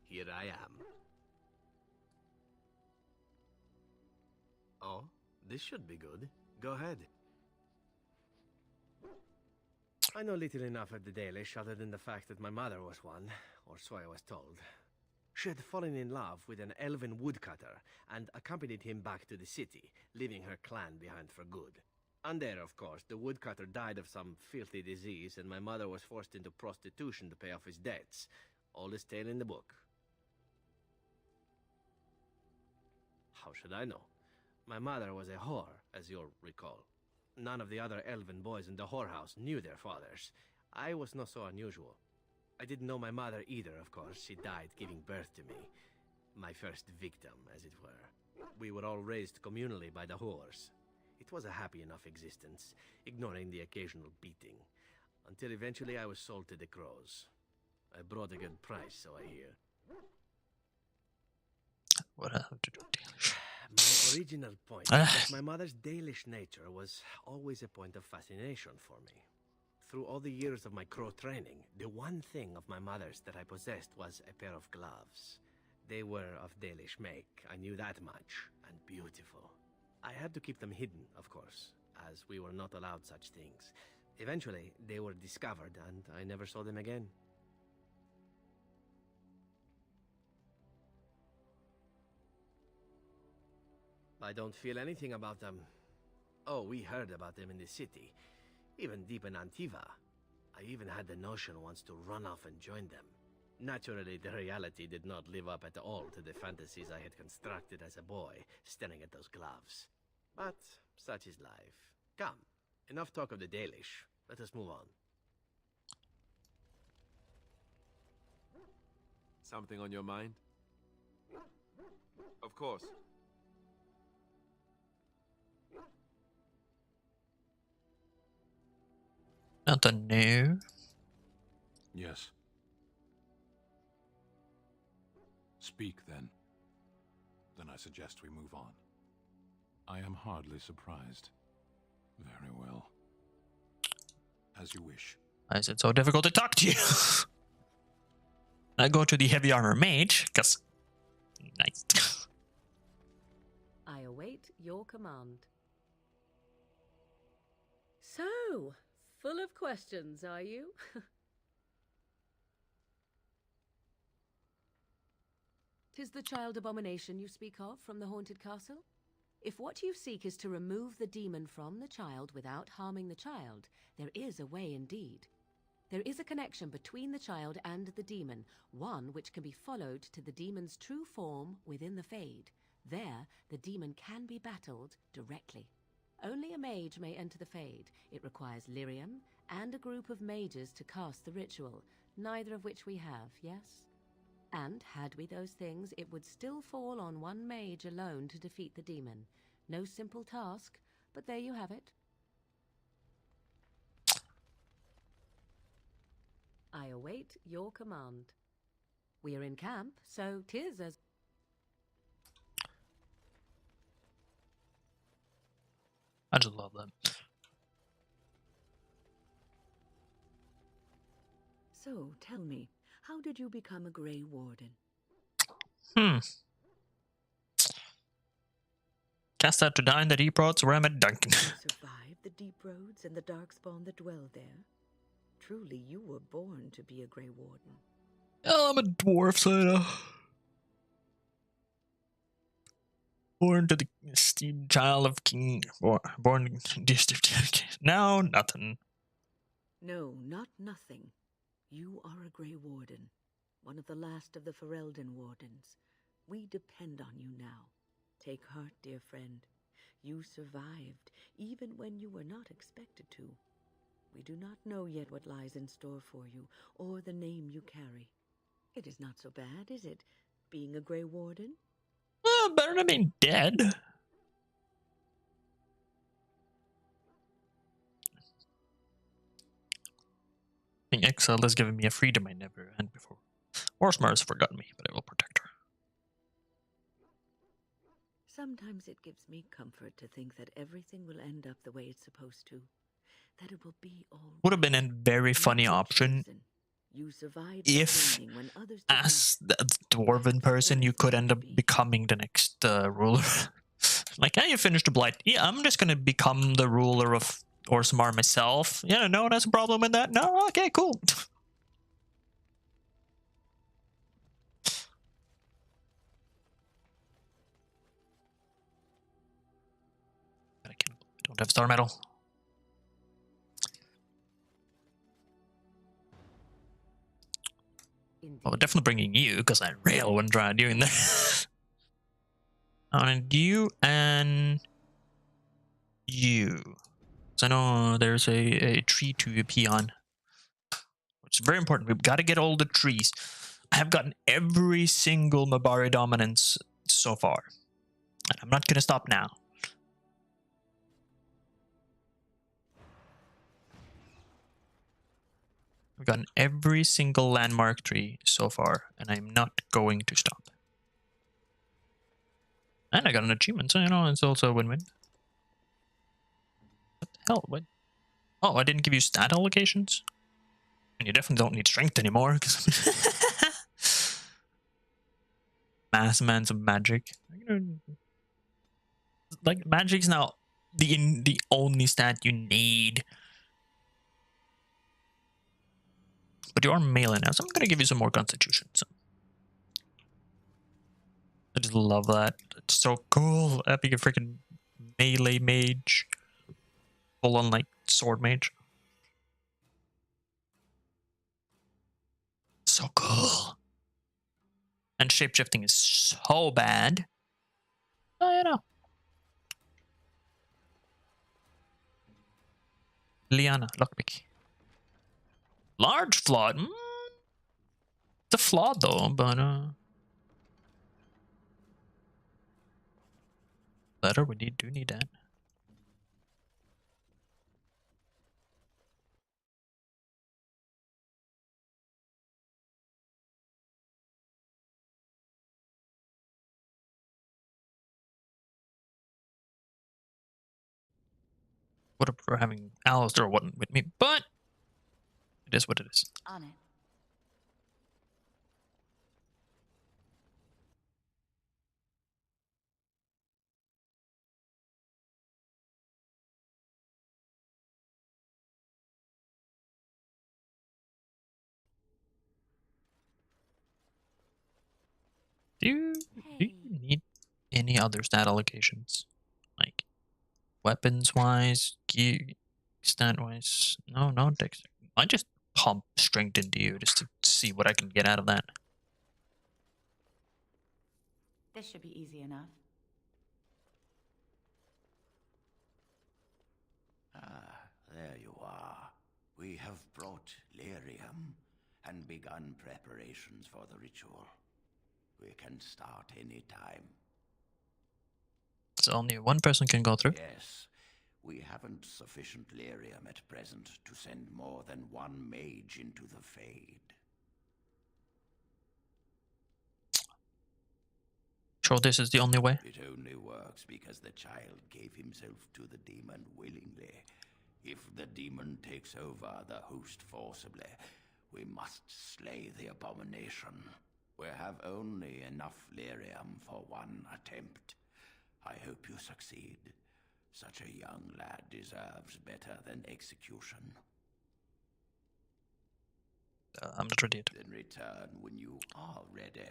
Here I am. Oh, this should be good. Go ahead. I know little enough of the Dalish other than the fact that my mother was one, or so I was told. She had fallen in love with an elven woodcutter and accompanied him back to the city, leaving her clan behind for good. And there, of course, the woodcutter died of some filthy disease and my mother was forced into prostitution to pay off his debts. Oldest tale in the book. How should I know? My mother was a whore, as you'll recall. None of the other elven boys in the whorehouse knew their fathers. I was not so unusual. I didn't know my mother either, of course. She died giving birth to me. My first victim, as it were. We were all raised communally by the whores. It was a happy enough existence, ignoring the occasional beating. Until eventually I was sold to the crows. I brought a good price, so I hear. What I have to do, Dalish? My original point is that my mother's Dalish nature was always a point of fascination for me. Through all the years of my crow training, the one thing of my mother's that I possessed was a pair of gloves. They were of Dalish make, I knew that much, and beautiful. I had to keep them hidden, of course, as we were not allowed such things. Eventually, they were discovered, and I never saw them again. I don't feel anything about them. Oh, we heard about them in the city, even deep in Antiva. I even had the notion once to run off and join them. Naturally, the reality did not live up at all to the fantasies I had constructed as a boy, staring at those gloves. But such is life. Come, enough talk of the Dalish. Let us move on. Something on your mind? Of course. Nothing new. Yes. Speak, then. Then I suggest we move on. I am hardly surprised. Very well. As you wish. Why is it so difficult to talk to you? I go to the heavy armor mage, because... Nice. I await your command. So, full of questions, are you? 'Tis the child abomination you speak of from the haunted castle? If what you seek is to remove the demon from the child without harming the child, there is a way indeed. There is a connection between the child and the demon, one which can be followed to the demon's true form within the Fade. There, the demon can be battled directly. Only a mage may enter the Fade. It requires lyrium and a group of mages to cast the ritual, neither of which we have, yes? And had we those things, it would still fall on one mage alone to defeat the demon. No simple task, but there you have it. I await your command. We are in camp, so 'tis as... I just love them. So, tell me, how did you become a Grey Warden? Cast out to die in the deep roads where I met Duncan. You survive the deep roads and the darkspawn that dwell there. Truly, you were born to be a Grey Warden. Oh, I'm a dwarf, so I know. Born to the esteemed child of King. Born now, nothing. No, not nothing. You are a Grey Warden, one of the last of the Ferelden Wardens. We depend on you now. Take heart, dear friend. You survived, even when you were not expected to. We do not know yet what lies in store for you, or the name you carry. It is not so bad, is it, being a Grey Warden? Better than being dead. Being exiled has given me a freedom I never had before. Ormar has forgotten me, but I will protect her. Sometimes it gives me comfort to think that everything will end up the way it's supposed to. That it will be all Would have been a very funny option you survived if, when others as the dwarven person, you could end up becoming the next ruler. Like, yeah, you finished the blight. Yeah, I'm just gonna become the ruler of Ormar myself. Yeah, no one has a problem with that. No, okay, cool. I don't have star metal. Oh, definitely bringing you, because I really wouldn't try doing that. And you and you. So I know there's a tree to pee on. Which is very important. We've got to get all the trees. I have gotten every single Mabari dominance so far. And I'm not going to stop now. I've gotten every single landmark tree so far, and I'm not going to stop. And I got an achievement, so you know, it's also a win-win. What the hell? What? Oh, I didn't give you stat allocations? And you definitely don't need strength anymore, because mass amounts of magic. Like, magic's now the only stat you need. But you are melee now, so I'm gonna give you some more constitution. So. I just love that. It's so cool. Epic freaking melee mage. Full on like sword mage. So cool. And shapeshifting is so bad. Oh, you know. Liana, lockpick. Large flawed. It's a flawed though, but letter, we do need that. Would have preferred having Alistair wasn't with me, but it is what it is. On it. Do you need any other stat allocations? Like weapons wise, gear stat wise? No, no dexter. I just pump strength into you just to see what I can get out of that. This should be easy enough. Ah, there you are. We have brought lyrium and begun preparations for the ritual. We can start any time. So only one person can go through? Yes. We haven't sufficient lyrium at present to send more than one mage into the Fade. Sure, this is the only way? It only works because the child gave himself to the demon willingly. If the demon takes over the host forcibly, we must slay the abomination. We have only enough lyrium for one attempt. I hope you succeed. Such a young lad deserves better than execution. I'm not ready yet. Then return when you are ready,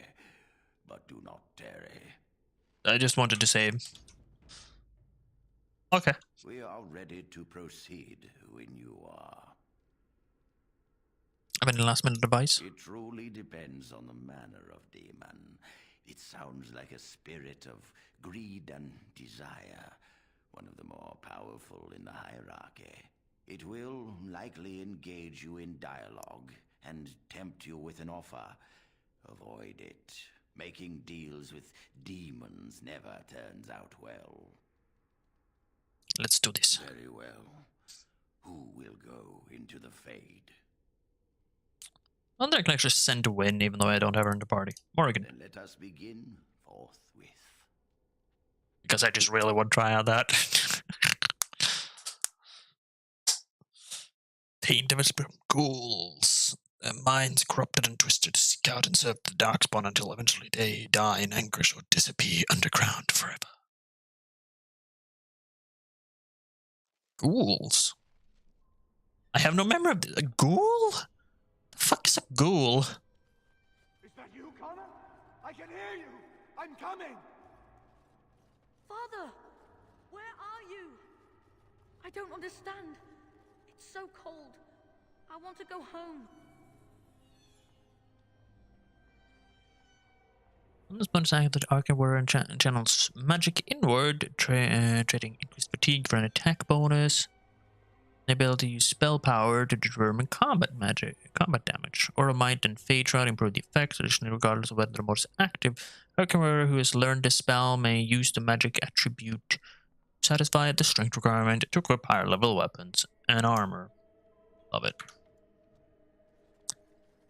but do not tarry. I just wanted to say... Okay. We are ready to proceed when you are. Have any last minute advice? It truly depends on the manner of demon. It sounds like a spirit of greed and desire, one of the more powerful in the hierarchy. It will likely engage you in dialogue and tempt you with an offer. Avoid it. Making deals with demons never turns out well. Let's do this. Very well. Who will go into the Fade? I wonder I can actually send a win even though I don't have her in the party. Morrigan. Then let us begin forthwith. Because I just really want to try out that. Pain devils become ghouls. Their minds corrupted and twisted to seek out and serve the darkspawn until eventually they die in anguish or disappear underground forever. Ghouls? I have no memory of this. A ghoul? The fuck is a ghoul? Is that you, Connor? I can hear you! I'm coming! Father! Where are you? I don't understand. It's so cold. I want to go home. On this bonus act, the Arcane Warrior channels magic inward, trading increased fatigue for an attack bonus. The ability to use spell power to determine combat damage. Aura Might and Fade Shroud improve the effects. Additionally, regardless of whether the mode is active, Arcane Warrior who has learned this spell may use the magic attribute to satisfy the strength requirement to equip higher level weapons and armor. Love it.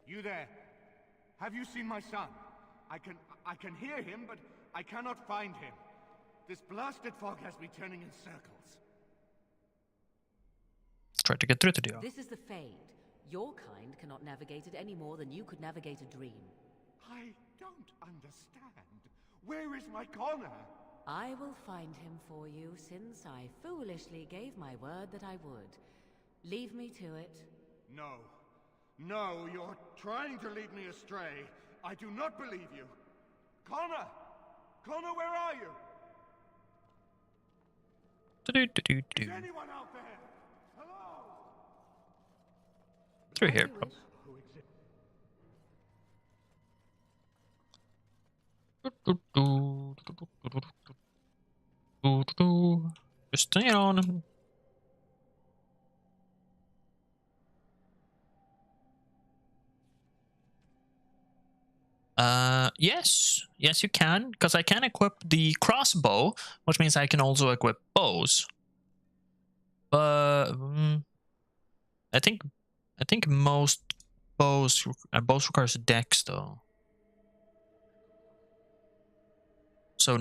You there? Have you seen my son? I can hear him, but I cannot find him. This blasted fog has me turning in circles. Try to get through to the This is the Fade. Your kind cannot navigate it any more than you could navigate a dream. I don't understand. Where is my Connor? I will find him for you, since I foolishly gave my word that I would. Leave me to it. No. No, you're trying to lead me astray. I do not believe you. Connor! Connor, where are you? Is anyone out there? Hello? Through here, probably. Just stay on. Yes. Yes, you can, because I can equip the crossbow, which means I can also equip bows. But I think most bows requires dex though. So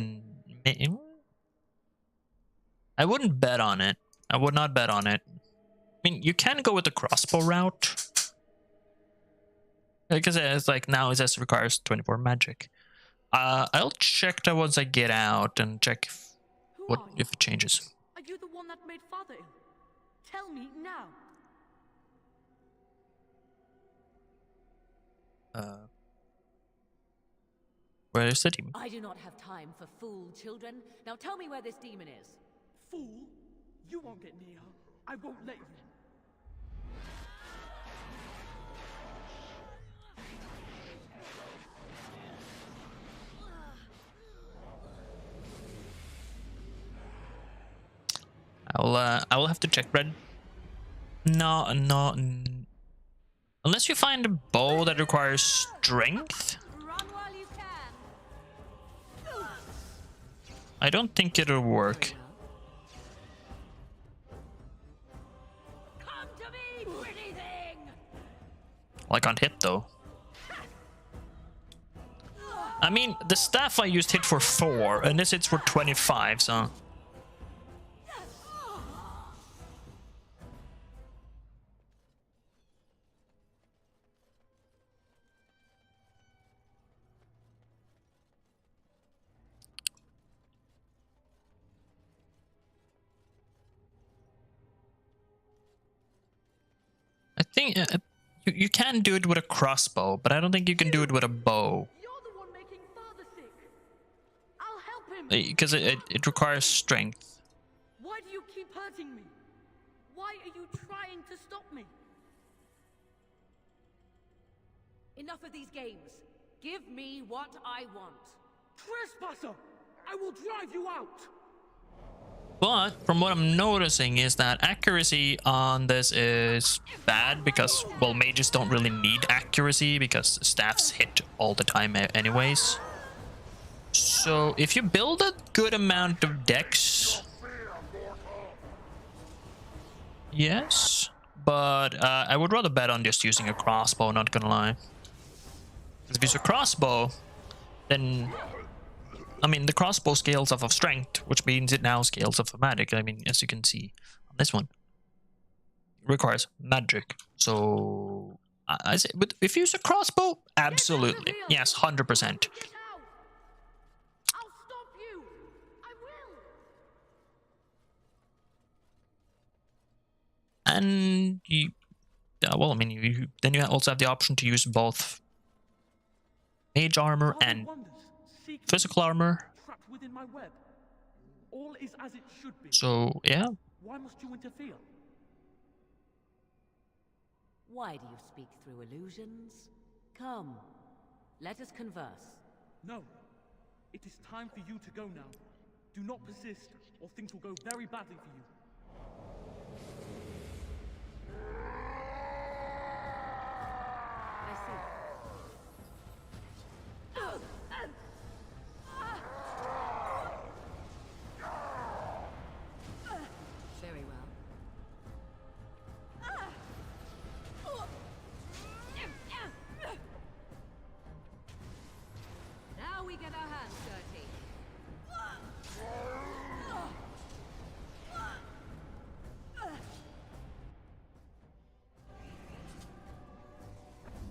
I wouldn't bet on it. I would not bet on it. I mean, you can go with the crossbow route. Because it's like now it says requires 24 magic. I'll check that once I get out and check if it changes. Are you the one that made Father ill? Tell me now. Where is the demon? I do not have time for fool children. Now tell me where this demon is. Fool! You won't get near her. I won't let you in. I will have to check, Red. No. Unless you find a bow that requires strength. I don't think it'll work. Come to me, pretty thing. Well, I can't hit though. I mean, the staff I used hit for 4, and this hits for 25, so. think you can do it with a crossbow, but I don't think you can do it with a bow. Because it requires strength. Why do you keep hurting me? Why are you trying to stop me? Enough of these games. Give me what I want. Trespasser! I will drive you out! But from what I'm noticing is that accuracy on this is bad because, well, mages don't really need accuracy because staffs hit all the time anyways. So if you build a good amount of dex, yes, but I would rather bet on just using a crossbow, not gonna lie. Because if you use a crossbow, then I mean, the crossbow scales off of strength, which means it now scales off of magic. I mean, as you can see on this one, it requires magic. So, I say, but if you use a crossbow, absolutely. Yes, 100%. And you, well, I mean, then you also have the option to use both mage armor and physical armor. Within my web. All is as it should be. So, yeah. Why must you interfere? Why do you speak through illusions? Come, let us converse. No. It is time for you to go now. Do not persist, or things will go very badly for you. I see. Very well. Now we get our hands dirty.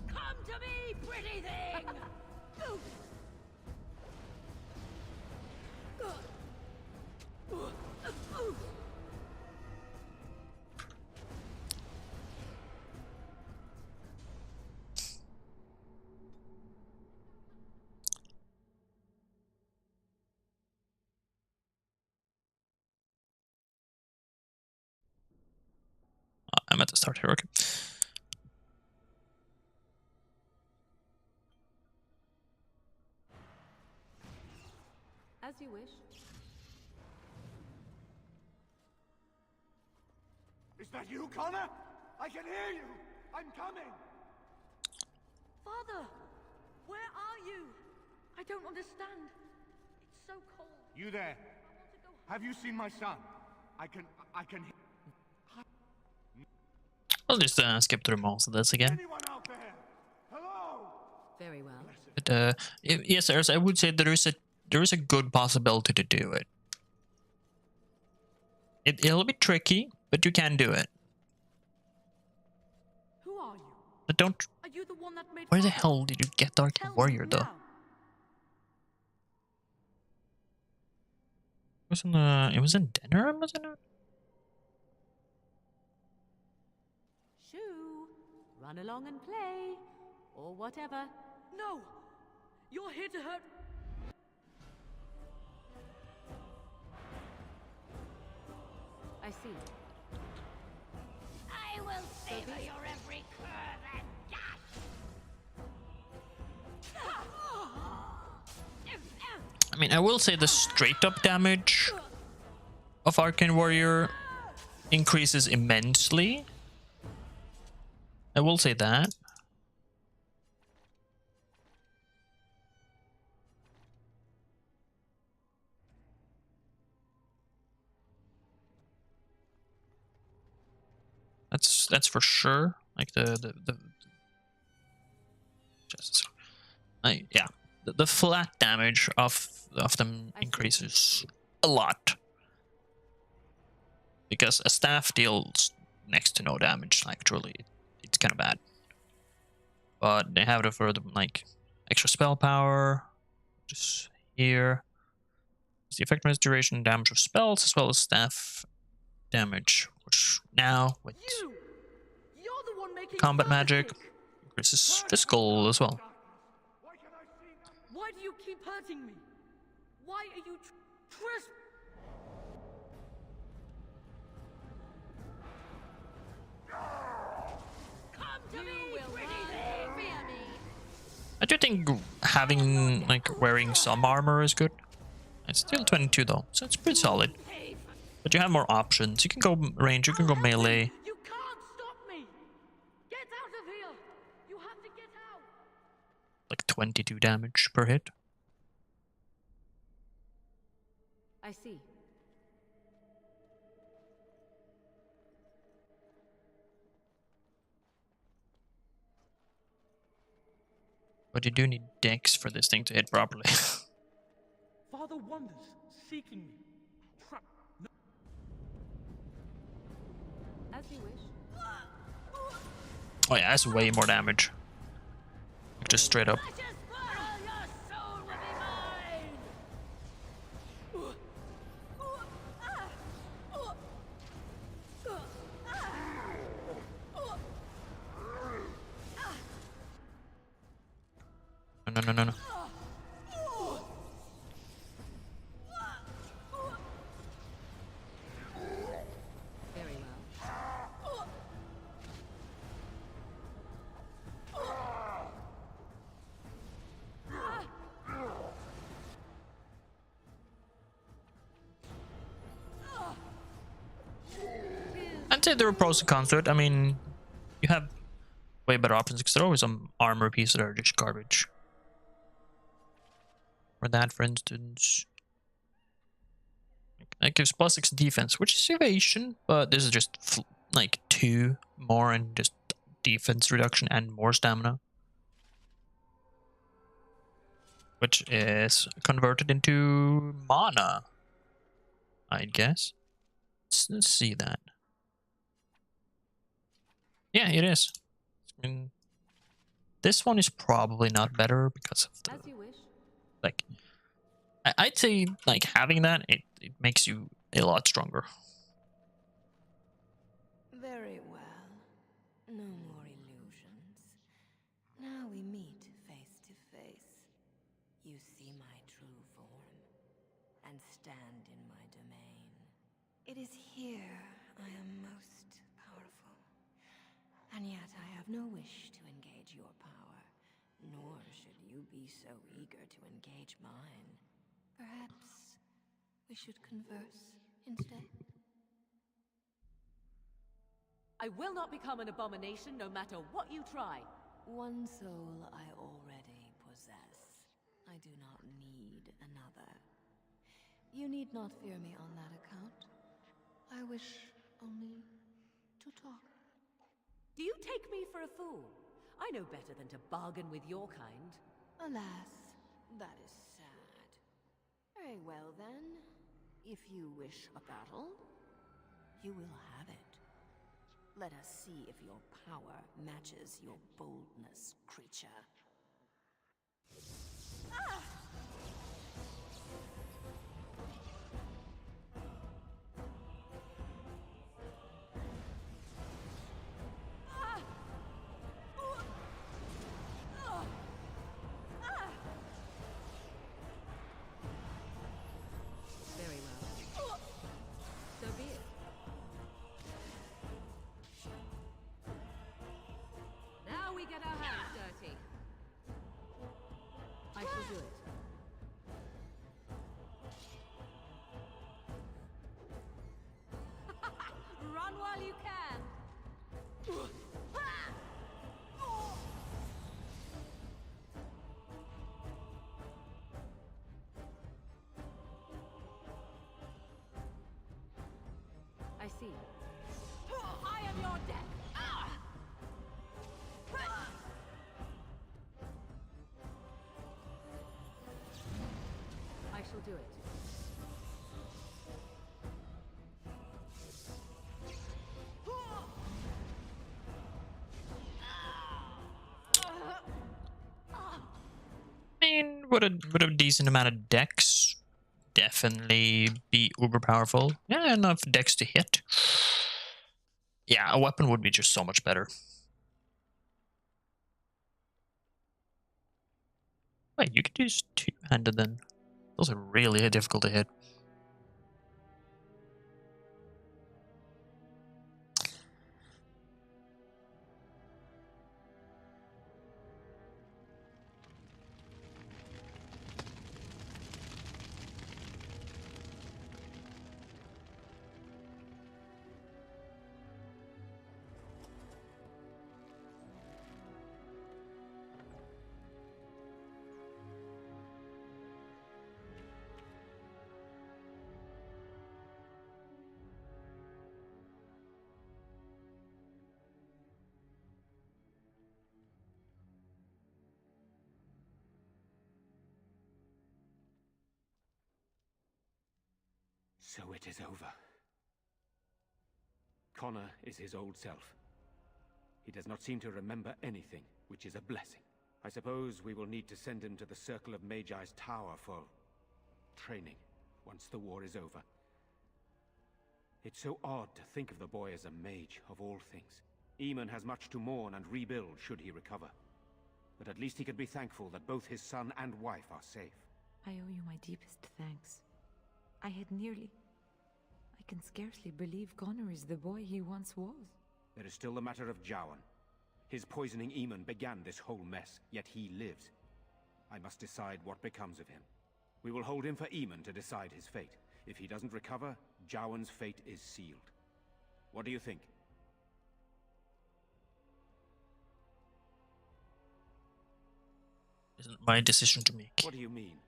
Come to me, pretty thing! I'm at the start here, okay. As you wish. Is that you, Connor? I can hear you! I'm coming! Father! Where are you? I don't understand. It's so cold. You there? Have you seen my son? I can I'll just skip through most of this again. Anyone out there? Hello? Very well. But yes, I would say there is a good possibility to do it. It'll be tricky, but you can do it. Who are you? But don't. Are you the one that made Where the hell did you get Dark Warrior though? It was in Denner, wasn't it? Shoo! Run along and play. Or whatever. No! You're here to hurt... I see. I will savor your every curve and I mean, I will say the straight up damage of Arcane Warrior increases immensely. I will say that. That's for sure. Like the yeah, the flat damage of them increases a lot because a staff deals next to no damage. Like truly, it's kind of bad. But they have it for the like extra spell power, just here. It's the effectiveness, duration, and damage of spells as well as staff damage, which now with You're the one making combat magic. Increases physical as well. Why do you keep hurting me? Why are you Come to me, pretty thing! I do think having, like, wearing some armor is good. It's still 22 though, so it's pretty solid. But you have more options. You can go range, you can go melee. You can't stop me! Get out of here! You have to get out! Like 22 damage per hit. I see. But you do need dex for this thing to hit properly. Father wanders, seeking me. Trap. No. As you wish. Oh yeah, that's way more damage. Just straight up. No. Very well. I'd say there are pros and cons to it. I mean, you have way better options because there are always some armor pieces that are just garbage. Or that, for instance. That gives +6 defense, which is evasion, but this is just like 2 more and just defense reduction and more stamina. Which is converted into mana, I guess. Let's see that. Yeah, it is. I mean, this one is probably not better because of the... As you wish. Like, I'd say, like, having that, it makes you a lot stronger. Very well. No more illusions. Now we meet face to face. You see my true form, and stand in my domain. It is here I am most powerful. And yet I have no wish to engage your power, nor should you be so eager to engage mine. Perhaps we should converse instead? I will not become an abomination no matter what you try. One soul I already possess. I do not need another. You need not fear me on that account. I wish only to talk. Do you take me for a fool? I know better than to bargain with your kind. Alas, that is sad. Very well then. If you wish a battle, you will have it. Let us see if your power matches your boldness, creature. Ah! Very well. So be it. Now we get our hands dirty. I shall do it. Run while you can. I see. I am your death. I shall do it. I mean, would a decent amount of dex definitely be uber powerful? Yeah, enough dex to hit. Yeah, a weapon would be just so much better. Wait, you could use two-handed then. Those are really difficult to hit. So it is over. Connor is his old self. He does not seem to remember anything, which is a blessing. I suppose we will need to send him to the Circle of Magi's tower for training, once the war is over. It's so odd to think of the boy as a mage, of all things. Eamon has much to mourn and rebuild should he recover. But at least he can be thankful that both his son and wife are safe. I owe you my deepest thanks. I can scarcely believe Connor is the boy he once was. There is still the matter of Jowan. His poisoning Eamon began this whole mess, yet he lives. I must decide what becomes of him. We will hold him for Eamon to decide his fate. If he doesn't recover, Jowan's fate is sealed. What do you think? Isn't my decision to make. What do you mean?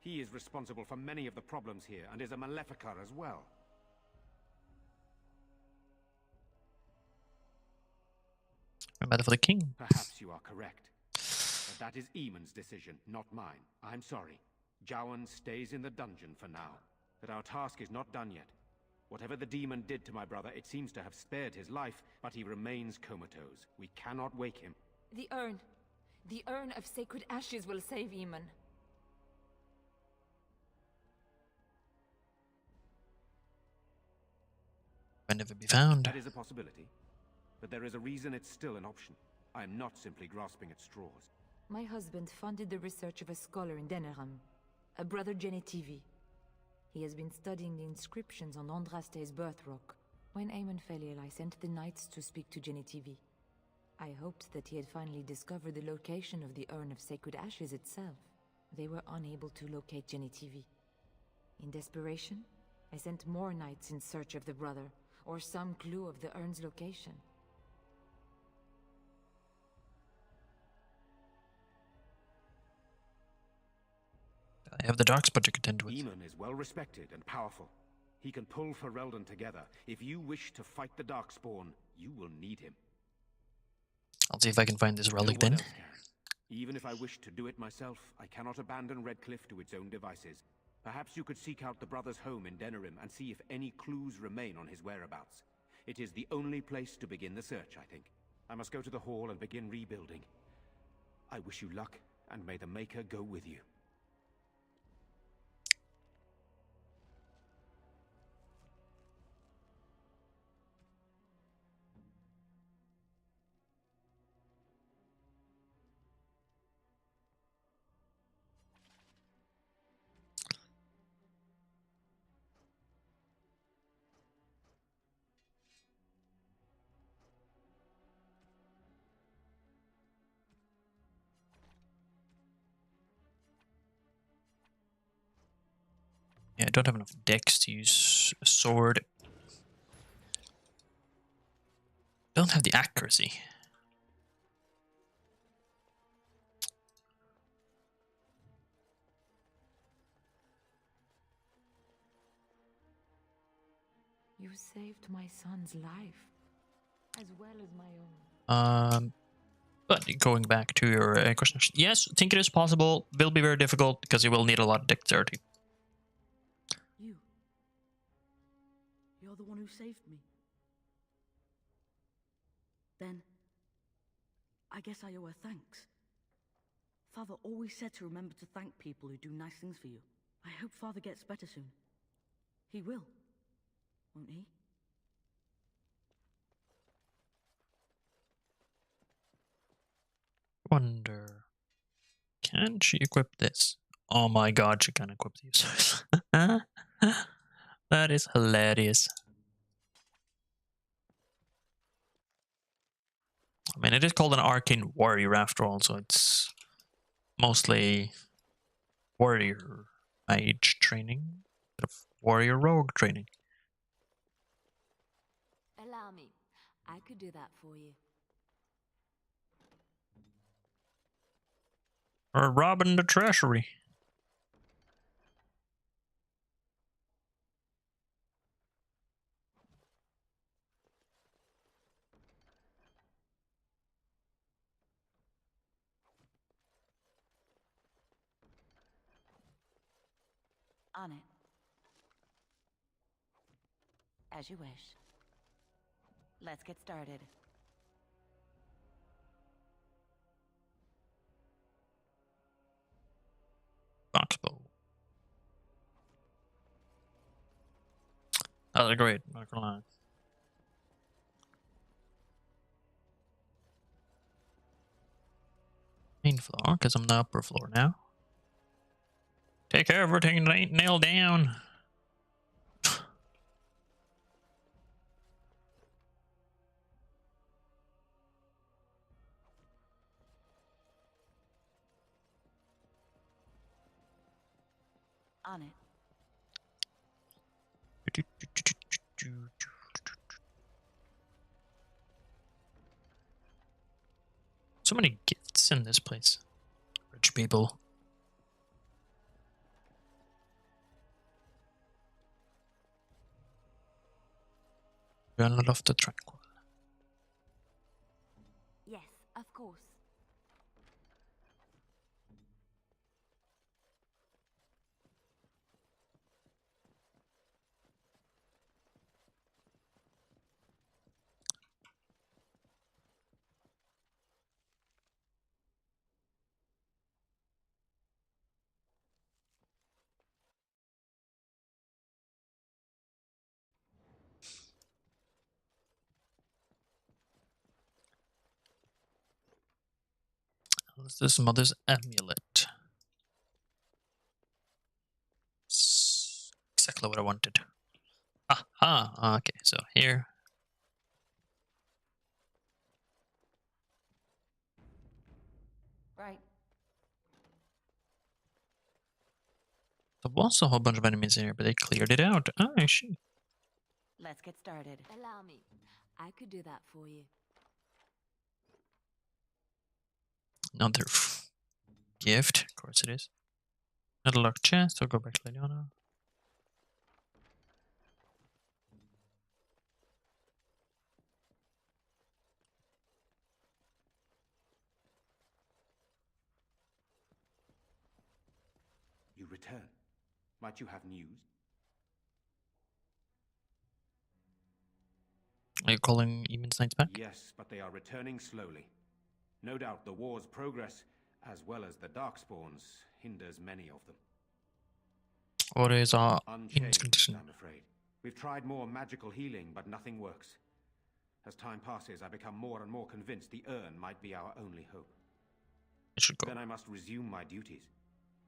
He is responsible for many of the problems here, and is a Maleficar as well. A matter for the king. Perhaps you are correct. But that is Eamon's decision, not mine. I'm sorry. Jowan stays in the dungeon for now. But our task is not done yet. Whatever the demon did to my brother, it seems to have spared his life, but he remains comatose. We cannot wake him. The urn. The urn of sacred ashes will save Eamon. May never be found. That is a possibility. But there is a reason it's still an option. I am not simply grasping at straws. My husband funded the research of a scholar in Denerim, a brother Genetivi. He has been studying the inscriptions on Andraste's birth rock. When Aemon fell ill, I sent the knights to speak to Genetivi. I hoped that he had finally discovered the location of the urn of sacred ashes itself. They were unable to locate Genetivi. In desperation, I sent more knights in search of the brother, or some clue of the urn's location. I have the Darkspawn to contend with. Eamon is well respected and powerful. He can pull Ferelden together. If you wish to fight the Darkspawn, you will need him. I'll see if I can find this relic then. Even if I wish to do it myself, I cannot abandon Redcliffe to its own devices. Perhaps you could seek out the brother's home in Denerim and see if any clues remain on his whereabouts. It is the only place to begin the search, I think. I must go to the hall and begin rebuilding. I wish you luck, and may the Maker go with you. Yeah, I don't have enough dex to use a sword. Don't have the accuracy. You saved my son's life, as well as my own. But going back to your question, yes, I think it is possible. Will be very difficult because you will need a lot of dexterity. You're the one who saved me. Then, I guess I owe her thanks. Father always said to remember to thank people who do nice things for you. I hope Father gets better soon. He will, won't he? Wonder. Can she equip this? Oh my god, she can equip these. That is hilarious. I mean, it is called an arcane warrior after all, so it's mostly warrior mage training, bit of warrior rogue training. Allow me. I could do that for you. Or robbing the treasury. On it. As you wish. Let's get started. Boxbow. Oh, they're great, not gonna lie. Main floor, because I'm the upper floor now. Take care of everything that ain't nailed down. On it. So many gifts in this place. Rich people. Journal of the Tranquil. Yes, of course. What's this mother's amulet? Exactly what I wanted. Aha! Okay, so here. Right. There was a whole bunch of enemies here, but they cleared it out. Oh, I see. Let's get started. Allow me. I could do that for you. Another gift. Of course it is. Another locked chest. I'll go back to Liliana. You return. Might you have news? Are you calling Eamon's Knights back? Yes, but they are returning slowly. No doubt the war's progress, as well as the Darkspawns, hinders many of them. What is our Eamon's Unchanged, condition? I'm afraid. We've tried more magical healing, but nothing works. As time passes, I become more and more convinced the urn might be our only hope. I should go. Then I must resume my duties.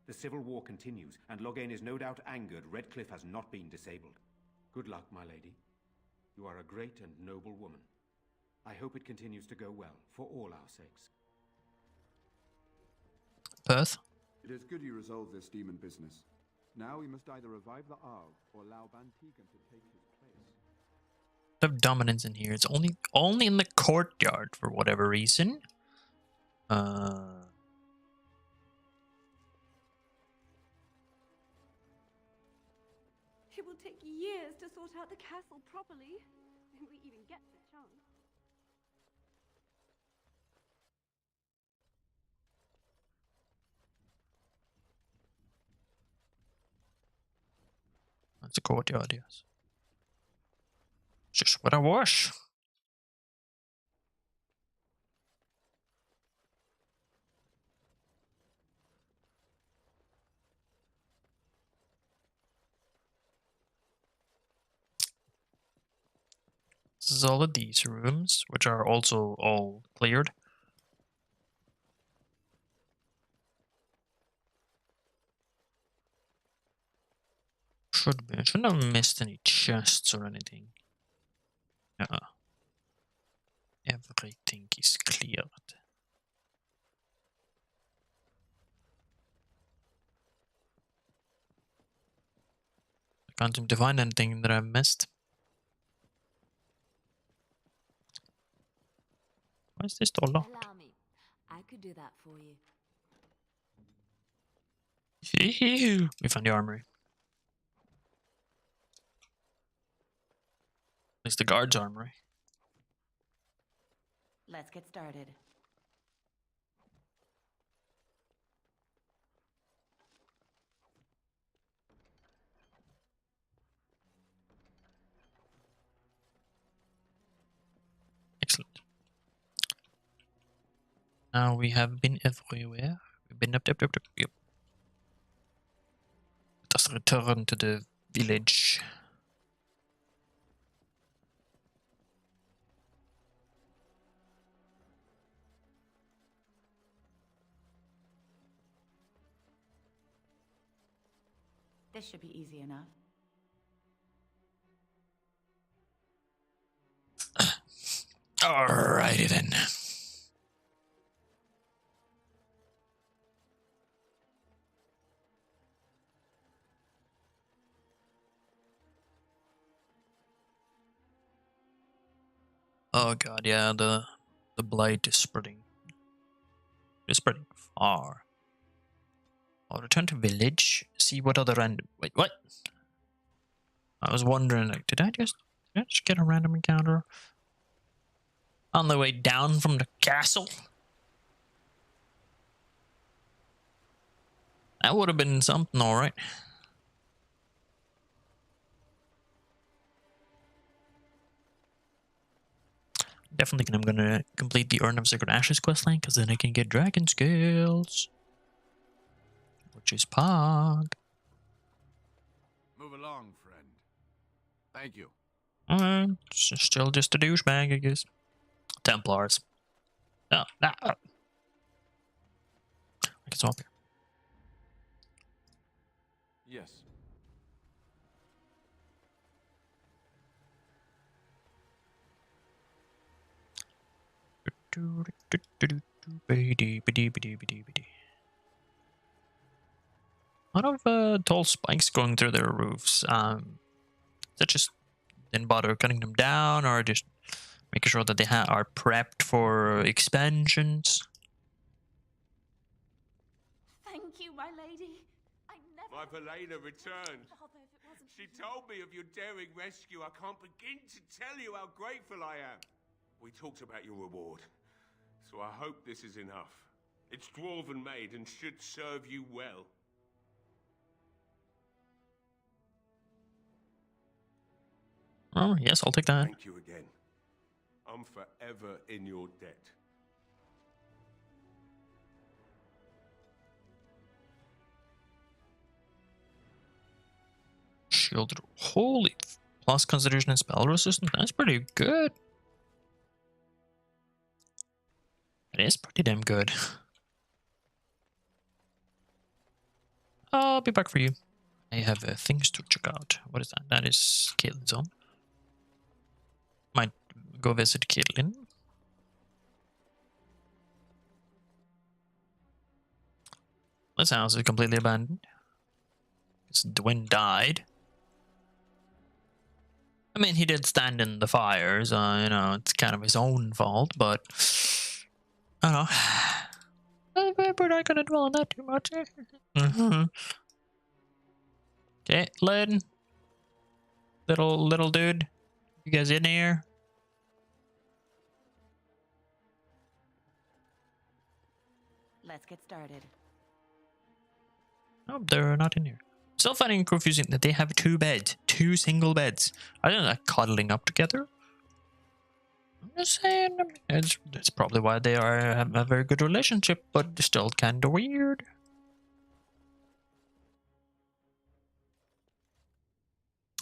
The civil war continues, and Loghain is no doubt angered Redcliffe has not been disabled. Good luck, my lady. You are a great and noble woman. I hope it continues to go well, for all our sakes. Perth? It is good you resolved this demon business. Now we must either revive the Arl or allow Bantegan to take his place. Have dominance in here. It's only in the courtyard for whatever reason. It will take years to sort out the castle properly, if we even get the chance. That's a courtyard, yes. Just what I wish. This is all of these rooms, which are also all cleared. should be. I shouldn't have missed any chests or anything. Everything is cleared. I can't seem to find anything that I've missed. Why is this door locked? Allow me. I could do that for you. We found the armory. It's the guard's armory. Let's get started. Excellent. Now we have been everywhere. We've been up. Yep. Let us return to the village. This should be easy enough. Alrighty then. Oh god, yeah, the blight is spreading. It's spreading far. I'll return to village, see what other random. Wait, what? I was wondering, like, did I just get a random encounter on the way down from the castle? That would have been something, alright. Definitely think I'm gonna complete the Urn of Sacred Ashes questline, because then I can get dragon scales. Which is Pog. Move along, friend. Thank you. Still just a douchebag, I guess. Templars. Oh, I can swap here. Yes. A lot of tall spikes going through their roofs. Is that just didn't bother cutting them down, or just making sure that they are prepped for expansions? Thank you, my lady. I never... My Helena returned. She told me of your daring rescue. I can't begin to tell you how grateful I am. We talked about your reward, so I hope this is enough. It's dwarven made and should serve you well. Oh, yes, I'll take that. Thank you again. I'm forever in your debt. Shielded. Holy. Plus constitution and spell resistance. That's pretty good. It is pretty damn good. I'll be back for you. I have things to check out. What is that? That is Caitlin's own. Might go visit Caitlin. This house is completely abandoned. Because Dwyn died. I mean, he did stand in the fires. You know, it's kind of his own fault, but I don't know. We're not gonna dwell on that too much. Caitlin, little dude, you guys in here? Let's get started. Oh, they're not in here. Still finding it confusing that they have two beds, two single beds. I don't know, like cuddling up together. I'm just saying, it's probably why they have a very good relationship, but still kind of weird.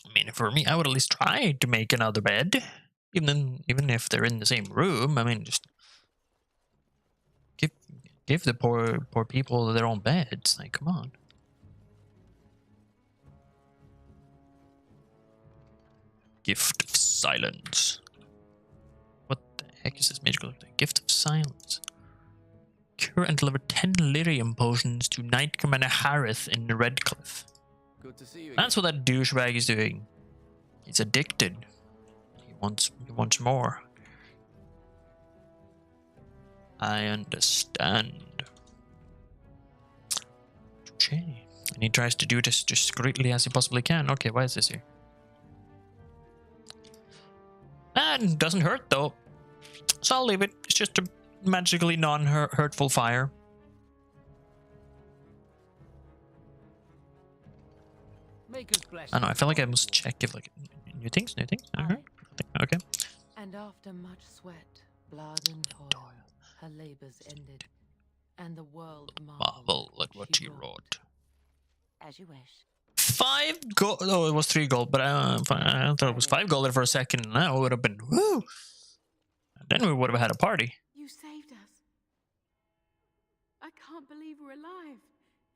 I mean, for me, I would at least try to make another bed, even if they're in the same room. I mean, just give the poor people their own beds. Like, come on. Gift of Silence. What the heck is this magical? Gift of Silence. Cure and deliver 10 lyrium potions to Knight Commander Harith in Redcliffe. Good to see you. That's what that douchebag is doing. He's addicted. He wants more. I understand. Okay. And he tries to do this discreetly as he possibly can. Okay, why is this here? And doesn't hurt though. So I'll leave it. It's just a magically non-hurtful fire. I don't know, I feel like I must check if like new things. Okay. And after much sweat, blood and toil, her labors ended, and the world Marvel at what she wrote. As you wish. 5 gold. Oh, it was 3 gold, but I thought it was 5 gold there for a second. And that would have been woo. And then we would have had a party. You saved us. I can't believe we're alive,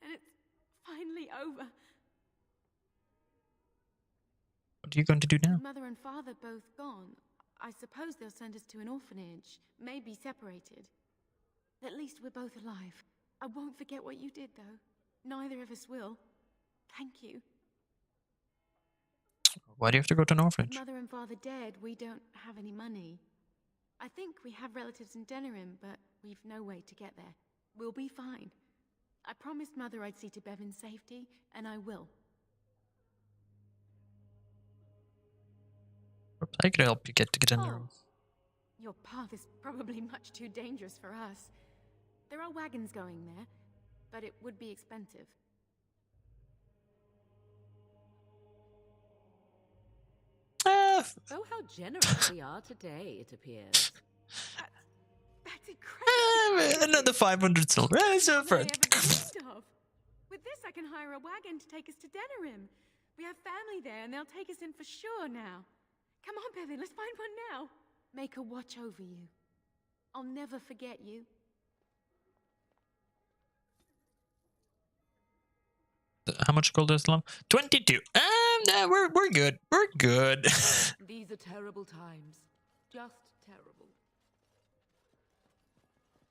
and it's finally over. What are you going to do now? Mother and father both gone. I suppose they'll send us to an orphanage, maybe separated. At least we're both alive. I won't forget what you did, though. Neither of us will. Thank you. Why do you have to go to an orphanage? With Mother and father dead, we don't have any money. I think we have relatives in Denerim, but we've no way to get there. We'll be fine. I promised Mother I'd see to Bevan's safety, and I will. I could help you get in there. Your path is probably much too dangerous for us. There are wagons going there, but it would be expensive. Oh, how generous we are today, it appears. That's incredible. Another 500 silver. So With this, I can hire a wagon to take us to Denerim. We have family there, and they'll take us in for sure now. Come on, Bevan, let's find one now. Make her watch over you. I'll never forget you. How much gold is the lump? 22. No, we're good. We're good. These are terrible times. Just terrible.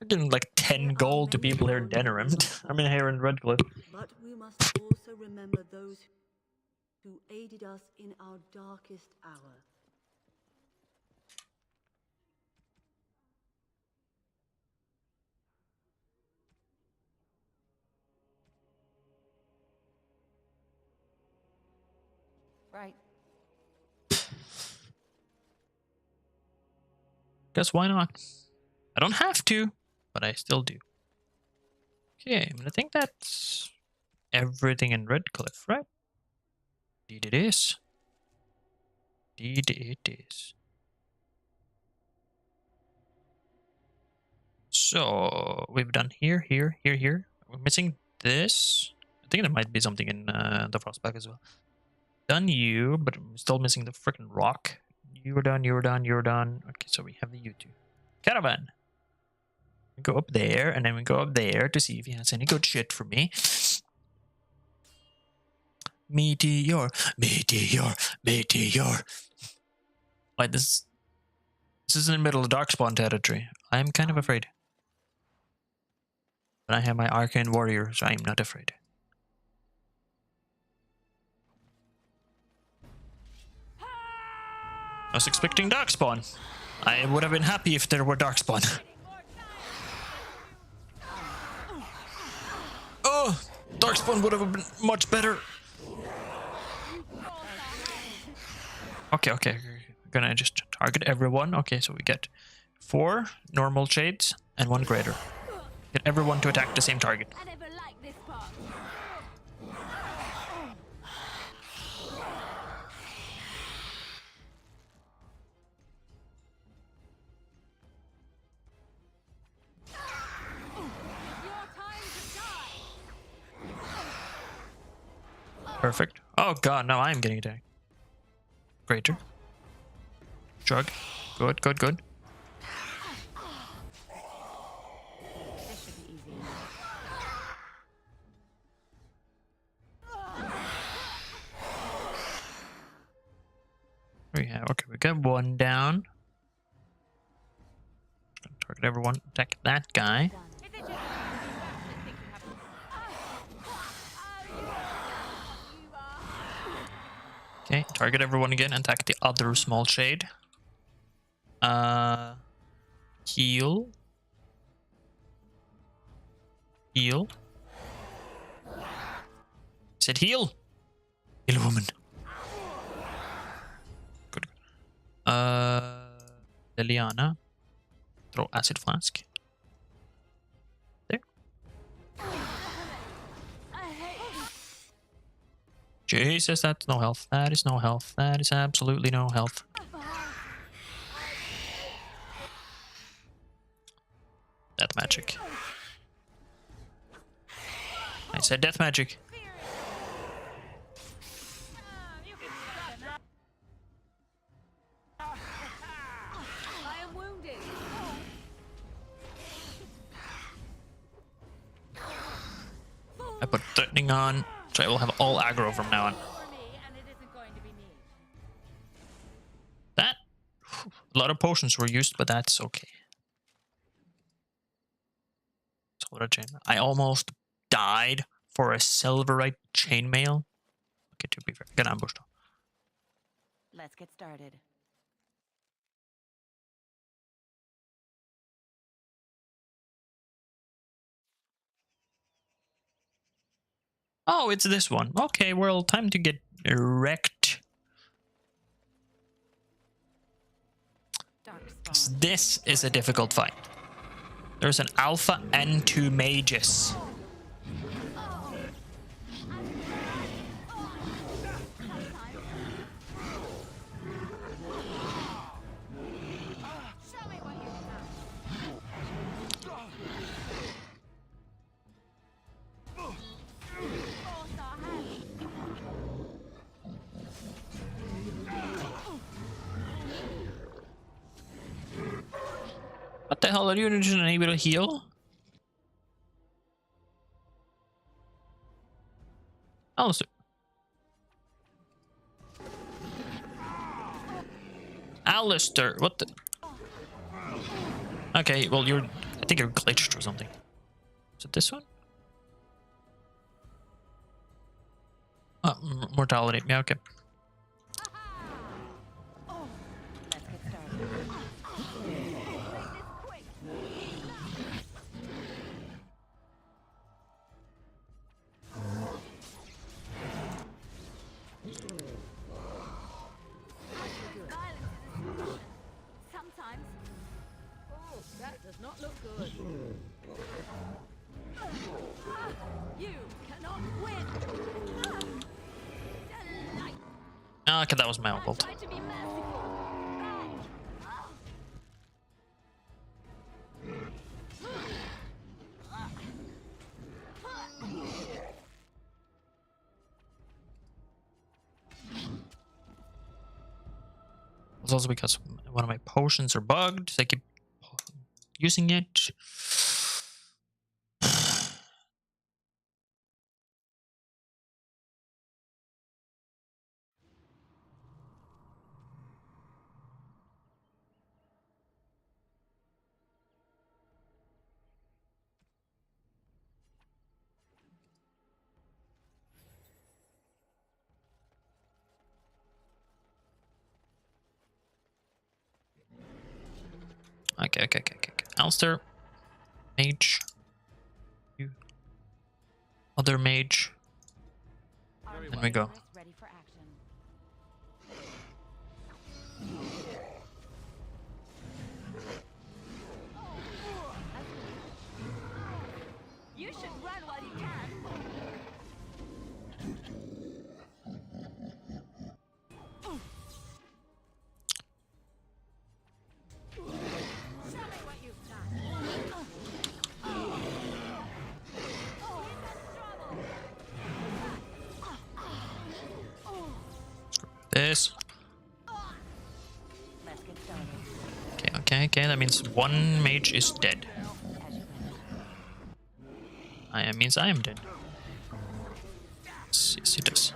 We're giving like 10 gold to people here in Denerim. I mean, here in Redcliffe. But we must also remember those who aided us in our darkest hour. Right. Guess why not? I don't have to, but I still do. Okay, I think that's everything in Redcliffe, right? Indeed it is. Indeed it is. So, we've done here. We're missing this. I think there might be something in the Frostback as well. Done you, but I'm still missing the freaking rock. You were done. Okay, so we have the you two. Caravan. We go up there, and then we go up there to see if he has any good shit for me. Meteor. Wait, this is in the middle of Darkspawn territory. I am kind of afraid. But I have my Arcane Warrior, so I am not afraid. I was expecting Darkspawn. I would have been happy if there were Darkspawn. Oh, Darkspawn would have been much better. Okay. We're gonna just target everyone. Okay, so we get 4 normal shades and 1 greater. Get everyone to attack the same target. I never liked this part. Perfect. Oh god, no, I am getting attacked. Greater. Shrug. Good. We have, okay, we got one down. Target everyone. Attack that guy. Okay, target everyone again. Attack the other small shade. Heal. Heal. Said heal. Heal woman. Good. Liliana. Throw acid flask. There. Jesus, that's no health. That is no health. That is absolutely no health. Death magic. I said death magic. I put threatening on, so I will have all aggro from now on. That, a lot of potions were used, but that's okay. Soda chain. I almost died for a silverite chainmail. Okay, to be fair, get ambushed. Let's get started. Oh, it's this one. Okay, well, time to get wrecked. This is a difficult fight. There's an alpha and 2 mages. What the hell, are you just unable to heal? Alistair. Alistair, what the? Okay, well, I think you're glitched or something. Is it this one? Oh, mortality. Yeah, okay. Not look good. You cannot win. Okay, that was my own fault. It's also because one of my potions are bugged, so I keep using it. Okay. Alistair. Mage. You. Other mage. Then we go. Ready for action. You should run while you can. This. Okay. That means one mage is dead. That means I am dead. Yes, it does.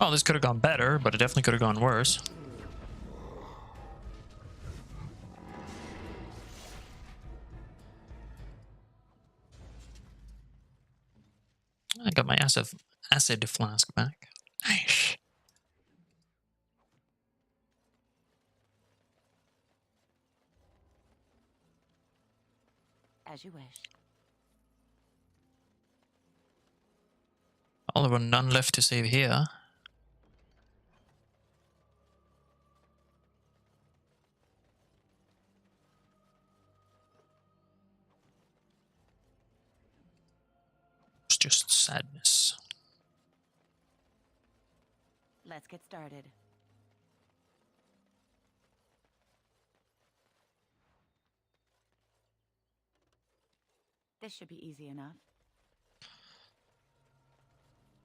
Well, this could have gone better, but it definitely could have gone worse. I got my acid flask back. Nice. As you wish. Well, there were none left to save here. It's just sadness. Let's get started. This should be easy enough.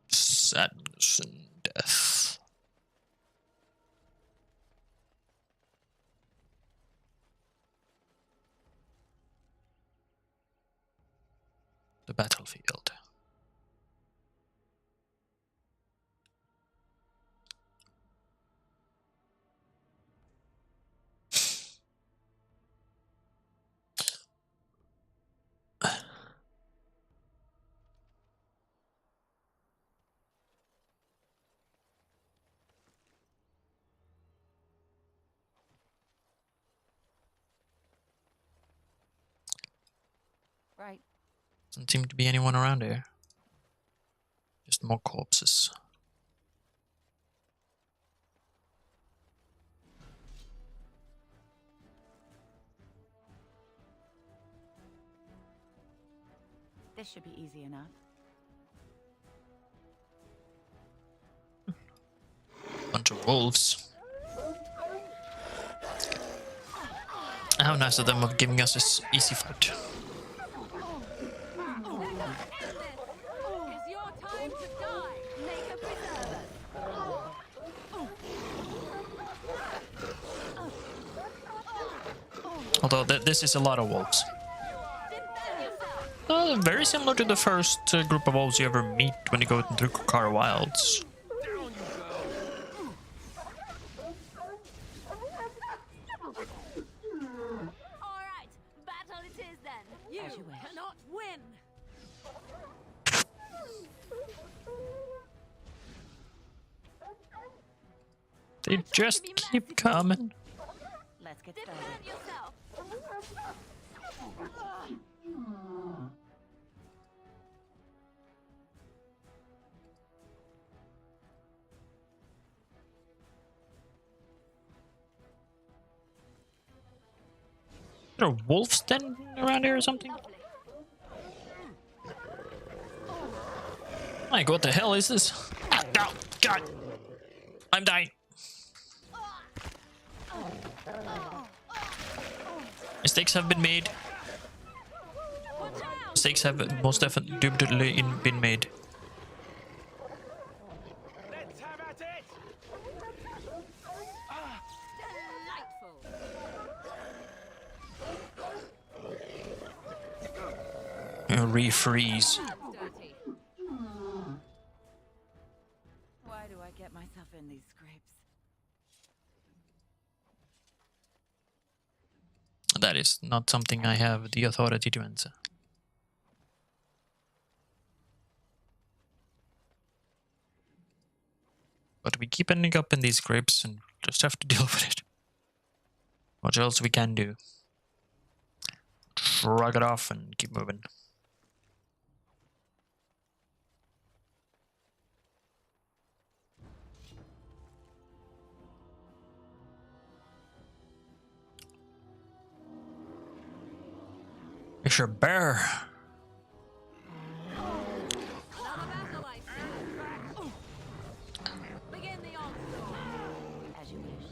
Sadness and death. The battlefield. Right. Doesn't seem to be anyone around here. Just more corpses. This should be easy enough. Bunch of wolves. How nice of them of giving us this easy fight. Although this is a lot of wolves. Very similar to the first group of wolves you ever meet when you go into Kokara Wilds. Alright, battle it is then. You cannot win. They just keep coming. Let's get started. There are wolves then around here or something? Like, what the hell is this? Ah, no, God! I'm dying. Mistakes have been made. Mistakes have most definitely been made. Refreeze. Why do I get myself in these scrapes? That is not something I have the authority to answer. But we keep ending up in these scrapes and just have to deal with it. What else we can do? Shrug it off and keep moving. It's your bear. As you wish.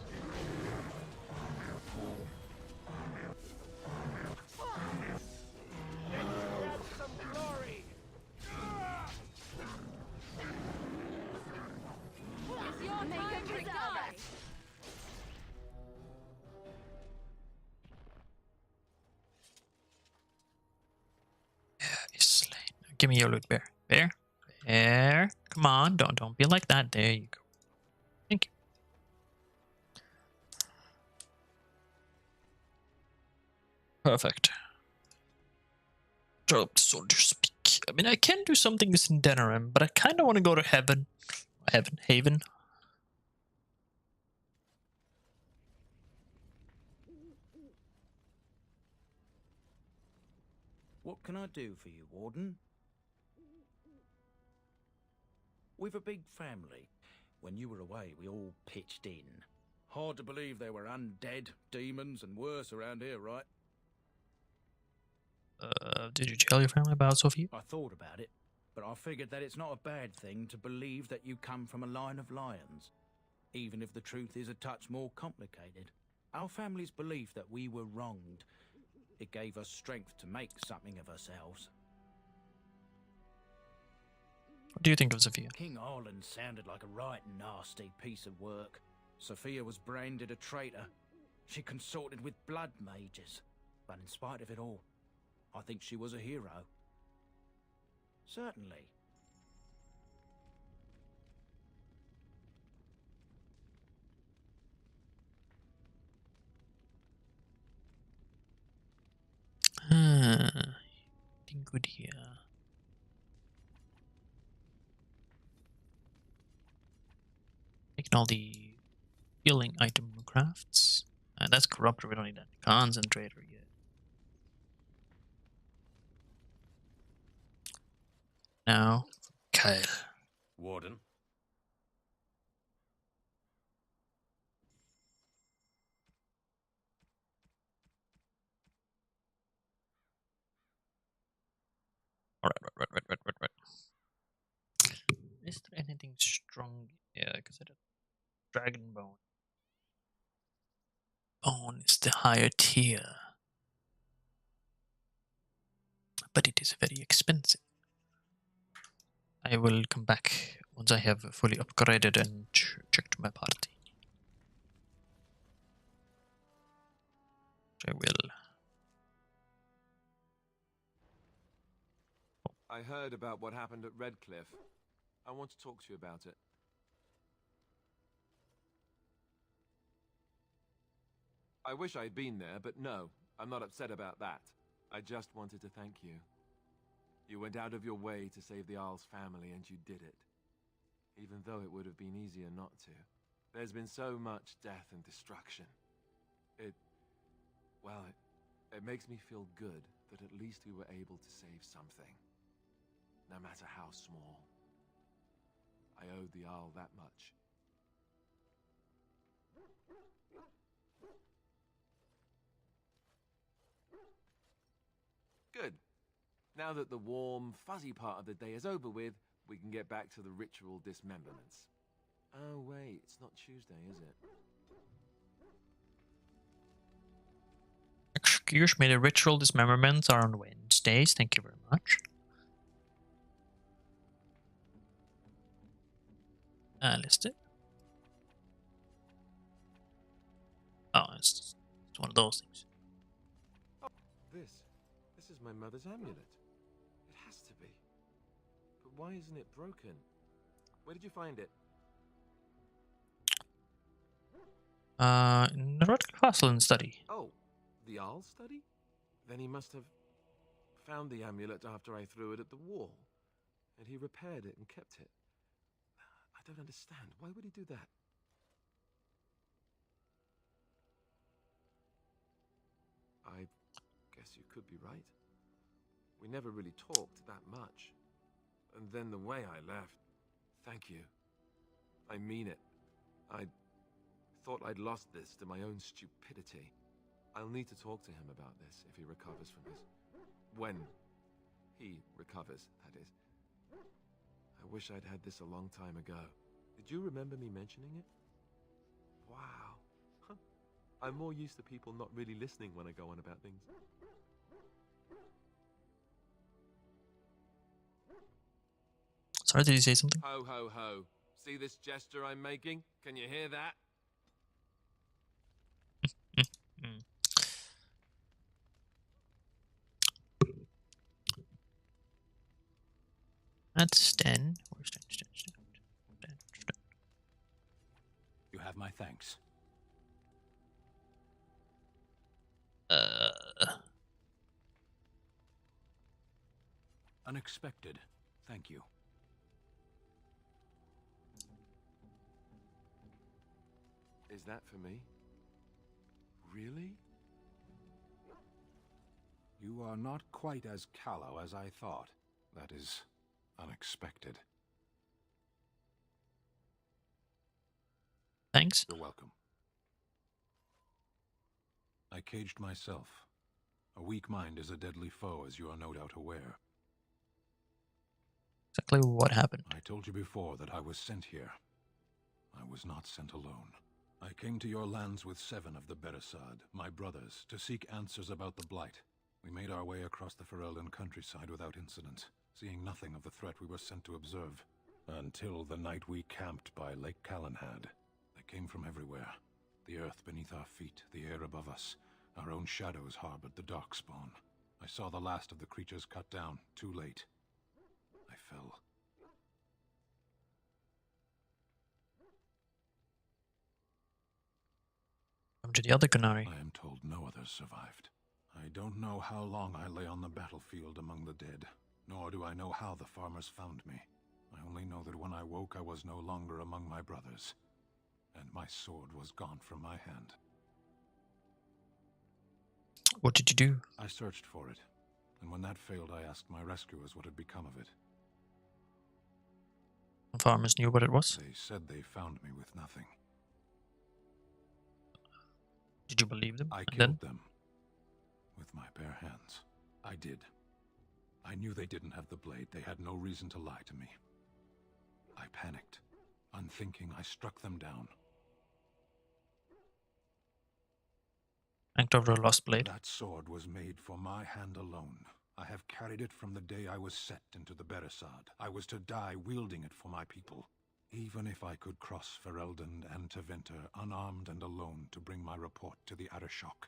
Give me your loot, bear. Bear? Bear? Come on, don't be like that. There you go. Perfect. So to speak. I mean, I can do something in Denerim, but I kind of want to go to Haven. What can I do for you, Warden? We've a big family. When you were away, we all pitched in. Hard to believe there were undead, demons, and worse around here, right? Did you tell your family about Sophia? I thought about it, but I figured that it's not a bad thing to believe that you come from a line of lions, even if the truth is a touch more complicated. Our family's belief that we were wronged, it gave us strength to make something of ourselves. What do you think of Sophia? King Arlen sounded like a right nasty piece of work. Sophia was branded a traitor. She consorted with blood mages. But in spite of it all, I think she was a hero. Certainly. Good here. Taking all the healing item crafts. That's corruptor, we don't need that. Concentrator yet. Now, Kyle. Warden. Right. Is there anything strong? Yeah, because I don't. Dragon bone. Bone is the higher tier. But it is very expensive. I will come back once I have fully upgraded and checked my party. I will. I heard about what happened at Redcliffe. I want to talk to you about it. I wish I'd been there, but no, I'm not upset about that. I just wanted to thank you. You went out of your way to save the Isle's family, and you did it. Even though it would have been easier not to. There's been so much death and destruction. Well, it makes me feel good that at least we were able to save something. No matter how small. I owed the Isle that much. Good. Now that the warm, fuzzy part of the day is over with, we can get back to the ritual dismemberments. Oh wait, it's not Tuesday, is it? Excuse me, the ritual dismemberments are on Wednesdays. Thank you very much. Listed. Oh, it's one of those things. Oh, this is my mother's amulet. It has to be. But why isn't it broken? Where did you find it? In the Red Castle and study. Oh, the Arl study? Then he must have found the amulet after I threw it at the wall. And he repaired it and kept it. I don't understand. Why would he do that? I guess you could be right. We never really talked that much. And then the way I left... Thank you. I mean it. I thought I'd lost this to my own stupidity. I'll need to talk to him about this if he recovers from his... When he recovers, that is. I wish I'd had this a long time ago. Did you remember me mentioning it? Wow. Huh. I'm more used to people not really listening when I go on about things. Sorry, did you say something? Ho, ho, ho. See this gesture I'm making? Can you hear that? That's 10. Where's 10? You have my thanks. Unexpected. Thank you. Is that for me? Really? You are not quite as callow as I thought. That is unexpected. Thanks. You're welcome. I caged myself. A weak mind is a deadly foe, as you are no doubt aware. Exactly what happened. I told you before that I was sent here. I was not sent alone. I came to your lands with 7 of the Beresad, my brothers, to seek answers about the Blight. We made our way across the Ferelden countryside without incident, seeing nothing of the threat we were sent to observe. Until the night we camped by Lake Calenhad. They came from everywhere. The earth beneath our feet, the air above us. Our own shadows harbored the darkspawn. I saw the last of the creatures cut down, too late. I fell. Come to the other Canary. I am told no others survived. I don't know how long I lay on the battlefield among the dead, nor do I know how the farmers found me. I only know that when I woke I was no longer among my brothers, and my sword was gone from my hand. What did you do? I searched for it, and when that failed I asked my rescuers what had become of it. The farmers knew what it was? They said they found me with nothing. Did you believe them? I killed them. With my bare hands. I did. I knew they didn't have the blade. They had no reason to lie to me. I panicked. Unthinking, I struck them down. Act over a lost blade. That sword was made for my hand alone. I have carried it from the day I was set into the Beresad. I was to die wielding it for my people. Even if I could cross Ferelden and Tevinter unarmed and alone to bring my report to the Arishok,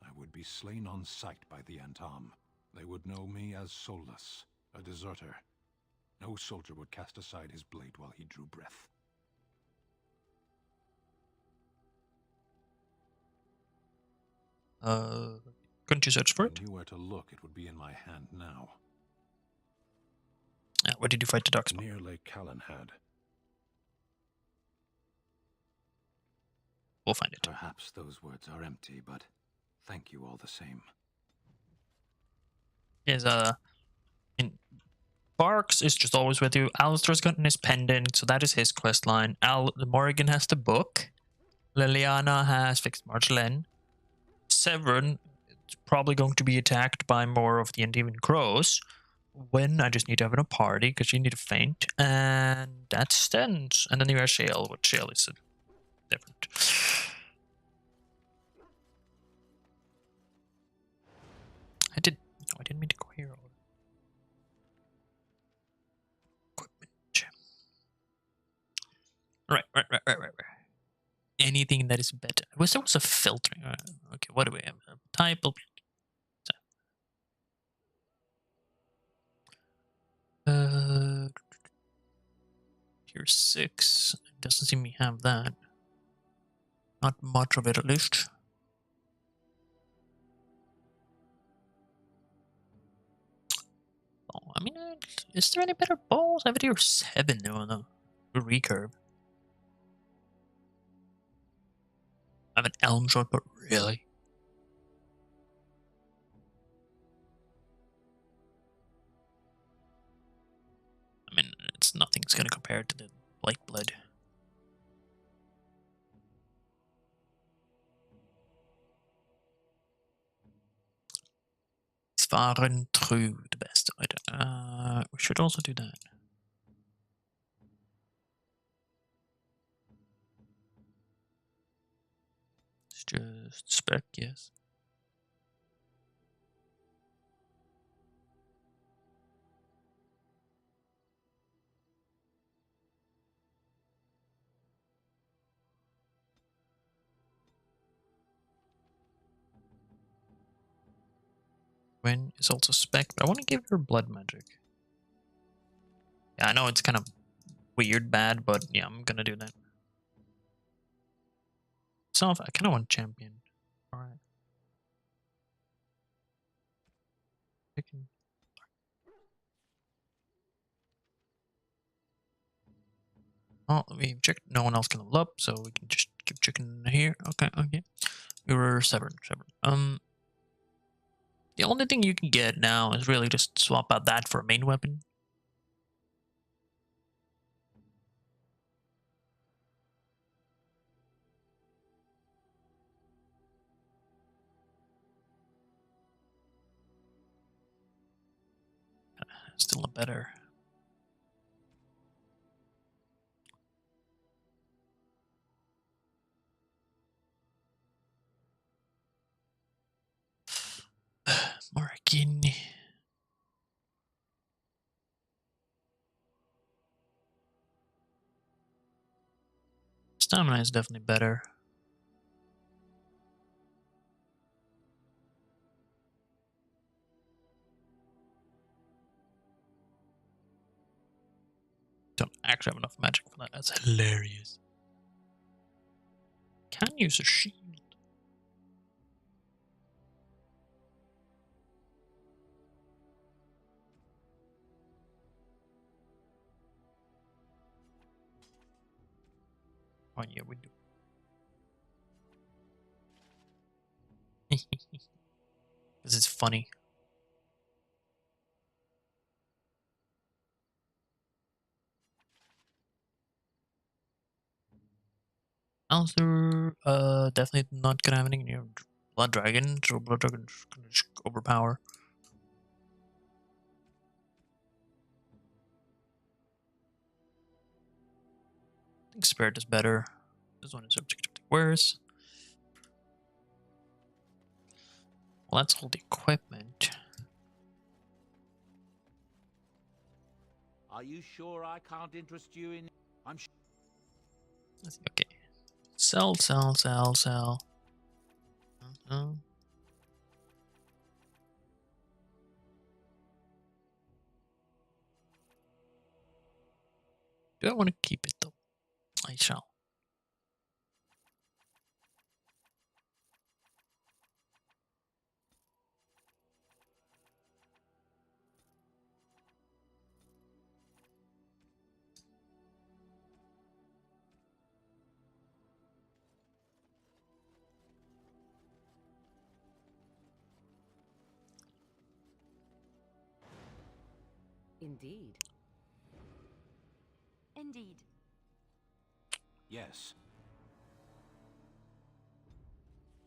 I would be slain on sight by the Antam. They would know me as soulless, a deserter. No soldier would cast aside his blade while he drew breath. Couldn't you search for it? If I knew where to look, it would be in my hand now. Where did you fight the darkspawn? Near Lake Calenhad. We'll find it. Perhaps those words are empty, but thank you all the same. Yes, Barks is just always with you. Alistair's gotten his pendant, so that is his quest line. Morrigan has the book. Liliana has fixed Marjolaine. Severin is probably going to be attacked by more of the Endymion Crows. When I just need to have in a party because you need to faint, and that's Stens. And then you have Shale, but Shale is different. I didn't mean to go here. Equipment. Right. Anything that is better. I wish there was a filtering. Okay, what do we have? Type of. Tier 6. It doesn't seem we have that. Not much of it, at least. Oh, I mean, is there any better balls? I have a tier 7 now, though. Recurve. I have an elm shot, but really? I mean, nothing's gonna compare to the Blake Blood. Fahren true, the best. We should also do that. It's just spec, yes. Gwen is also spec, but I want to give her blood magic. Yeah, I know it's kind of weird bad, but yeah, I'm gonna do that. Self, I kind of want champion. Alright. Oh, we checked. No one else can level up, so we can just keep checking here. Okay, okay. We were seven. The only thing you can get now is really just swap out that for a main weapon. Still a better. Morgan. Stamina is definitely better. Don't actually have enough magic for that. That's hilarious. Can use a shield. Oh yeah, we do. This is funny. Answer, definitely not gonna have anything near Blood Dragon, so Blood Dragon gonna just overpower. I think Spirit is better. This one is objectively worse. Well, that's all the equipment. Are you sure I can't interest you in... I'm sure... Okay. Sell. Do I want to keep it though? I shall. Indeed. Indeed. Yes.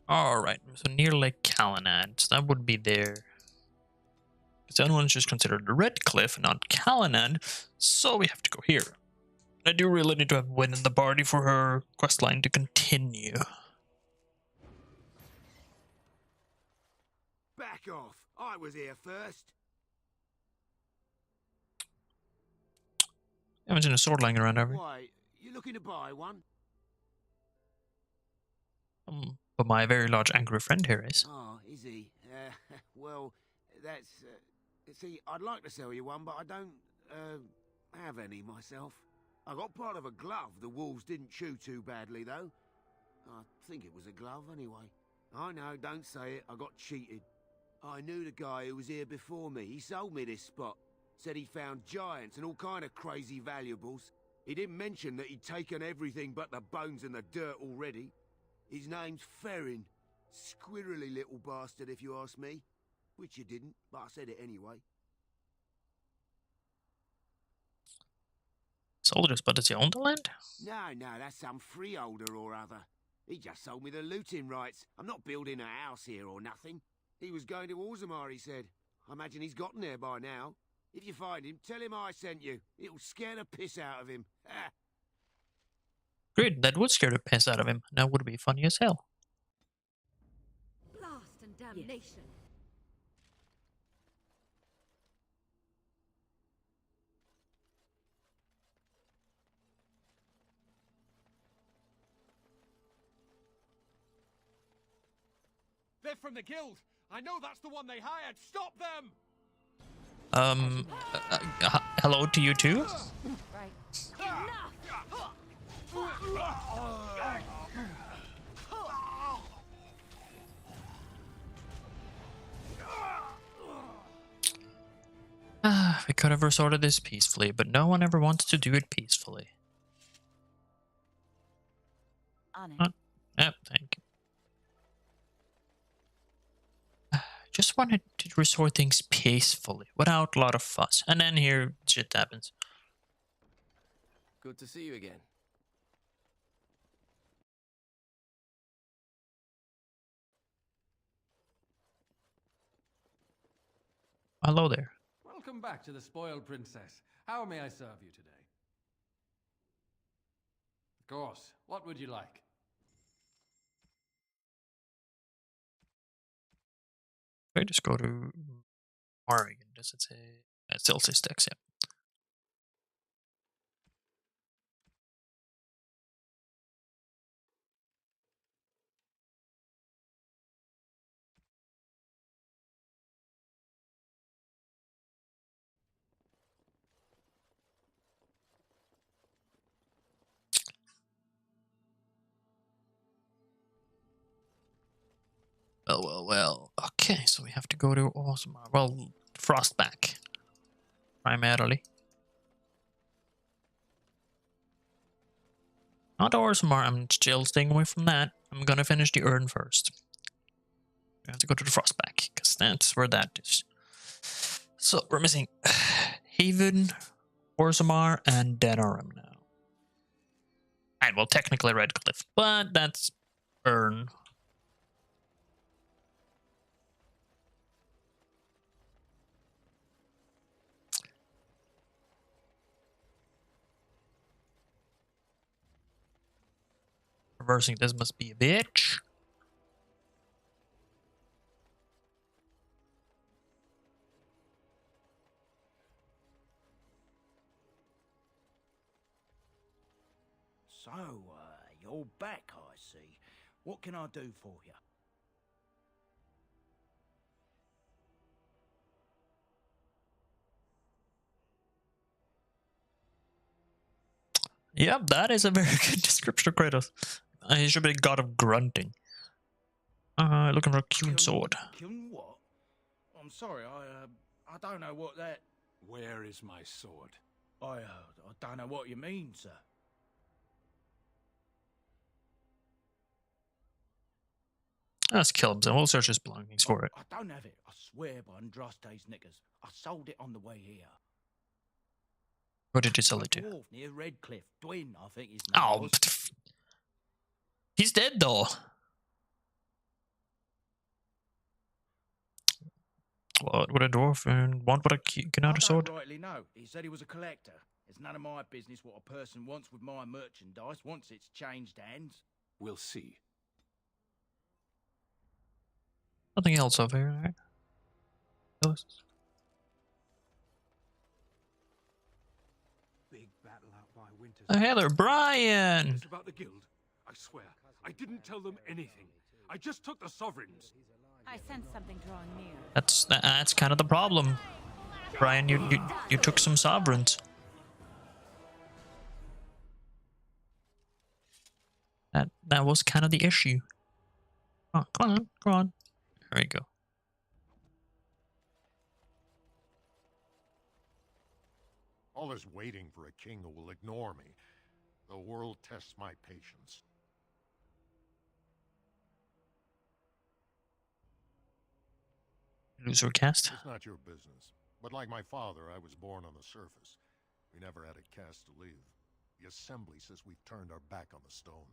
Alright, so near Lake Calenad, so that would be there. Because the other one's just considered the Red Cliff, not Calenad, so we have to go here. I do really need to have Wynn in the party for her questline to continue. Back off! I was here first. I haven't seen a sword lying around, have we? Why, you looking to buy one? But my very large angry friend here is. Oh, is he? Well, that's... see, I'd like to sell you one, but I don't, have any myself. I got part of a glove the wolves didn't chew too badly, though. I think it was a glove, anyway. I know, don't say it. I got cheated. I knew the guy who was here before me. He sold me this spot. Said he found giants and all kind of crazy valuables. He didn't mention that he'd taken everything but the bones and the dirt already. His name's Ferrin. Squirrely little bastard, if you ask me. Which you didn't, but I said it anyway. Soldiers, but does he own the land? No, that's some freeholder or other. He just sold me the looting rights. I'm not building a house here or nothing. He was going to Orzammar, he said. I imagine he's gotten there by now. If you find him, tell him I sent you. It'll scare the piss out of him. Great, that would scare the piss out of him. That would be funny as hell. Blast and damnation. They're from the guild. I know that's the one they hired. Stop them! Hello to you too? Right. We could have resorted this peacefully, but no one ever wants to do it peacefully. On it. Yep, thank you. Just wanted to restore things peacefully, without a lot of fuss. And then here, shit happens. Good to see you again. Hello there. Welcome back to the Spoiled Princess. How may I serve you today? Of course. What would you like? I just go to Oregon. Does it say? It still says Tex, yeah. Well. Okay, so we have to go to Orzammar. Well, Frostback. Primarily. Not Orzammar, I'm still staying away from that. I'm gonna finish the urn first. We have to go to the Frostback, because that's where that is. So, we're missing Haven, Orzammar, and Denerim now. And, well, technically Redcliffe, but that's urn. Reversing this must be a bitch. So, you're back, I see. What can I do for you? Yep, that is a very good description of Kratos. He should be a god of grunting. Looking for a Kune sword. Kune what? I'm sorry, I don't know what that... Where is my sword? I don't know what you mean, sir. Let's kill him, so we'll search his belongings for it. I don't have it. I swear by Andraste's knickers. I sold it on the way here. Where did you sell it to? Dwarf near Redcliffe. Dwyn, I think his name Oh, was. He's dead though. What would a dwarf and want what a Kune sword? I don't rightly know. He said he was a collector. It's none of my business what a person wants with my merchandise once it's changed hands. We'll see. Nothing else over here, right? Big battle out by Winter's. Oh, hey there, Brian! It's about the guild. I swear, I didn't tell them anything. I just took the sovereigns. I sense something drawing near. That's kind of the problem, Brian. You took some sovereigns. That was kind of the issue. Oh, come on. There we go. All this waiting for a king who will ignore me. The world tests my patience. Loser cast. It's not your business. But like my father, I was born on the surface. We never had a caste to leave. The assembly says we've turned our back on the stone,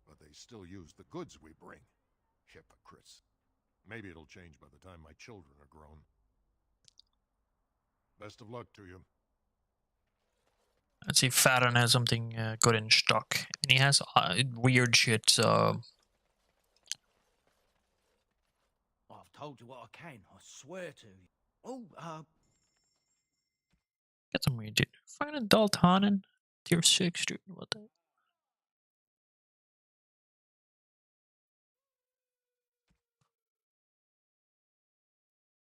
but they still use the goods we bring. Hypocrites. Maybe it'll change by the time my children are grown. Best of luck to you. Let's see if Farron has something good in stock. And he has weird shit, so... I've told you what I can, I swear to you. Oh, Get some weird shit. Find adult Hanan. Tier 6, dude. What the...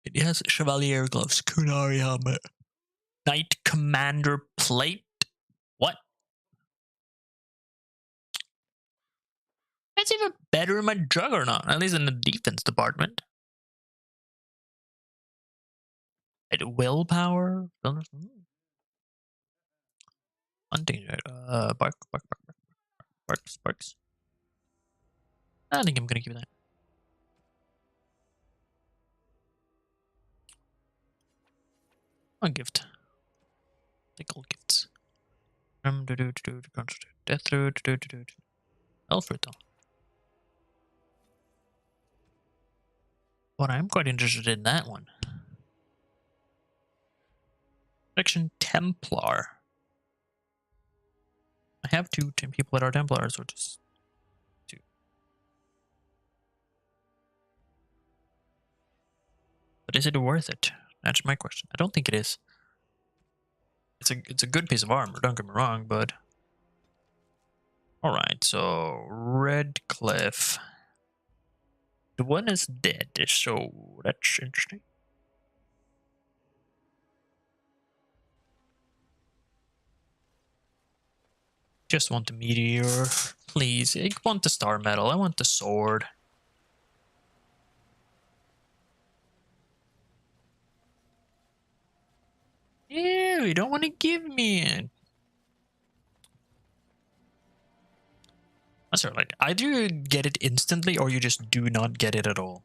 It has Chevalier gloves, Kunari helmet, Knight Commander plate. What? That's even better in my Juggernaut, at least in the defense department. Willpower. Hunting. Barks. I think I'm gonna keep that. A gift. Take all gifts. Death root. Alfred though. But I'm quite interested in that one. Section Templar. I have two people that are Templars, or just two. But is it worth it? That's my question. I don't think it is. It's a good piece of armor, don't get me wrong, but alright, so Redcliffe. The one is dead, so that's interesting. Just want the meteor. Please. I want the star medal. I want the sword. Yeah, you don't want to give me it. That's like either you get it instantly or you just do not get it at all.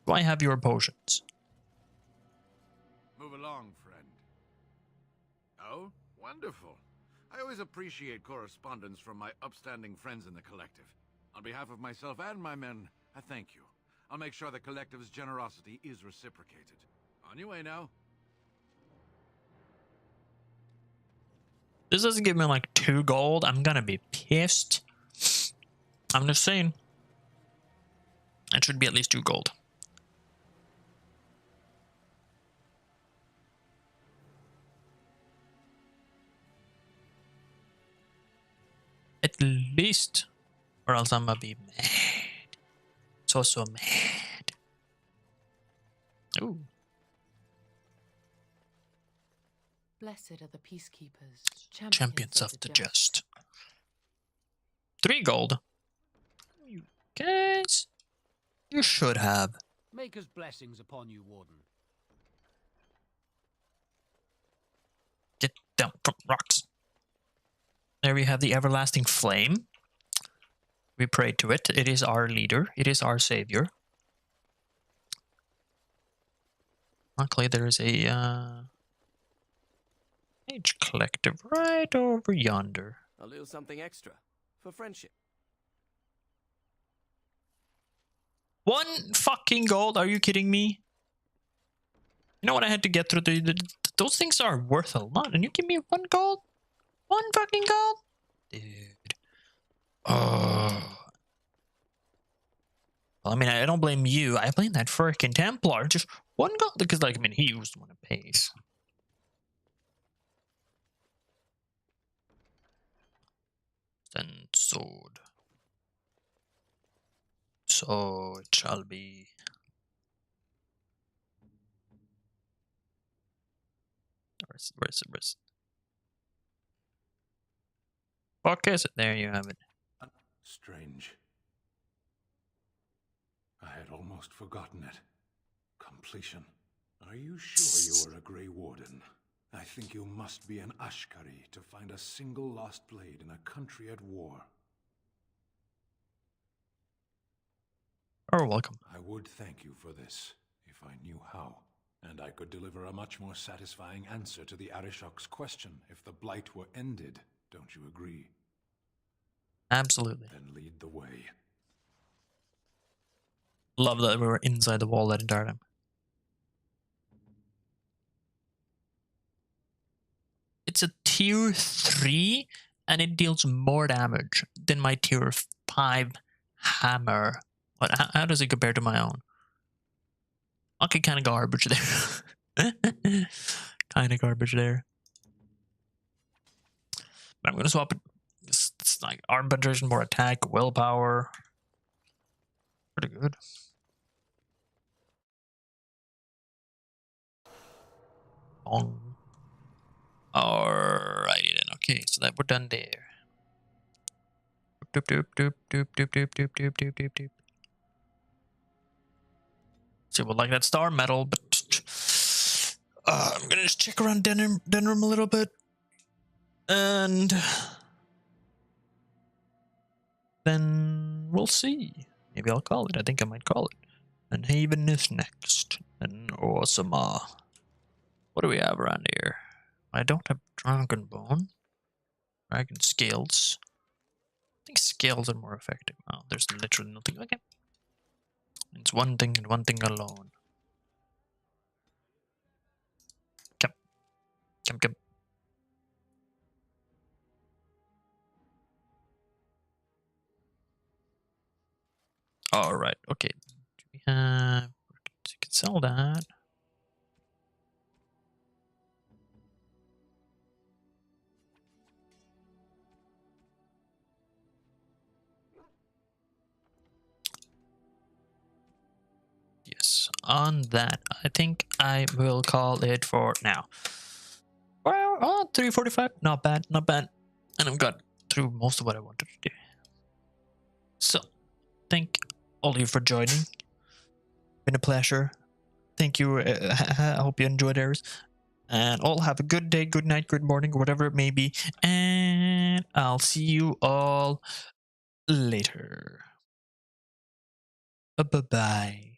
Do I have your potions? Move along, friend. Oh, wonderful. I always appreciate correspondence from my upstanding friends in the Collective. On behalf of myself and my men, I thank you. I'll make sure the Collective's generosity is reciprocated. On your way now. This doesn't give me like 2 gold. I'm gonna be pissed. I'm just saying. It should be at least 2 gold. At least. Or else I'm gonna be mad. So mad. Ooh. Blessed are the peacekeepers, Champions of the just. 3 gold. You guys. You should have. Maker's blessings upon you, Warden. Get down from rocks. There we have the everlasting flame. We pray to it. It is our leader. It is our savior. Luckily, there is a Age Collective right over yonder. A little something extra for friendship. 1 fucking gold? Are you kidding me? You know what I had to get through? Those things are worth a lot, and you give me 1 gold? 1 fucking gold? Dude. Oh. Well, I mean, I don't blame you. I blame that freaking Templar. Just 1 gold, because, like, I mean, he used 1 apiece. Then sword. So it shall be. Where is it? Fuck is it? There you have it. Strange. I had almost forgotten it. Completion. Are you sure you are a Grey Warden? I think you must be an Ashkari to find a single lost blade in a country at war. You're welcome. I would thank you for this, if I knew how. And I could deliver a much more satisfying answer to the Arishok's question if the Blight were ended. Don't you agree? Absolutely. Then lead the way. Love that we were inside the wall that entire time. It's a tier 3 and it deals more damage than my tier 5 hammer. But how does it compare to my own? Okay, kind of garbage there. Kind of garbage there. But I'm going to swap it. It's like arm penetration, more attack, willpower. Pretty good. Alrighty then. Okay, so that we're done there. Doop doop doop doop doop doop doop doop doop doop doop. See, we'll like that star medal, but I'm gonna just check around Denram a little bit, and then we'll see. Maybe I'll call it. I think I might call it. And Haven is next. And awesome. What do we have around here? I don't have Dragon Bone. Dragon Scales. I think scales are more effective. Oh, there's literally nothing. Okay. It's one thing and one thing alone. Come. Come, come. Alright, okay. We have... You can sell that. Yes, on that, I think I will call it for now. Well, 3:45, not bad, not bad. And I've got through most of what I wanted to do. So, thank all of you for joining. Been a pleasure. Thank you. I hope you enjoyed ours. And all have a good day, good night, good morning, whatever it may be. And I'll see you all later. Bye-bye.